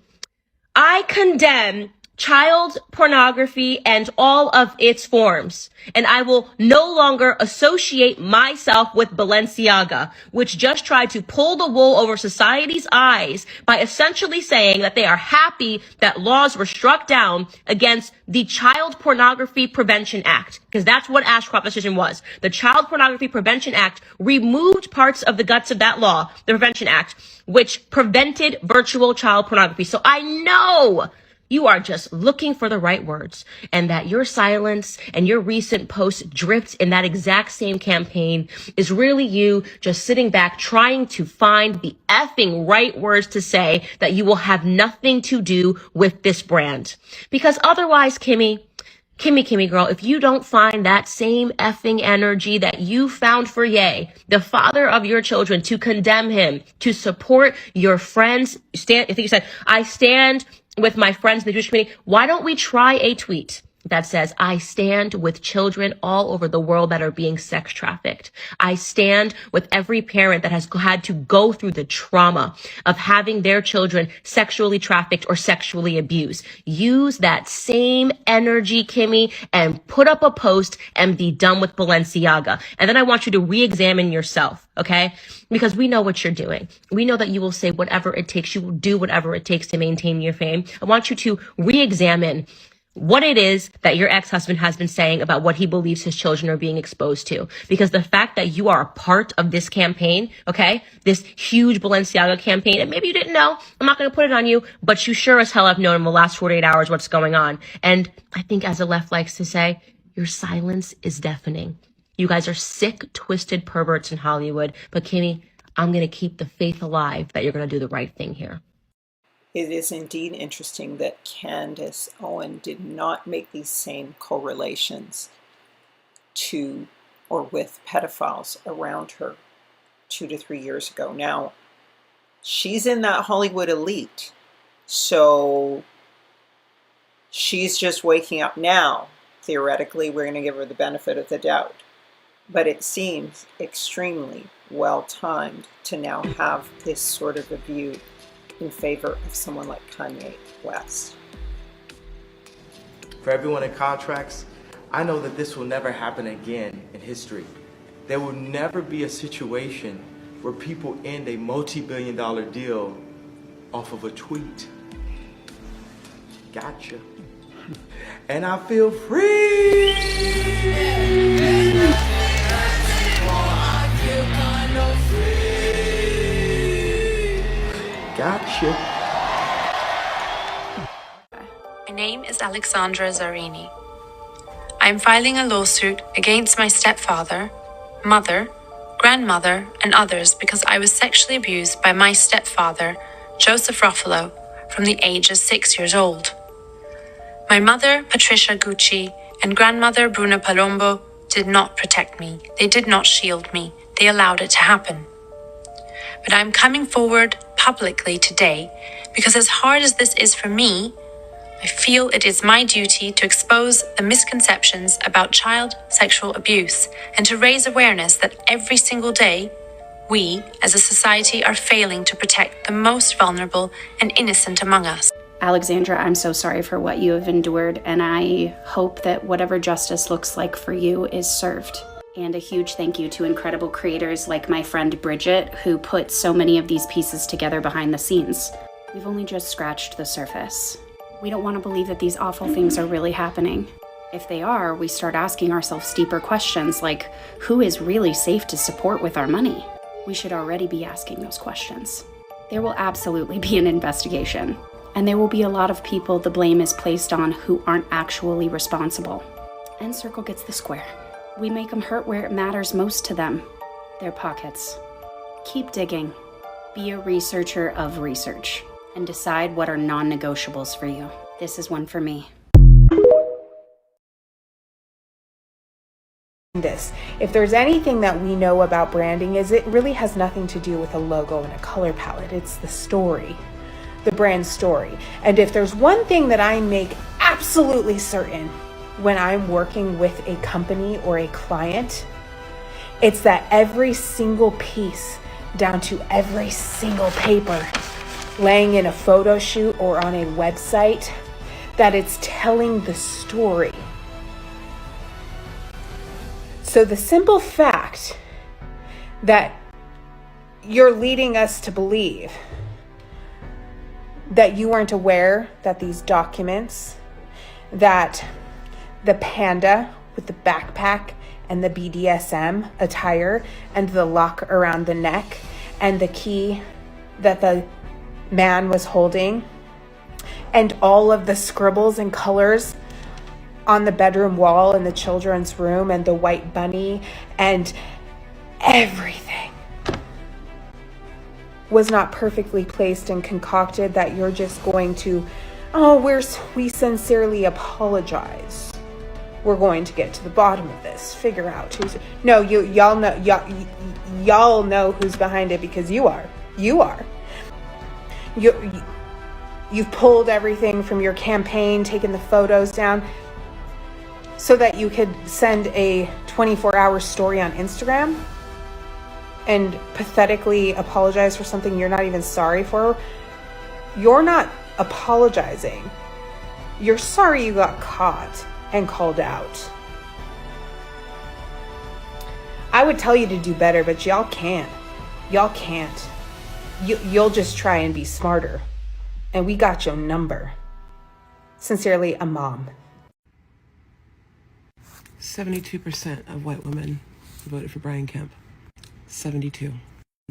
I condemn child pornography and all of its forms, and I will no longer associate myself with Balenciaga, which just tried to pull the wool over society's eyes by essentially saying that they are happy that laws were struck down against the Child Pornography Prevention Act, because that's what Ashcroft's decision was. The Child Pornography Prevention Act removed parts of the guts of that law, the Prevention Act, which prevented virtual child pornography. So I know you are just looking for the right words, and that your silence and your recent posts dripped in that exact same campaign is really you just sitting back trying to find the effing right words to say that you will have nothing to do with this brand. Because otherwise, Kimmy girl, if you don't find that same effing energy that you found for Ye, the father of your children, to condemn him, to support your friends, I think you said, I stand with my friends in the Jewish community. Why don't we try a tweet that says, I stand with children all over the world that are being sex trafficked. I stand with every parent that has had to go through the trauma of having their children sexually trafficked or sexually abused. Use that same energy, Kimmy, and put up a post and be done with Balenciaga. And then I want you to re-examine yourself, okay? Because we know what you're doing. We know that you will say whatever it takes. You will do whatever it takes to maintain your fame. I want you to re-examine what it is that your ex-husband has been saying about what he believes his children are being exposed to. Because the fact that you are a part of this campaign, okay, this huge Balenciaga campaign, and maybe you didn't know, I'm not going to put it on you, but you sure as hell have known in the last 48 hours what's going on. And I think, as the left likes to say, your silence is deafening. You guys are sick, twisted perverts in Hollywood. But Kimmy, I'm going to keep the faith alive that you're going to do the right thing here. It is indeed interesting that Candace Owen did not make these same correlations to or with pedophiles around her 2 to 3 years ago. Now, she's in that Hollywood elite, so she's just waking up now. Theoretically, we're going to give her the benefit of the doubt. But it seems extremely well-timed to now have this sort of a view in favor of someone like Kanye West. For everyone in contracts, I know that this will never happen again in history. There will never be a situation where people end a multi-billion-dollar deal off of a tweet. Gotcha. And I feel free. Gotcha. My name is Alexandra Zarini. I am filing a lawsuit against my stepfather, mother, grandmother, and others because I was sexually abused by my stepfather, Joseph Ruffalo, from the age of 6 years old. My mother, Patricia Gucci, and grandmother, Bruna Palombo, did not protect me. They did not shield me. They allowed it to happen. But I'm coming forward publicly today because, as hard as this is for me, I feel it is my duty to expose the misconceptions about child sexual abuse and to raise awareness that every single day, we as a society are failing to protect the most vulnerable and innocent among us. Alexandra, I'm so sorry for what you have endured, and I hope that whatever justice looks like for you is served. And a huge thank you to incredible creators like my friend Bridget, who put so many of these pieces together behind the scenes. We've only just scratched the surface. We don't want to believe that these awful things are really happening. If they are, we start asking ourselves deeper questions like, who is really safe to support with our money? We should already be asking those questions. There will absolutely be an investigation, and there will be a lot of people the blame is placed on who aren't actually responsible. And Circle gets the square. We make them hurt where it matters most to them, their pockets. Keep digging. Be a researcher of research and decide what are non-negotiables for you. This is one for me. If there's anything that we know about branding, is it really has nothing to do with a logo and a color palette. It's the story, the brand story. And if there's one thing that I make absolutely certain when I'm working with a company or a client, it's that every single piece, down to every single paper, laying in a photo shoot or on a website, that it's telling the story. So the simple fact that you're leading us to believe that you weren't aware that these documents, that the panda with the backpack and the BDSM attire and the lock around the neck and the key that the man was holding and all of the scribbles and colors on the bedroom wall in the children's room and the white bunny and everything was not perfectly placed and concocted, that you're just going to, we sincerely apologize. We're going to get to the bottom of this, figure out who's, no, y'all know who's behind it because you are. You've pulled everything from your campaign, taken the photos down. so that you could send a 24-hour story on Instagram and pathetically apologize for something you're not even sorry for. You're not apologizing. You're sorry you got caught and called out. I would tell you to do better, but y'all can't. Y'all can't. You'll just try and be smarter. And we got your number. Sincerely, a mom. 72% of white women voted for Brian Kemp. 72.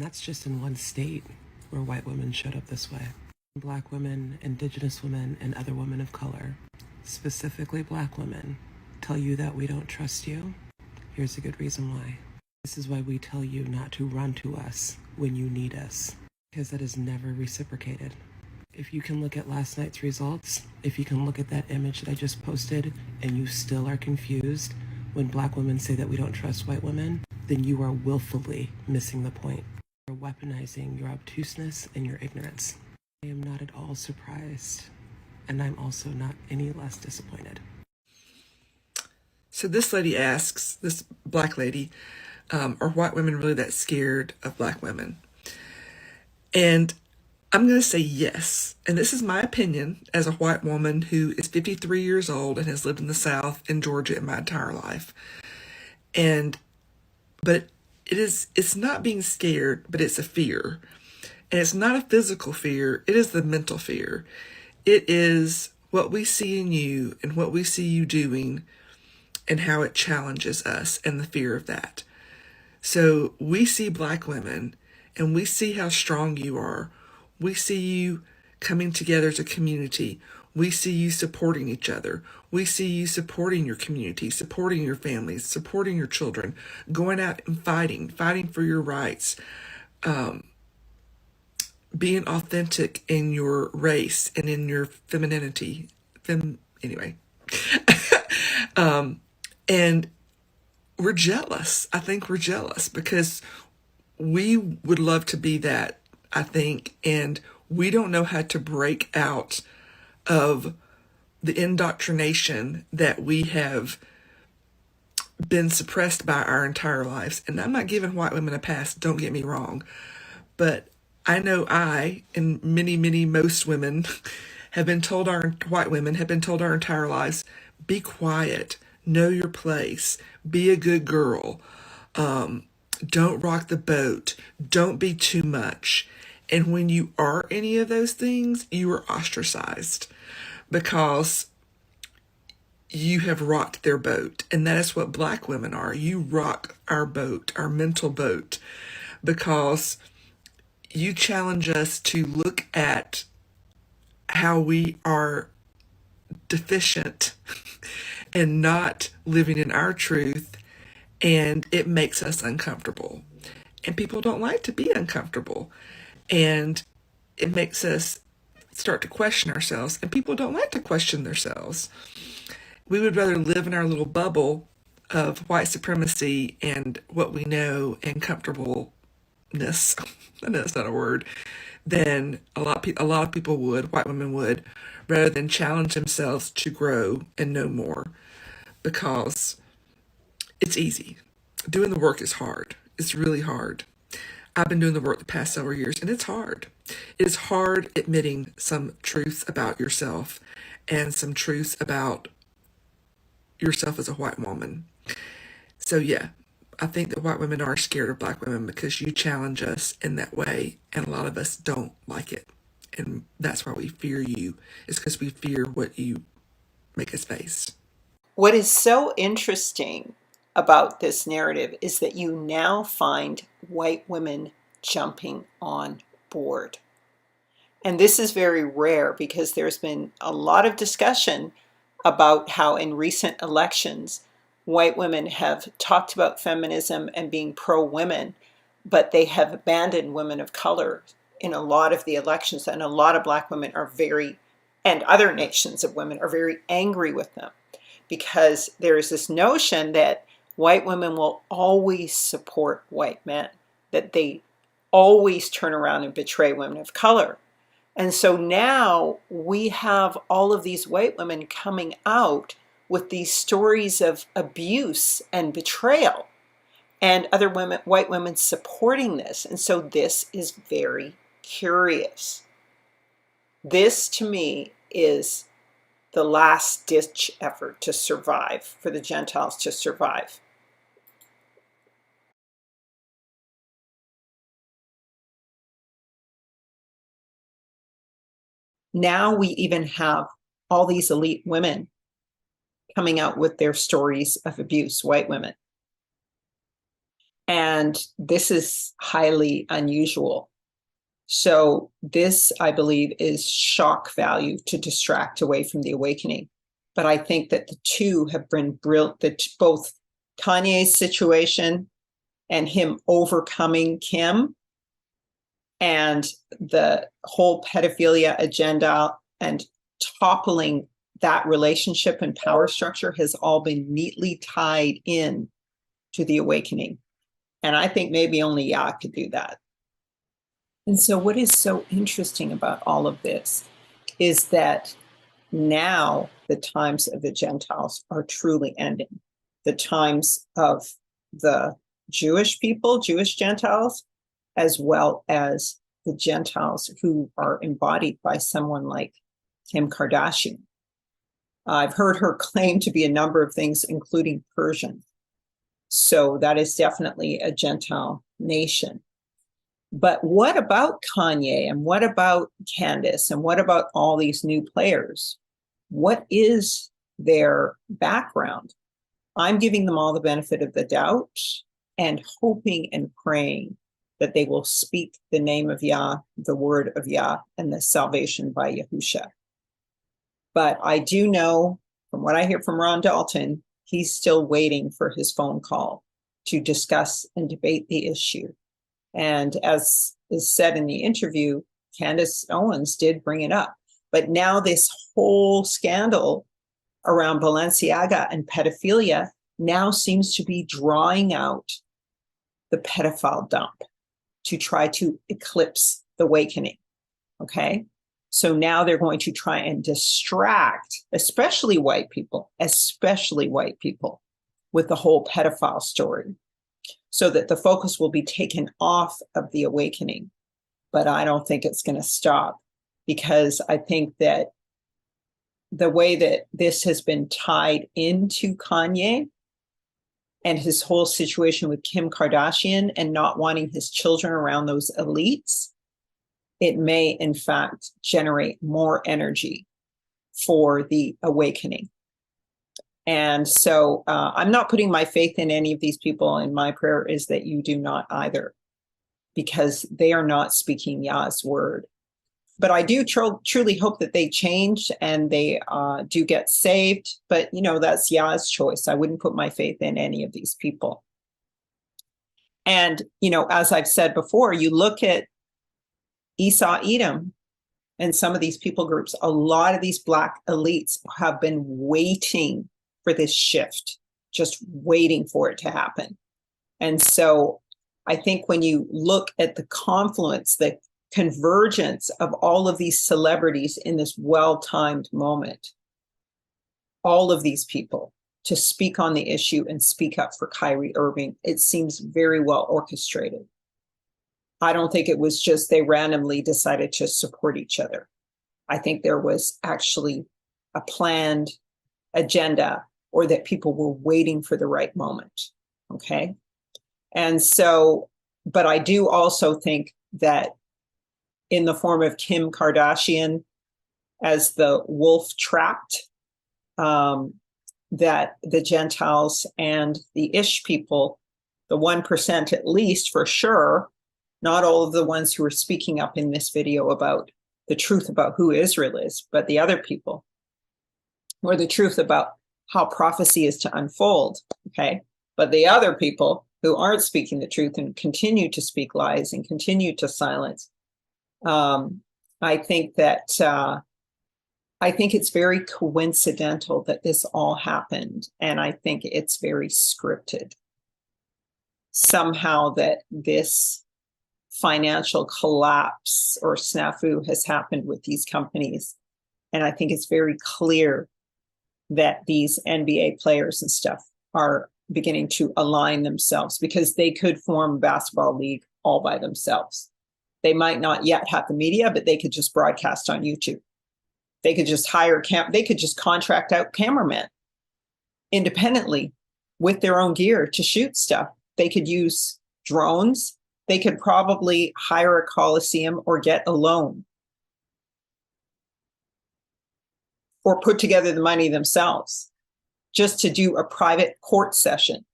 That's just in one state where white women showed up this way. Black women, indigenous women, and other women of color, specifically black women, tell you that we don't trust you. Here's a good reason why. This is why we tell you not to run to us when you need us, because that is never reciprocated. If you can look at last night's results, if you can look at that image that I just posted, and you still are confused when black women say that we don't trust white women, then you are willfully missing the point. You're weaponizing your obtuseness and your ignorance. I am not at all surprised, and I'm also not any less disappointed. So this lady asks, this black lady, are white women really that scared of black women? And I'm going to say yes. And this is my opinion as a white woman who is 53 years old and has lived in the South in Georgia in my entire life. But it's not being scared, but it's a fear. And it's not a physical fear, it is the mental fear. It is what we see in you and what we see you doing and how it challenges us and the fear of that. So we see black women and we see how strong you are. We see you coming together as a community. We see you supporting each other. We see you supporting your community, supporting your families, supporting your children, going out and fighting for your rights, being authentic in your race and in your femininity. Anyway. And we're jealous. I think we're jealous because we would love to be that, I think, and we don't know how to break out of the indoctrination that we have been suppressed by our entire lives. And I'm not giving white women a pass, don't get me wrong, but I know I, and most women, white women have been told our entire lives, be quiet, know your place, be a good girl, don't rock the boat, don't be too much. And when you are any of those things, you are ostracized because you have rocked their boat. And that is what black women are. You rock our boat, our mental boat, because you challenge us to look at how we are deficient and not living in our truth, and it makes us uncomfortable. And people don't like to be uncomfortable. And it makes us start to question ourselves, and people don't like to question themselves. We would rather live in our little bubble of white supremacy and what we know and comfortableness. I know that's not a word. Than a lot of people would, white women would, rather than challenge themselves to grow and know more, because it's easy. Doing the work is hard. It's really hard. I've been doing the work the past several years, and it's hard. It is hard admitting some truths about yourself and some truths about yourself as a white woman. So yeah, I think that white women are scared of black women because you challenge us in that way, and a lot of us don't like it. And that's why we fear you. It's because we fear what you make us face. What is so interesting about this narrative is that you now find white women jumping on board. And this is very rare because there's been a lot of discussion about how in recent elections, white women have talked about feminism and being pro-women, but they have abandoned women of color in a lot of the elections. And a lot of black women are and other nations of women are very angry with them because there is this notion that white women will always support white men, that they always turn around and betray women of color. And so now we have all of these white women coming out with these stories of abuse and betrayal, and other women, white women, supporting this. And so this is very curious. This, to me, is the last ditch effort to survive, for the Gentiles to survive. Now we even have all these elite women coming out with their stories of abuse, white women. And this is highly unusual. So this, I believe, is shock value to distract away from the awakening. But I think that the two have been brilliant, that both Kanye's situation and him overcoming Kim and the whole pedophilia agenda and toppling that relationship and power structure has all been neatly tied in to the awakening. And I think maybe only Yah could do that. And so what is so interesting about all of this is that now the times of the Gentiles are truly ending. The times of the Jewish people, Jewish Gentiles, as well as the Gentiles who are embodied by someone like Kim Kardashian. I've heard her claim to be a number of things, including Persian. So that is definitely a Gentile nation. But what about Kanye, and what about Candace, and what about all these new players? What is their background? I'm giving them all the benefit of the doubt and hoping and praying that they will speak the name of Yah, the word of Yah, and the salvation by Yahusha. But I do know, from what I hear from Ron Dalton, he's still waiting for his phone call to discuss and debate the issue. And as is said in the interview, Candace Owens did bring it up. But now this whole scandal around Balenciaga and pedophilia now seems to be drawing out the pedophile dump to try to eclipse the awakening, okay? So now they're going to try and distract, especially white people, with the whole pedophile story, so that the focus will be taken off of the awakening. But I don't think it's going to stop, because I think that the way that this has been tied into Kanye and his whole situation with Kim Kardashian and not wanting his children around those elites, it may in fact generate more energy for the awakening. And so I'm not putting my faith in any of these people, and my prayer is that you do not either, because they are not speaking Yah's word. But I do truly hope that they change and they do get saved. But, you know, that's Yah's choice. I wouldn't put my faith in any of these people. And, you know, as I've said before, you look at Esau Edom and some of these people groups, a lot of these Black elites have been waiting for this shift, just waiting for it to happen. And so I think when you look at the confluence, the convergence of all of these celebrities in this well-timed moment, all of these people to speak on the issue and speak up for Kyrie Irving, it seems very well orchestrated. I don't think it was just they randomly decided to support each other. I think there was actually a planned agenda, or that people were waiting for the right moment, okay? And so, but I do also think that in the form of Kim Kardashian as the wolf trapped, that the Gentiles and the Ish people, the 1% at least for sure, not all of the ones who are speaking up in this video about the truth about who Israel is, but the other people, or the truth about how prophecy is to unfold, okay? But the other people who aren't speaking the truth and continue to speak lies and continue to silence, I think that I think it's very coincidental that this all happened, and I think it's very scripted. Somehow that this financial collapse or snafu has happened with these companies, and I think it's very clear that these NBA players and stuff are beginning to align themselves, because they could form a basketball league all by themselves. They might not yet have the media, but they could just broadcast on YouTube. They could just hire they could just contract out cameramen independently with their own gear to shoot stuff. They could use drones. They could probably hire a coliseum or get a loan, or put together the money themselves just to do a private court session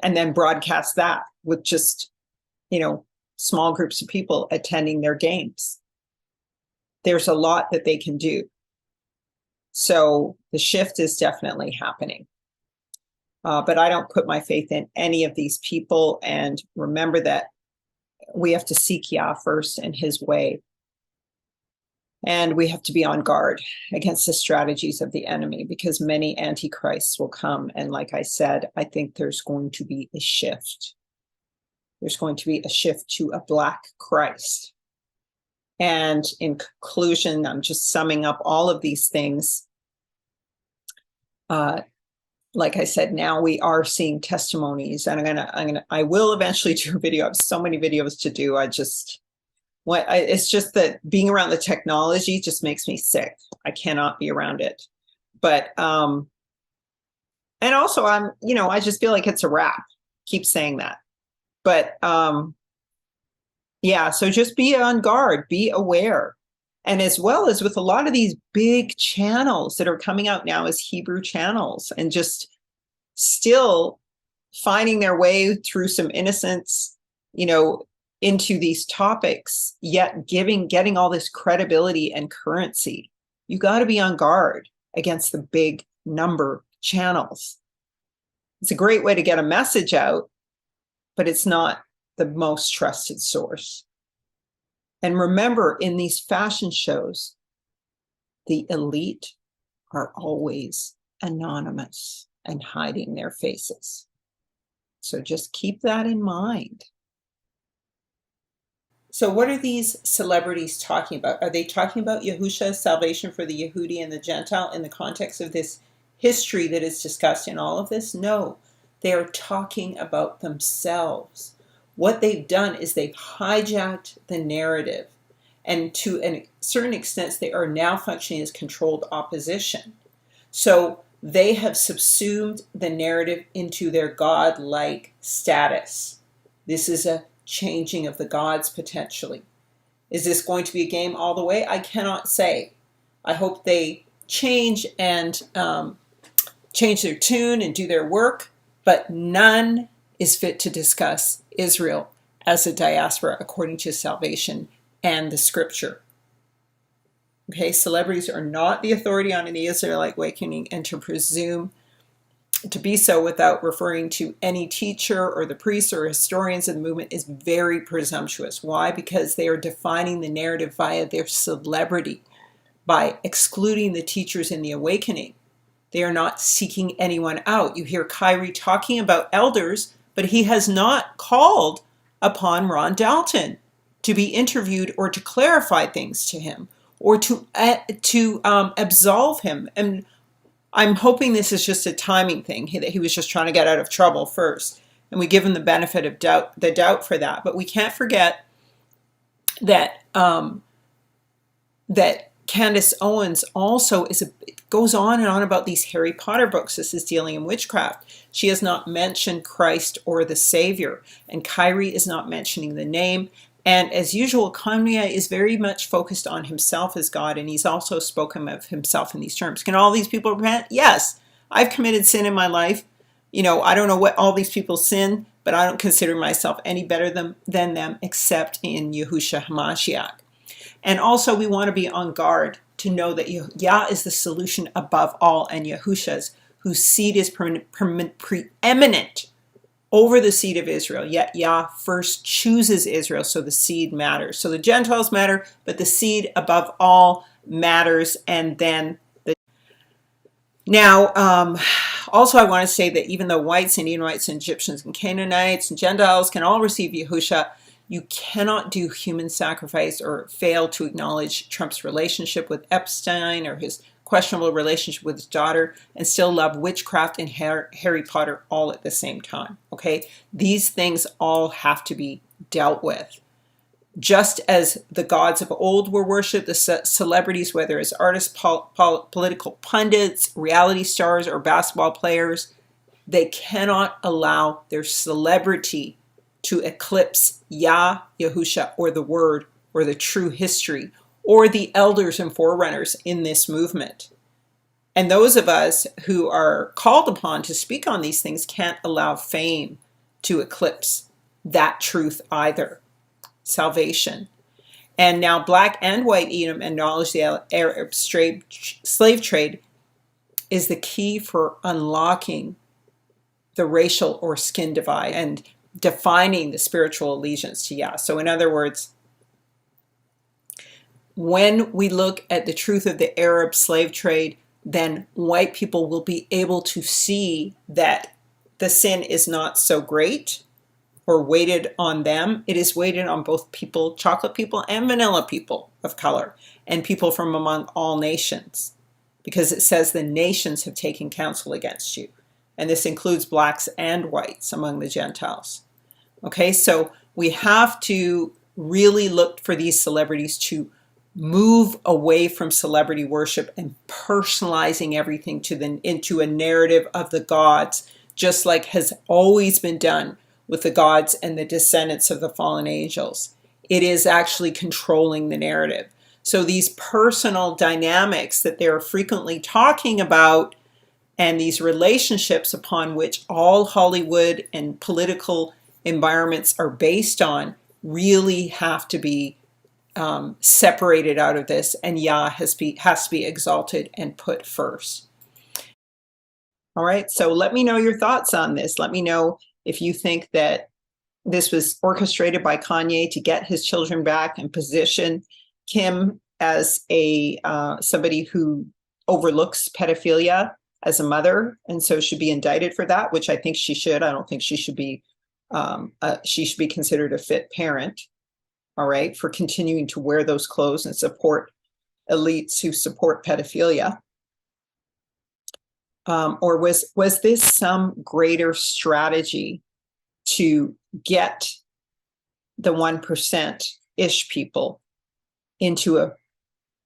and then broadcast that with just, small groups of people attending their games. There's a lot that they can do. So the shift is definitely happening. But I don't put my faith in any of these people. And remember that we have to seek Yah first and his way. And we have to be on guard against the strategies of the enemy, because many antichrists will come. And like I said, I think there's going to be a shift. There's going to be a shift to a Black Christ. And in conclusion, I'm just summing up all of these things. Like I said, now we are seeing testimonies, and I will eventually do a video. I have so many videos to do. It's just that being around the technology just makes me sick. I cannot be around it. But, and also I just feel like it's a wrap. Keep saying that. But, yeah, so just be on guard, be aware. And as well as with a lot of these big channels that are coming out now as Hebrew channels, and just still finding their way through some innocence, into these topics, yet getting all this credibility and currency. You got to be on guard against the big number channels. It's a great way to get a message out, but it's not the most trusted source. And remember, in these fashion shows, the elite are always anonymous and hiding their faces. So just keep that in mind. So what are these celebrities talking about? Are they talking about Yahusha's salvation for the Yehudi and the Gentile in the context of this history that is discussed in all of this? No, they are talking about themselves. What they've done is they've hijacked the narrative, and to a certain extent, they are now functioning as controlled opposition. So they have subsumed the narrative into their God-like status. This is a changing of the gods potentially. Is this going to be a game all the way? I cannot say. I hope they change and change their tune and do their work, but none is fit to discuss Israel as a diaspora according to salvation and the scripture. Okay, celebrities are not the authority on the Israelite awakening, and to presume to be so without referring to any teacher or the priests or historians of the movement is very presumptuous. Why? Because they are defining the narrative via their celebrity by excluding the teachers in the awakening. They are not seeking anyone out. You hear Kyrie talking about elders, but he has not called upon Ron Dalton to be interviewed or to clarify things to him or to absolve him. And I'm hoping this is just a timing thing, that he was just trying to get out of trouble first. And we give him the benefit of the doubt for that. But we can't forget that that Candace Owens also goes on and on about these Harry Potter books. This is dealing in witchcraft. She has not mentioned Christ or the Savior. And Kyrie is not mentioning the name. And as usual, Kanye is very much focused on himself as God, and he's also spoken of himself in these terms. Can all these people repent? Yes. I've committed sin in my life. I don't know what all these people sin, but I don't consider myself any better than them except in Yahushua HaMashiach. And also we want to be on guard to know that Yah is the solution above all, and Yahusha's, whose seed is preeminent over the seed of Israel, yet Yah first chooses Israel, so the seed matters. So the Gentiles matter, but the seed above all matters, and then Now, also I want to say that even though whites, Indian whites, and Egyptians, and Canaanites, and Gentiles can all receive Yahusha, you cannot do human sacrifice or fail to acknowledge Trump's relationship with Epstein or his questionable relationship with his daughter, and still love witchcraft and Harry Potter all at the same time. Okay, these things all have to be dealt with. Just as the gods of old were worshipped, the celebrities, whether as artists, political pundits, reality stars, or basketball players, they cannot allow their celebrity to eclipse Yah, Yahusha, or the Word, or the true history, or the elders and forerunners in this movement. And those of us who are called upon to speak on these things can't allow fame to eclipse that truth either. Salvation. And now black and white Edom acknowledge the Arab slave trade is the key for unlocking the racial or skin divide and defining the spiritual allegiance to Yah. So in other words, when we look at the truth of the Arab slave trade, then white people will be able to see that the sin is not so great or weighted on them. It is weighted on both people, chocolate people and vanilla people of color, and people from among all nations, because it says the nations have taken counsel against you. And this includes blacks and whites among the Gentiles. Okay, so we have to really look for these celebrities to move away from celebrity worship and personalizing everything into a narrative of the gods, just like has always been done with the gods and the descendants of the fallen angels. It is actually controlling the narrative. So these personal dynamics that they're frequently talking about and these relationships upon which all Hollywood and political environments are based on really have to be separated out of this, and Yah has to be exalted and put first. All right, so let me know your thoughts on this. Let me know if you think that this was orchestrated by Kanye to get his children back and position Kim as a somebody who overlooks pedophilia as a mother, and so should be indicted for that, which I think she should. I don't think she should be considered a fit parent, all right, for continuing to wear those clothes and support elites who support pedophilia. Or was this some greater strategy to get the 1%-ish people into a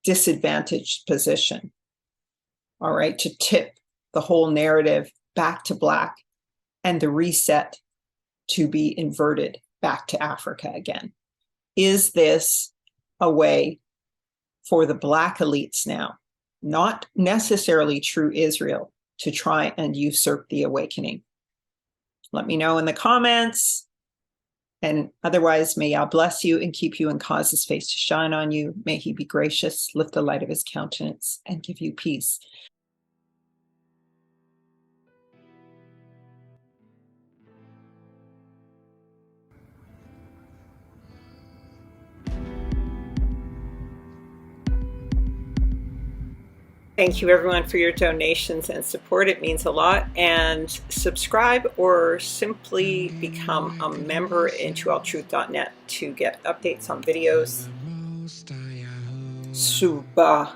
disadvantaged position, all right, to tip the whole narrative back to black and the reset to be inverted back to Africa again? Is this a way for the black elites now, not necessarily true Israel, to try and usurp the awakening? Let me know in the comments. And otherwise, may Yah bless you and keep you and cause his face to shine on you. May he be gracious, lift the light of his countenance, and give you peace. Thank you everyone for your donations and support. It means a lot. And subscribe or simply become a member in TrueAllTruth.net to get updates on videos. Subah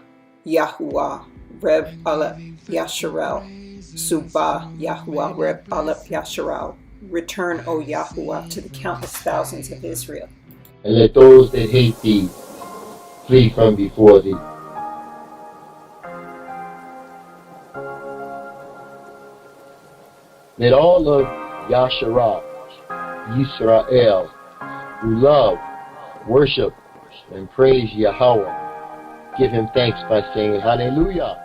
Yahuwah Reb Aleph Yasharel. Subah Yahuwah Reb Aleph Yasharel. Return, O Yahuwah, to the countless thousands of Israel. And let those that hate thee flee from before thee. Let all of Yasharah, Yisrael, who love, worship, and praise Yahweh, give him thanks by saying Hallelujah.